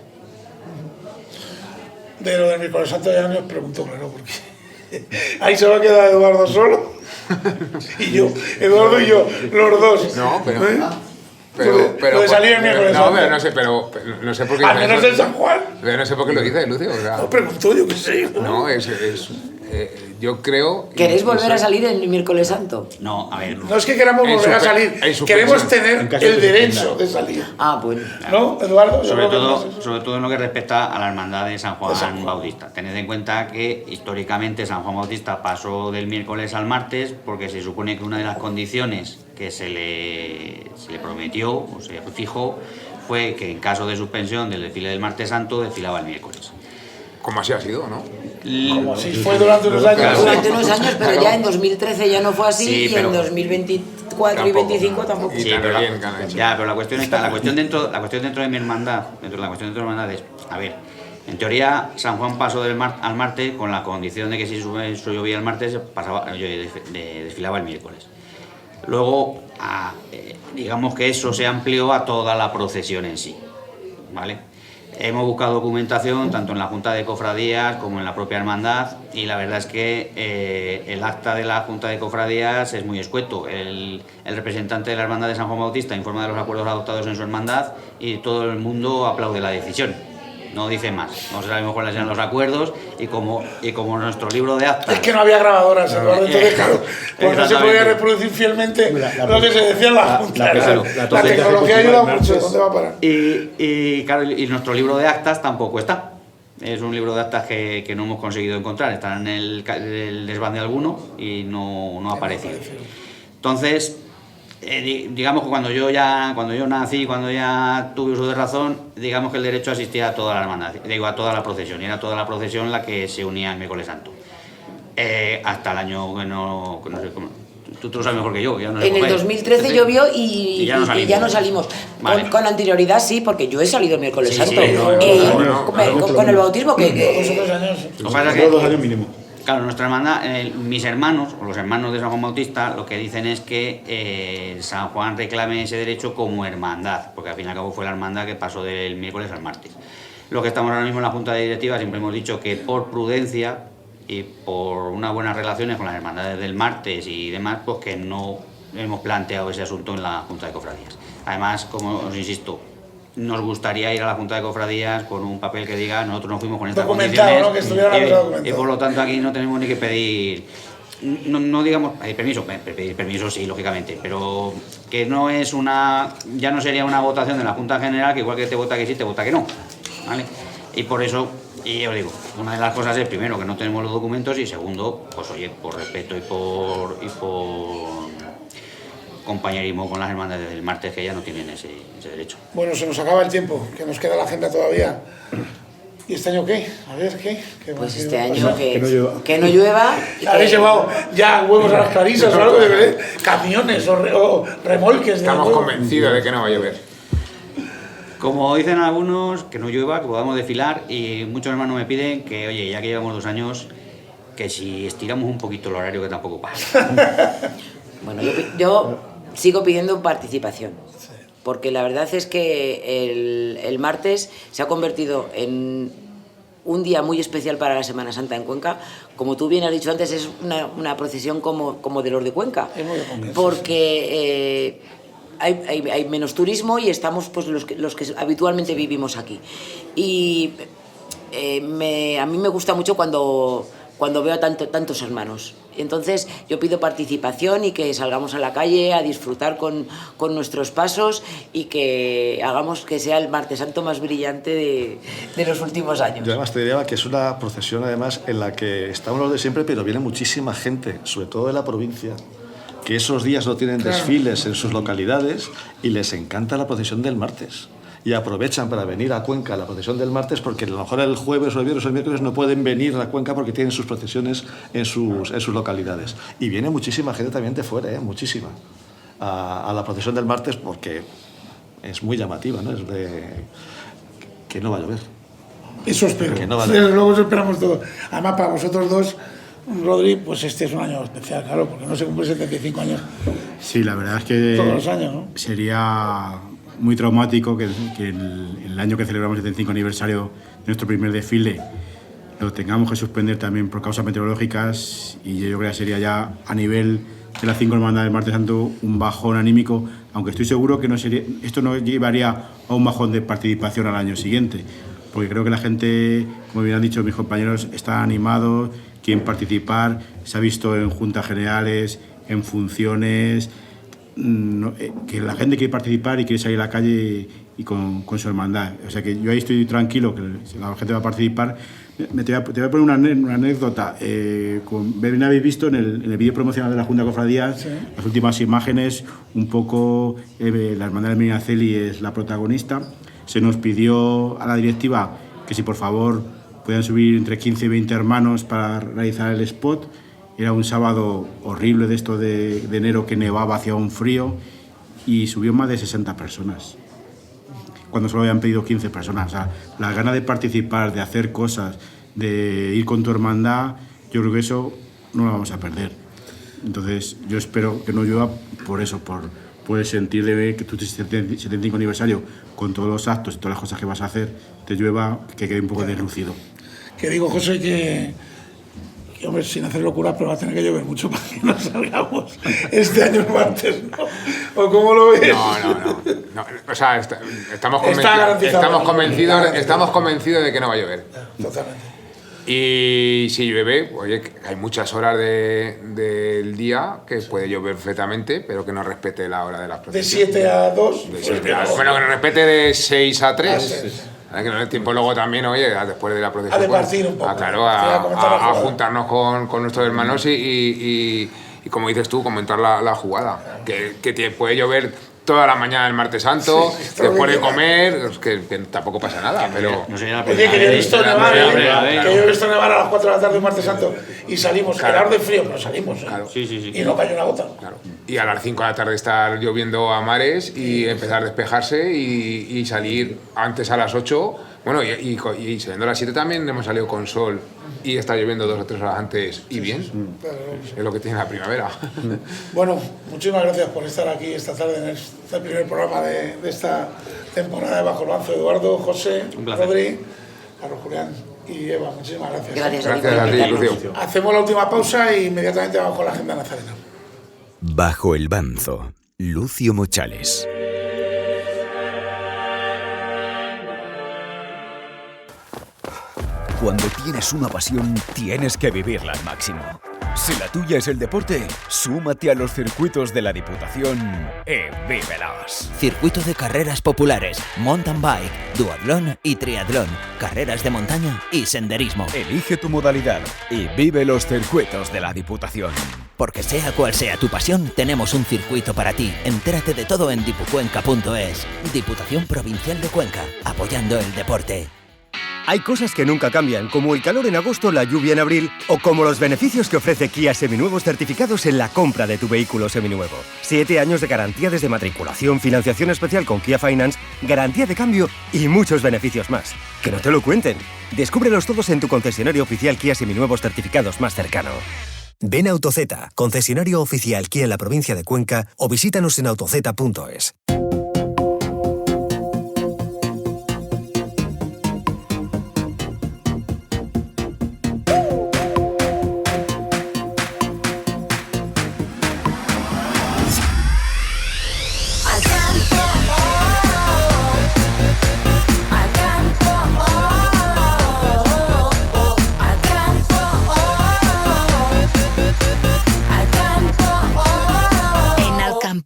De lo del miércoles santo ya me os pregunto, claro, porque ahí se va a quedar Eduardo solo y yo, Eduardo y yo, los dos. No, pero... ¿Eh? Pero lo de salir el miércoles santo. pero no sé por qué... Al menos en San Juan. Pero no sé por qué lo dice, Lucio. O sea, no, pregunto yo que sé. No, yo creo... ¿Queréis volver a salir el miércoles santo? No, a ver. No es que queramos volver a salir, queremos tener el derecho de salir. Ah, bueno. ¿No, Eduardo? Sobre todo en lo que respecta a la hermandad de San Juan Bautista. Tened en cuenta que históricamente San Juan Bautista pasó del miércoles al martes porque se supone que una de las condiciones que se le prometió o se fijó fue que en caso de suspensión del desfile del martes santo desfilaba el miércoles. Como así ha sido, ¿no? Como si fue durante unos años. Durante unos años, pero ya en 2013 ya no fue así, sí, y en 2024 y 2025 tampoco. Sí, pero la cuestión está, la cuestión dentro de mi hermandad, es, a ver, en teoría San Juan pasó al martes con la condición de que si llovía el martes desfilaba el miércoles. Luego, digamos que eso se amplió a toda la procesión en sí, ¿vale? Hemos buscado documentación tanto en la Junta de Cofradías como en la propia hermandad y la verdad es que el acta de la Junta de Cofradías es muy escueto. El representante de la hermandad de San Juan Bautista informa de los acuerdos adoptados en su hermandad y todo el mundo aplaude la decisión. no dice más. No sabemos cuáles eran los acuerdos y como nuestro libro de actas... Es que no había grabadoras, entonces claro, pues no se podía reproducir fielmente lo que se decía en la Junta. La tecnología ayuda mucho, ¿dónde va a parar? Y claro, y nuestro libro de actas tampoco está. Es un libro de actas que no hemos conseguido encontrar, está en el desván de alguno y no ha aparecido. Entonces, digamos que cuando yo nací, cuando ya tuve uso de razón, digamos que el derecho asistía a toda la hermandad, digo, a toda la procesión, y era toda la procesión la que se unía el miércoles santo. Hasta el año que no sé cómo. Tú lo sabes mejor que yo. Ya no sé en el 2013 llovió y ya no salimos. Vale. Con anterioridad sí, porque yo he salido el miércoles santo. Con el bautismo que... Lo que pasa es que 2 años mínimo. Claro, nuestra hermandad, mis hermanos, o los hermanos de San Juan Bautista, lo que dicen es que San Juan reclame ese derecho como hermandad, porque al fin y al cabo fue la hermandad que pasó del miércoles al martes. Lo que estamos ahora mismo en la Junta de Directiva, siempre hemos dicho que por prudencia y por unas buenas relaciones con las hermandades del martes y demás, pues que no hemos planteado ese asunto en la Junta de Cofradías. Además, como os insisto, nos gustaría ir a la Junta de Cofradías con un papel que diga nosotros nos fuimos con estas condiciones, ¿no? Que estuviera y por lo tanto aquí no tenemos ni que pedir, no digamos pedir permiso sí, lógicamente, pero que no es ya no sería una votación de la Junta General que igual que te vota que sí, te vota que no, ¿vale? Y por eso, y os digo, una de las cosas es primero que no tenemos los documentos y segundo, pues oye, por respeto y por compañerismo con las hermandades del martes, que ya no tienen ese derecho. Bueno, se nos acaba el tiempo, que nos queda la agenda todavía. ¿Y este año qué? A ver, ¿qué? Pues este año que no llueva. ¿Habéis llevado ya huevos a las clarisas o algo de camiones o remolques? Estamos convencidos de que no va a llover. Como dicen algunos, que no llueva, que podamos desfilar, y muchos hermanos me piden que, oye, ya que llevamos 2 años, que si estiramos un poquito el horario, que tampoco pasa. Bueno, yo sigo pidiendo participación, porque la verdad es que el martes se ha convertido en un día muy especial para la Semana Santa en Cuenca. Como tú bien has dicho antes, es una procesión como de los de Cuenca, porque hay menos turismo y estamos pues los que habitualmente vivimos aquí. Y a mí me gusta mucho cuando veo a tantos hermanos. Entonces yo pido participación y que salgamos a la calle a disfrutar con nuestros pasos y que hagamos que sea el Martes Santo más brillante de los últimos años. Yo además te diría que es una procesión además en la que estamos los de siempre, pero viene muchísima gente, sobre todo de la provincia, que esos días no tienen desfiles en sus localidades y les encanta la procesión del martes. Y aprovechan para venir a Cuenca a la procesión del martes porque a lo mejor el jueves o el viernes o el miércoles no pueden venir a Cuenca porque tienen sus procesiones en sus localidades. Y viene muchísima gente también de fuera, muchísima, a la procesión del martes porque es muy llamativa, ¿no? Es que no va a llover. Eso espero. Luego eso esperamos todo. Además, para vosotros dos, Rodri, pues este es un año especial, claro, porque no se cumplen 75 años. Sí, la verdad es que todos los años, ¿no? Sería muy traumático que el año que celebramos el 75 aniversario de nuestro primer desfile lo tengamos que suspender también por causas meteorológicas, y yo creo que sería ya a nivel de las 5 hermandades del Martes Santo un bajón anímico, aunque estoy seguro que esto no llevaría a un bajón de participación al año siguiente, porque creo que la gente, como bien han dicho mis compañeros, está animado, quieren participar, se ha visto en juntas generales, en funciones, que la gente quiere participar y quiere salir a la calle y con su hermandad. O sea que yo ahí estoy tranquilo, que la gente va a participar. Te voy a poner una anécdota. Bien habéis visto en el vídeo promocional de la Junta de Cofradías, sí, las últimas imágenes, un poco la hermandad de Medina Celi es la protagonista. Se nos pidió a la directiva que si por favor podían subir entre 15 y 20 hermanos para realizar el spot. Era un sábado horrible de esto de enero, que nevaba, hacía un frío, y subió más de 60 personas, cuando solo habían pedido 15 personas. O sea, la gana de participar, de hacer cosas, de ir con tu hermandad, yo creo que eso no lo vamos a perder. Entonces yo espero que no llueva por eso, por el sentir de ver que tu 75 aniversario, con todos los actos y todas las cosas que vas a hacer, te llueva, que quede un poco deslucido. Que digo, José, que Y hombre, sin hacer locuras, pero va a tener que llover mucho para que no salgamos este año el martes, ¿no? ¿O cómo lo ves? No. O sea, estamos convencidos de que no va a llover. Totalmente. Y si llueve, oye, hay muchas horas del día que puede llover perfectamente, pero que no respete la hora de la procesión. ¿De 7 a 2? Bueno, que no respete de 6 a 3. Que no es tiempo luego también, oye, después de la procesión. A departir un poco. Claro, a juntarnos con nuestros hermanos y como dices tú, comentar la jugada. Que puede llover toda la mañana del Martes Santo, después de comer, que tampoco pasa nada, pero... Oye, que yo he visto nevar a las 4 de la tarde un Martes Santo y salimos, claro, de frío, pero salimos. Claro. Y no cayó una gota. Claro. Y a las 5 de la tarde estar lloviendo a mares y empezar a despejarse y salir antes a las 8. Bueno, y saliendo a las 7 también hemos salido con sol y está lloviendo 2 o 3 horas antes y bien. Es lo que tiene la primavera. Bueno, muchísimas gracias por estar aquí esta tarde en este primer programa de esta temporada de Bajo el Banzo. Eduardo, José, Rodri, Carlos Julián y Eva, muchísimas gracias. Gracias a ti, Lucio. Hacemos la última pausa e inmediatamente vamos con la agenda nazarena. Bajo el Banzo, Lucio Mochales. Cuando tienes una pasión, tienes que vivirla al máximo. Si la tuya es el deporte, súmate a los circuitos de la Diputación y vívelos. Circuito de carreras populares, mountain bike, duatlón y triatlón, carreras de montaña y senderismo. Elige tu modalidad y vive los circuitos de la Diputación. Porque sea cual sea tu pasión, tenemos un circuito para ti. Entérate de todo en dipucuenca.es. Diputación Provincial de Cuenca, apoyando el deporte. Hay cosas que nunca cambian, como el calor en agosto, la lluvia en abril, o como los beneficios que ofrece Kia Seminuevos certificados en la compra de tu vehículo seminuevo. 7 años de garantía desde matriculación, financiación especial con Kia Finance, garantía de cambio y muchos beneficios más. ¡Que no te lo cuenten! Descúbrelos todos en tu concesionario oficial Kia Seminuevos certificados más cercano. Ven a AutoZ, concesionario oficial Kia en la provincia de Cuenca, o visítanos en autoz.es.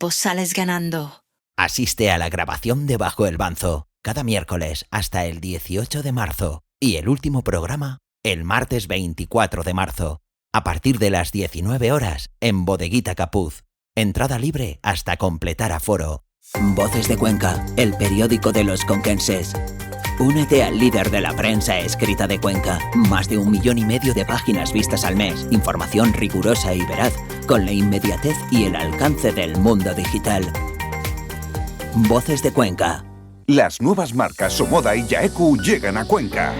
Sales ganando. Asiste a la grabación de Bajo el Banzo, cada miércoles hasta el 18 de marzo y el último programa el martes 24 de marzo, a partir de las 19 horas en Bodeguita Capuz. Entrada libre hasta completar aforo. Voces de Cuenca, el periódico de los conquenses. Únete al líder de la prensa escrita de Cuenca. Más de 1,5 millones de páginas vistas al mes. Información rigurosa y veraz, con la inmediatez y el alcance del mundo digital. Voces de Cuenca. Las nuevas marcas Somoda y Yaeku llegan a Cuenca.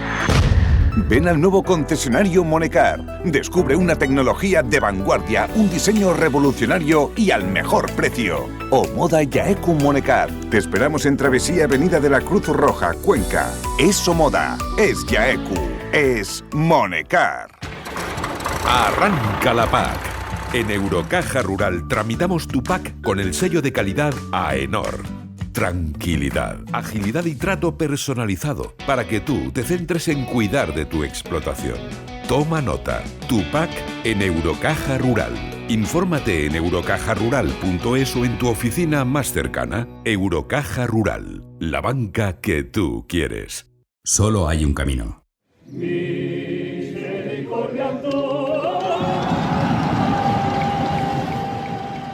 Ven al nuevo concesionario Monecar. Descubre una tecnología de vanguardia, un diseño revolucionario y al mejor precio. Omoda Yaeku Monecar. Te esperamos en Travesía Avenida de la Cruz Roja, Cuenca. Es Omoda, es Yaeku, es Monecar. Arranca la PAC. En Eurocaja Rural tramitamos tu PAC con el sello de calidad AENOR. Tranquilidad, agilidad y trato personalizado para que tú te centres en cuidar de tu explotación. Toma nota, tu PAC en Eurocaja Rural. Infórmate en eurocajarural.es o en tu oficina más cercana. Eurocaja Rural, la banca que tú quieres. Solo hay un camino.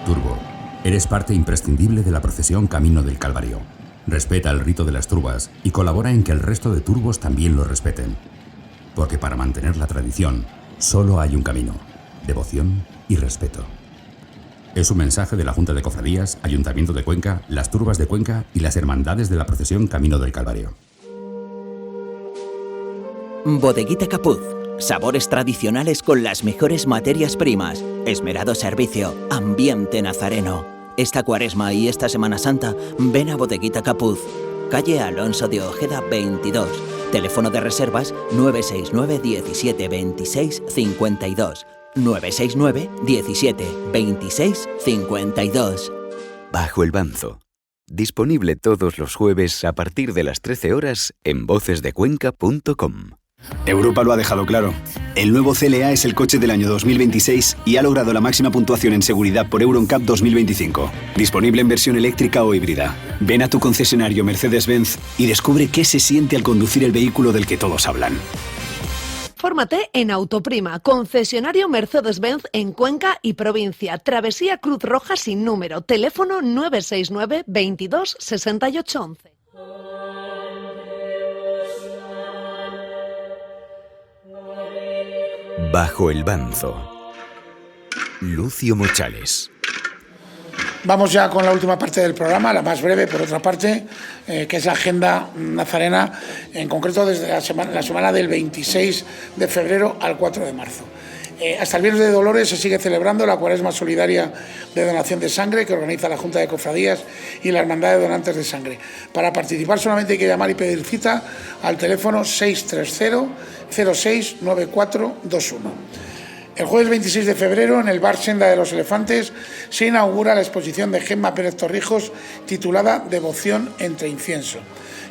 Turbo. Eres parte imprescindible de la procesión Camino del Calvario. Respeta el rito de las turbas y colabora en que el resto de turbos también lo respeten. Porque para mantener la tradición, solo hay un camino: devoción y respeto. Es un mensaje de la Junta de Cofradías, Ayuntamiento de Cuenca, las Turbas de Cuenca y las Hermandades de la procesión Camino del Calvario. Bodeguita Capuz. Sabores tradicionales con las mejores materias primas. Esmerado servicio. Ambiente nazareno. Esta Cuaresma y esta Semana Santa, ven a Bodeguita Capuz. Calle Alonso de Ojeda 22. Teléfono de reservas 969 17 26 52. 969 17 26 52. Bajo el Banzo. Disponible todos los jueves a partir de las 13 horas en vocesdecuenca.com. Europa lo ha dejado claro. El nuevo CLA es el coche del año 2026 y ha logrado la máxima puntuación en seguridad por EuroNCAP 2025. Disponible en versión eléctrica o híbrida. Ven a tu concesionario Mercedes-Benz y descubre qué se siente al conducir el vehículo del que todos hablan. Fórmate en Autoprima, concesionario Mercedes-Benz en Cuenca y provincia. Travesía Cruz Roja sin número. Teléfono 969 22 68 11. Bajo el Banzo. Lucio Mochales. Vamos ya con la última parte del programa, la más breve por otra parte, que es la agenda nazarena, en concreto desde la semana del 26 de febrero al 4 de marzo. Hasta el Viernes de Dolores se sigue celebrando la Cuaresma Solidaria de Donación de Sangre que organiza la Junta de Cofradías y la Hermandad de Donantes de Sangre. Para participar solamente hay que llamar y pedir cita al teléfono 630 06 9421. El jueves 26 de febrero, en el Bar Senda de los Elefantes, se inaugura la exposición de Gemma Pérez Torrijos titulada Devoción entre incienso.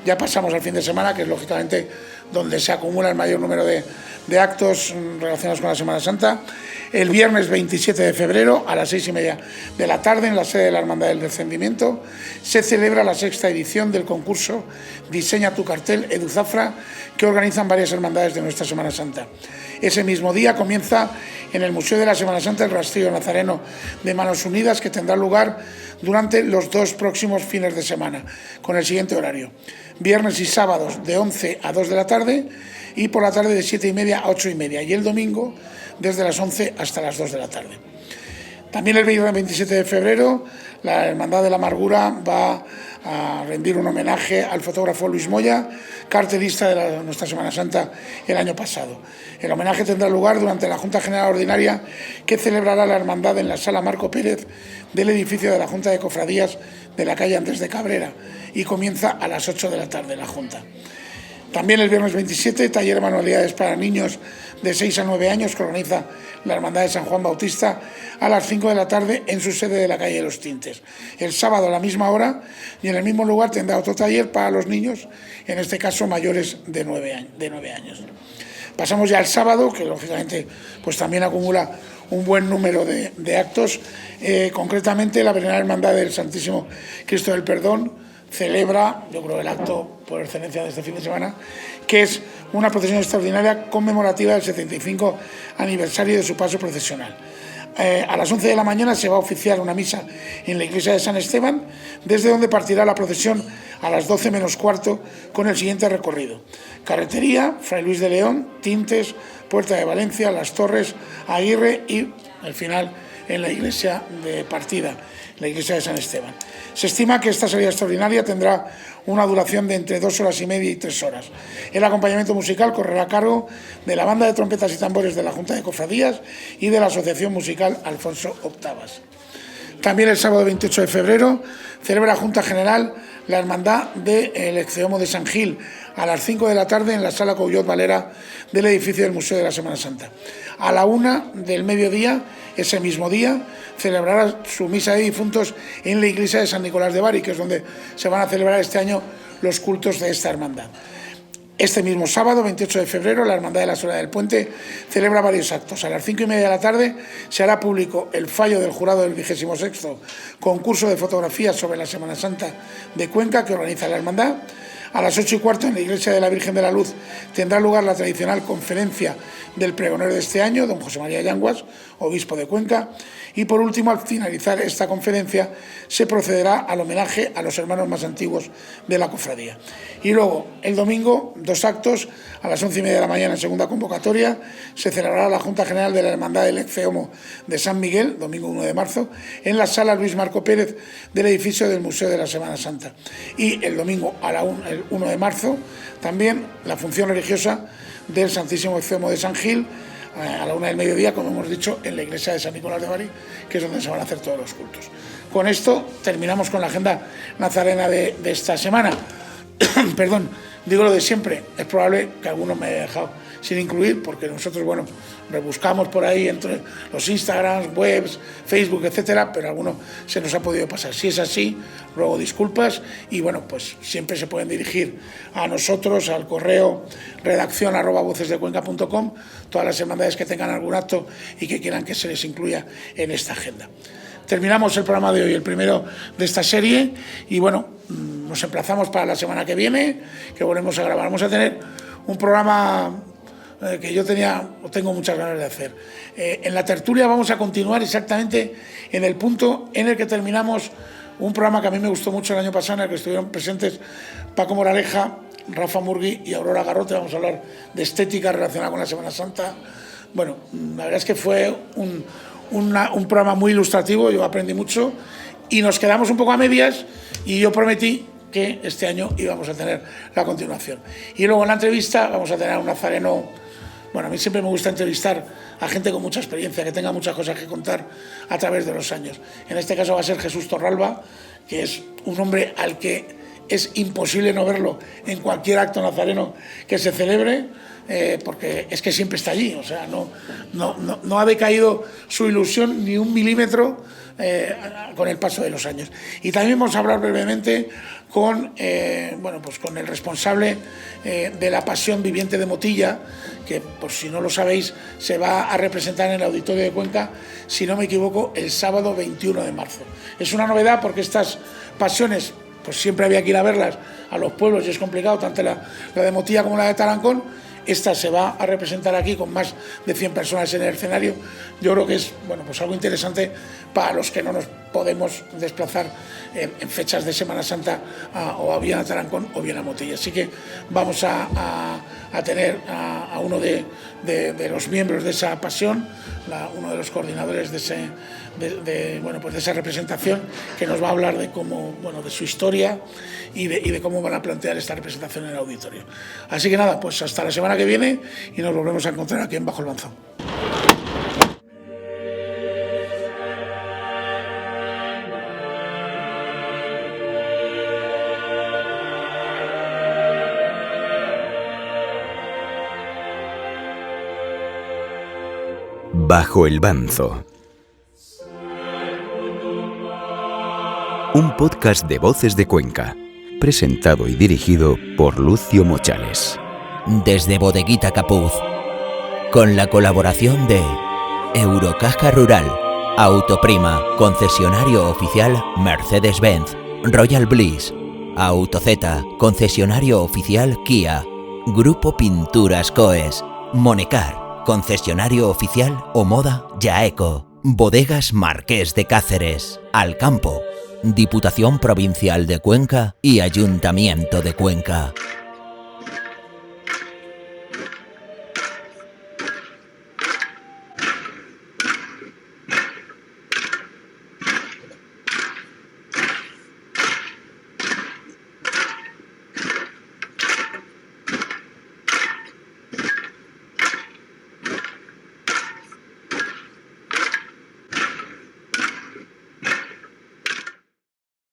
Ya pasamos al fin de semana, que es lógicamente donde se acumula el mayor número de actos relacionados con la Semana Santa. El viernes 27 de febrero, a las 6:30 de la tarde, en la sede de la Hermandad del Descendimiento, se celebra la 6ª edición del concurso Diseña tu cartel EduZafra, que organizan varias hermandades de nuestra Semana Santa. Ese mismo día comienza en el Museo de la Semana Santa el rastrillo nazareno de Manos Unidas, que tendrá lugar durante los 2 próximos fines de semana, con el siguiente horario: viernes y sábados de 11 a 2 de la tarde y por la tarde de 7:30 a 8:30, y el domingo desde las 11 hasta las 2 de la tarde. También el viernes 27 de febrero la Hermandad de la Amargura va a rendir un homenaje al fotógrafo Luis Moya, cartelista de nuestra Semana Santa el año pasado. El homenaje tendrá lugar durante la Junta General Ordinaria que celebrará la Hermandad en la Sala Marco Pérez del edificio de la Junta de Cofradías de la calle Andrés de Cabrera, y comienza a las 8 de la tarde la Junta. También el viernes 27, taller de manualidades para niños de 6 a 9 años que organiza la Hermandad de San Juan Bautista a las 5 de la tarde en su sede de la calle de los Tintes. El sábado a la misma hora y en el mismo lugar tendrá otro taller para los niños, en este caso mayores de 9 años. Pasamos ya al sábado, que lógicamente pues también acumula un buen número de actos. Concretamente la Venerable Hermandad del Santísimo Cristo del Perdón celebra, yo creo, el acto por excelencia de este fin de semana, que es una procesión extraordinaria conmemorativa del 75 aniversario de su paso procesional. A las 11 de la mañana se va a oficiar una misa en la iglesia de San Esteban, desde donde partirá la procesión a las 12 menos cuarto con el siguiente recorrido: Carretería, Fray Luis de León, Tintes, Puerta de Valencia, Las Torres, Aguirre y el final en la iglesia de partida, la iglesia de San Esteban. Se estima que esta salida extraordinaria tendrá una duración de entre 2 horas y media y 3 horas. El acompañamiento musical correrá a cargo de la Banda de Trompetas y Tambores de la Junta de Cofradías y de la Asociación Musical Alfonso Octavas. También el sábado 28 de febrero celebra Junta General la Hermandad del Exceomo de San Gil a las 5 de la tarde en la Sala Coullot Valera del edificio del Museo de la Semana Santa. A la 1 del mediodía, ese mismo día, celebrará su misa de difuntos en la iglesia de San Nicolás de Bari, que es donde se van a celebrar este año los cultos de esta hermandad. Este mismo sábado, 28 de febrero, la Hermandad de la Soledad del Puente celebra varios actos. A las 5:30 de la tarde se hará público el fallo del jurado del 26º concurso de fotografías sobre la Semana Santa de Cuenca que organiza la Hermandad. A las 8:15 en la Iglesia de la Virgen de la Luz tendrá lugar la tradicional conferencia del pregonero de este año, don José María Yanguas, obispo de Cuenca. Y por último, al finalizar esta conferencia, se procederá al homenaje a los hermanos más antiguos de la cofradía. Y luego, el domingo, 2 actos. A las 11:30 de la mañana, en segunda convocatoria, se celebrará la Junta General de la Hermandad del Exceomo de San Miguel, domingo 1 de marzo, en la Sala Luis Marco Pérez del edificio del Museo de la Semana Santa. Y el domingo, el 1 de marzo, también la función religiosa del Santísimo Exceomo de San Gil, a la 1 del mediodía, como hemos dicho, en la iglesia de San Nicolás de Bari, que es donde se van a hacer todos los cultos. Con esto terminamos con la agenda nazarena de esta semana. Perdón, Digo lo de siempre, es probable que alguno me haya dejado sin incluir, porque nosotros, bueno, rebuscamos por ahí entre los Instagrams, webs, Facebook, etcétera, pero alguno se nos ha podido pasar. Si es así, ruego disculpas y, bueno, pues siempre se pueden dirigir a nosotros, al correo redacción@vocesdecuenca.com, todas las hermandades que tengan algún acto y que quieran que se les incluya en esta agenda. Terminamos el programa de hoy, el primero de esta serie, y bueno, nos emplazamos para la semana que viene, que volvemos a grabar. Vamos a tener un programa que yo tengo muchas ganas de hacer. En la tertulia vamos a continuar exactamente en el punto en el que terminamos un programa que a mí me gustó mucho el año pasado, en el que estuvieron presentes Paco Moraleja, Rafa Murgui y Aurora Garrote. Vamos a hablar de estética relacionada con la Semana Santa. Bueno, la verdad es que fue un programa muy ilustrativo, yo aprendí mucho y nos quedamos un poco a medias y yo prometí que este año íbamos a tener la continuación. Y luego en la entrevista vamos a tener a un nazareno. Bueno, a mí siempre me gusta entrevistar a gente con mucha experiencia, que tenga muchas cosas que contar a través de los años. En este caso va a ser Jesús Torralba, que es un hombre al que es imposible no verlo en cualquier acto nazareno que se celebre, porque es que siempre está allí, o sea, no ha decaído su ilusión ni un milímetro con el paso de los años. Y también vamos a hablar brevemente con el responsable de la Pasión Viviente de Motilla, que por si no lo sabéis se va a representar en el Auditorio de Cuenca, si no me equivoco, el sábado 21 de marzo. Es una novedad porque estas pasiones pues siempre había que ir a verlas a los pueblos y es complicado, tanto la de Motilla como la de Tarancón. Esta se va a representar aquí con más de 100 personas en el escenario. Yo creo que es algo interesante para los que no nos podemos desplazar en fechas de Semana Santa o bien a Tarancón o bien a Motilla. Así que vamos a tener a uno de los miembros de esa pasión, uno de los coordinadores de esa representación, que nos va a hablar de de su historia y de cómo van a plantear esta representación en el auditorio. Así que nada, pues hasta la semana que viene y nos volvemos a encontrar aquí en Bajo el Banzón. Bajo el Banzo. Un podcast de Voces de Cuenca, presentado y dirigido por Lucio Mochales. Desde Bodeguita Capuz, con la colaboración de Eurocaja Rural, Autoprima, concesionario oficial Mercedes-Benz, Royal Bliss, Autozeta, concesionario oficial Kia, Grupo Pinturas Coes, Monecar, concesionario oficial Omoda Jaeco, Bodegas Marqués de Cáceres, Alcampo, Diputación Provincial de Cuenca y Ayuntamiento de Cuenca.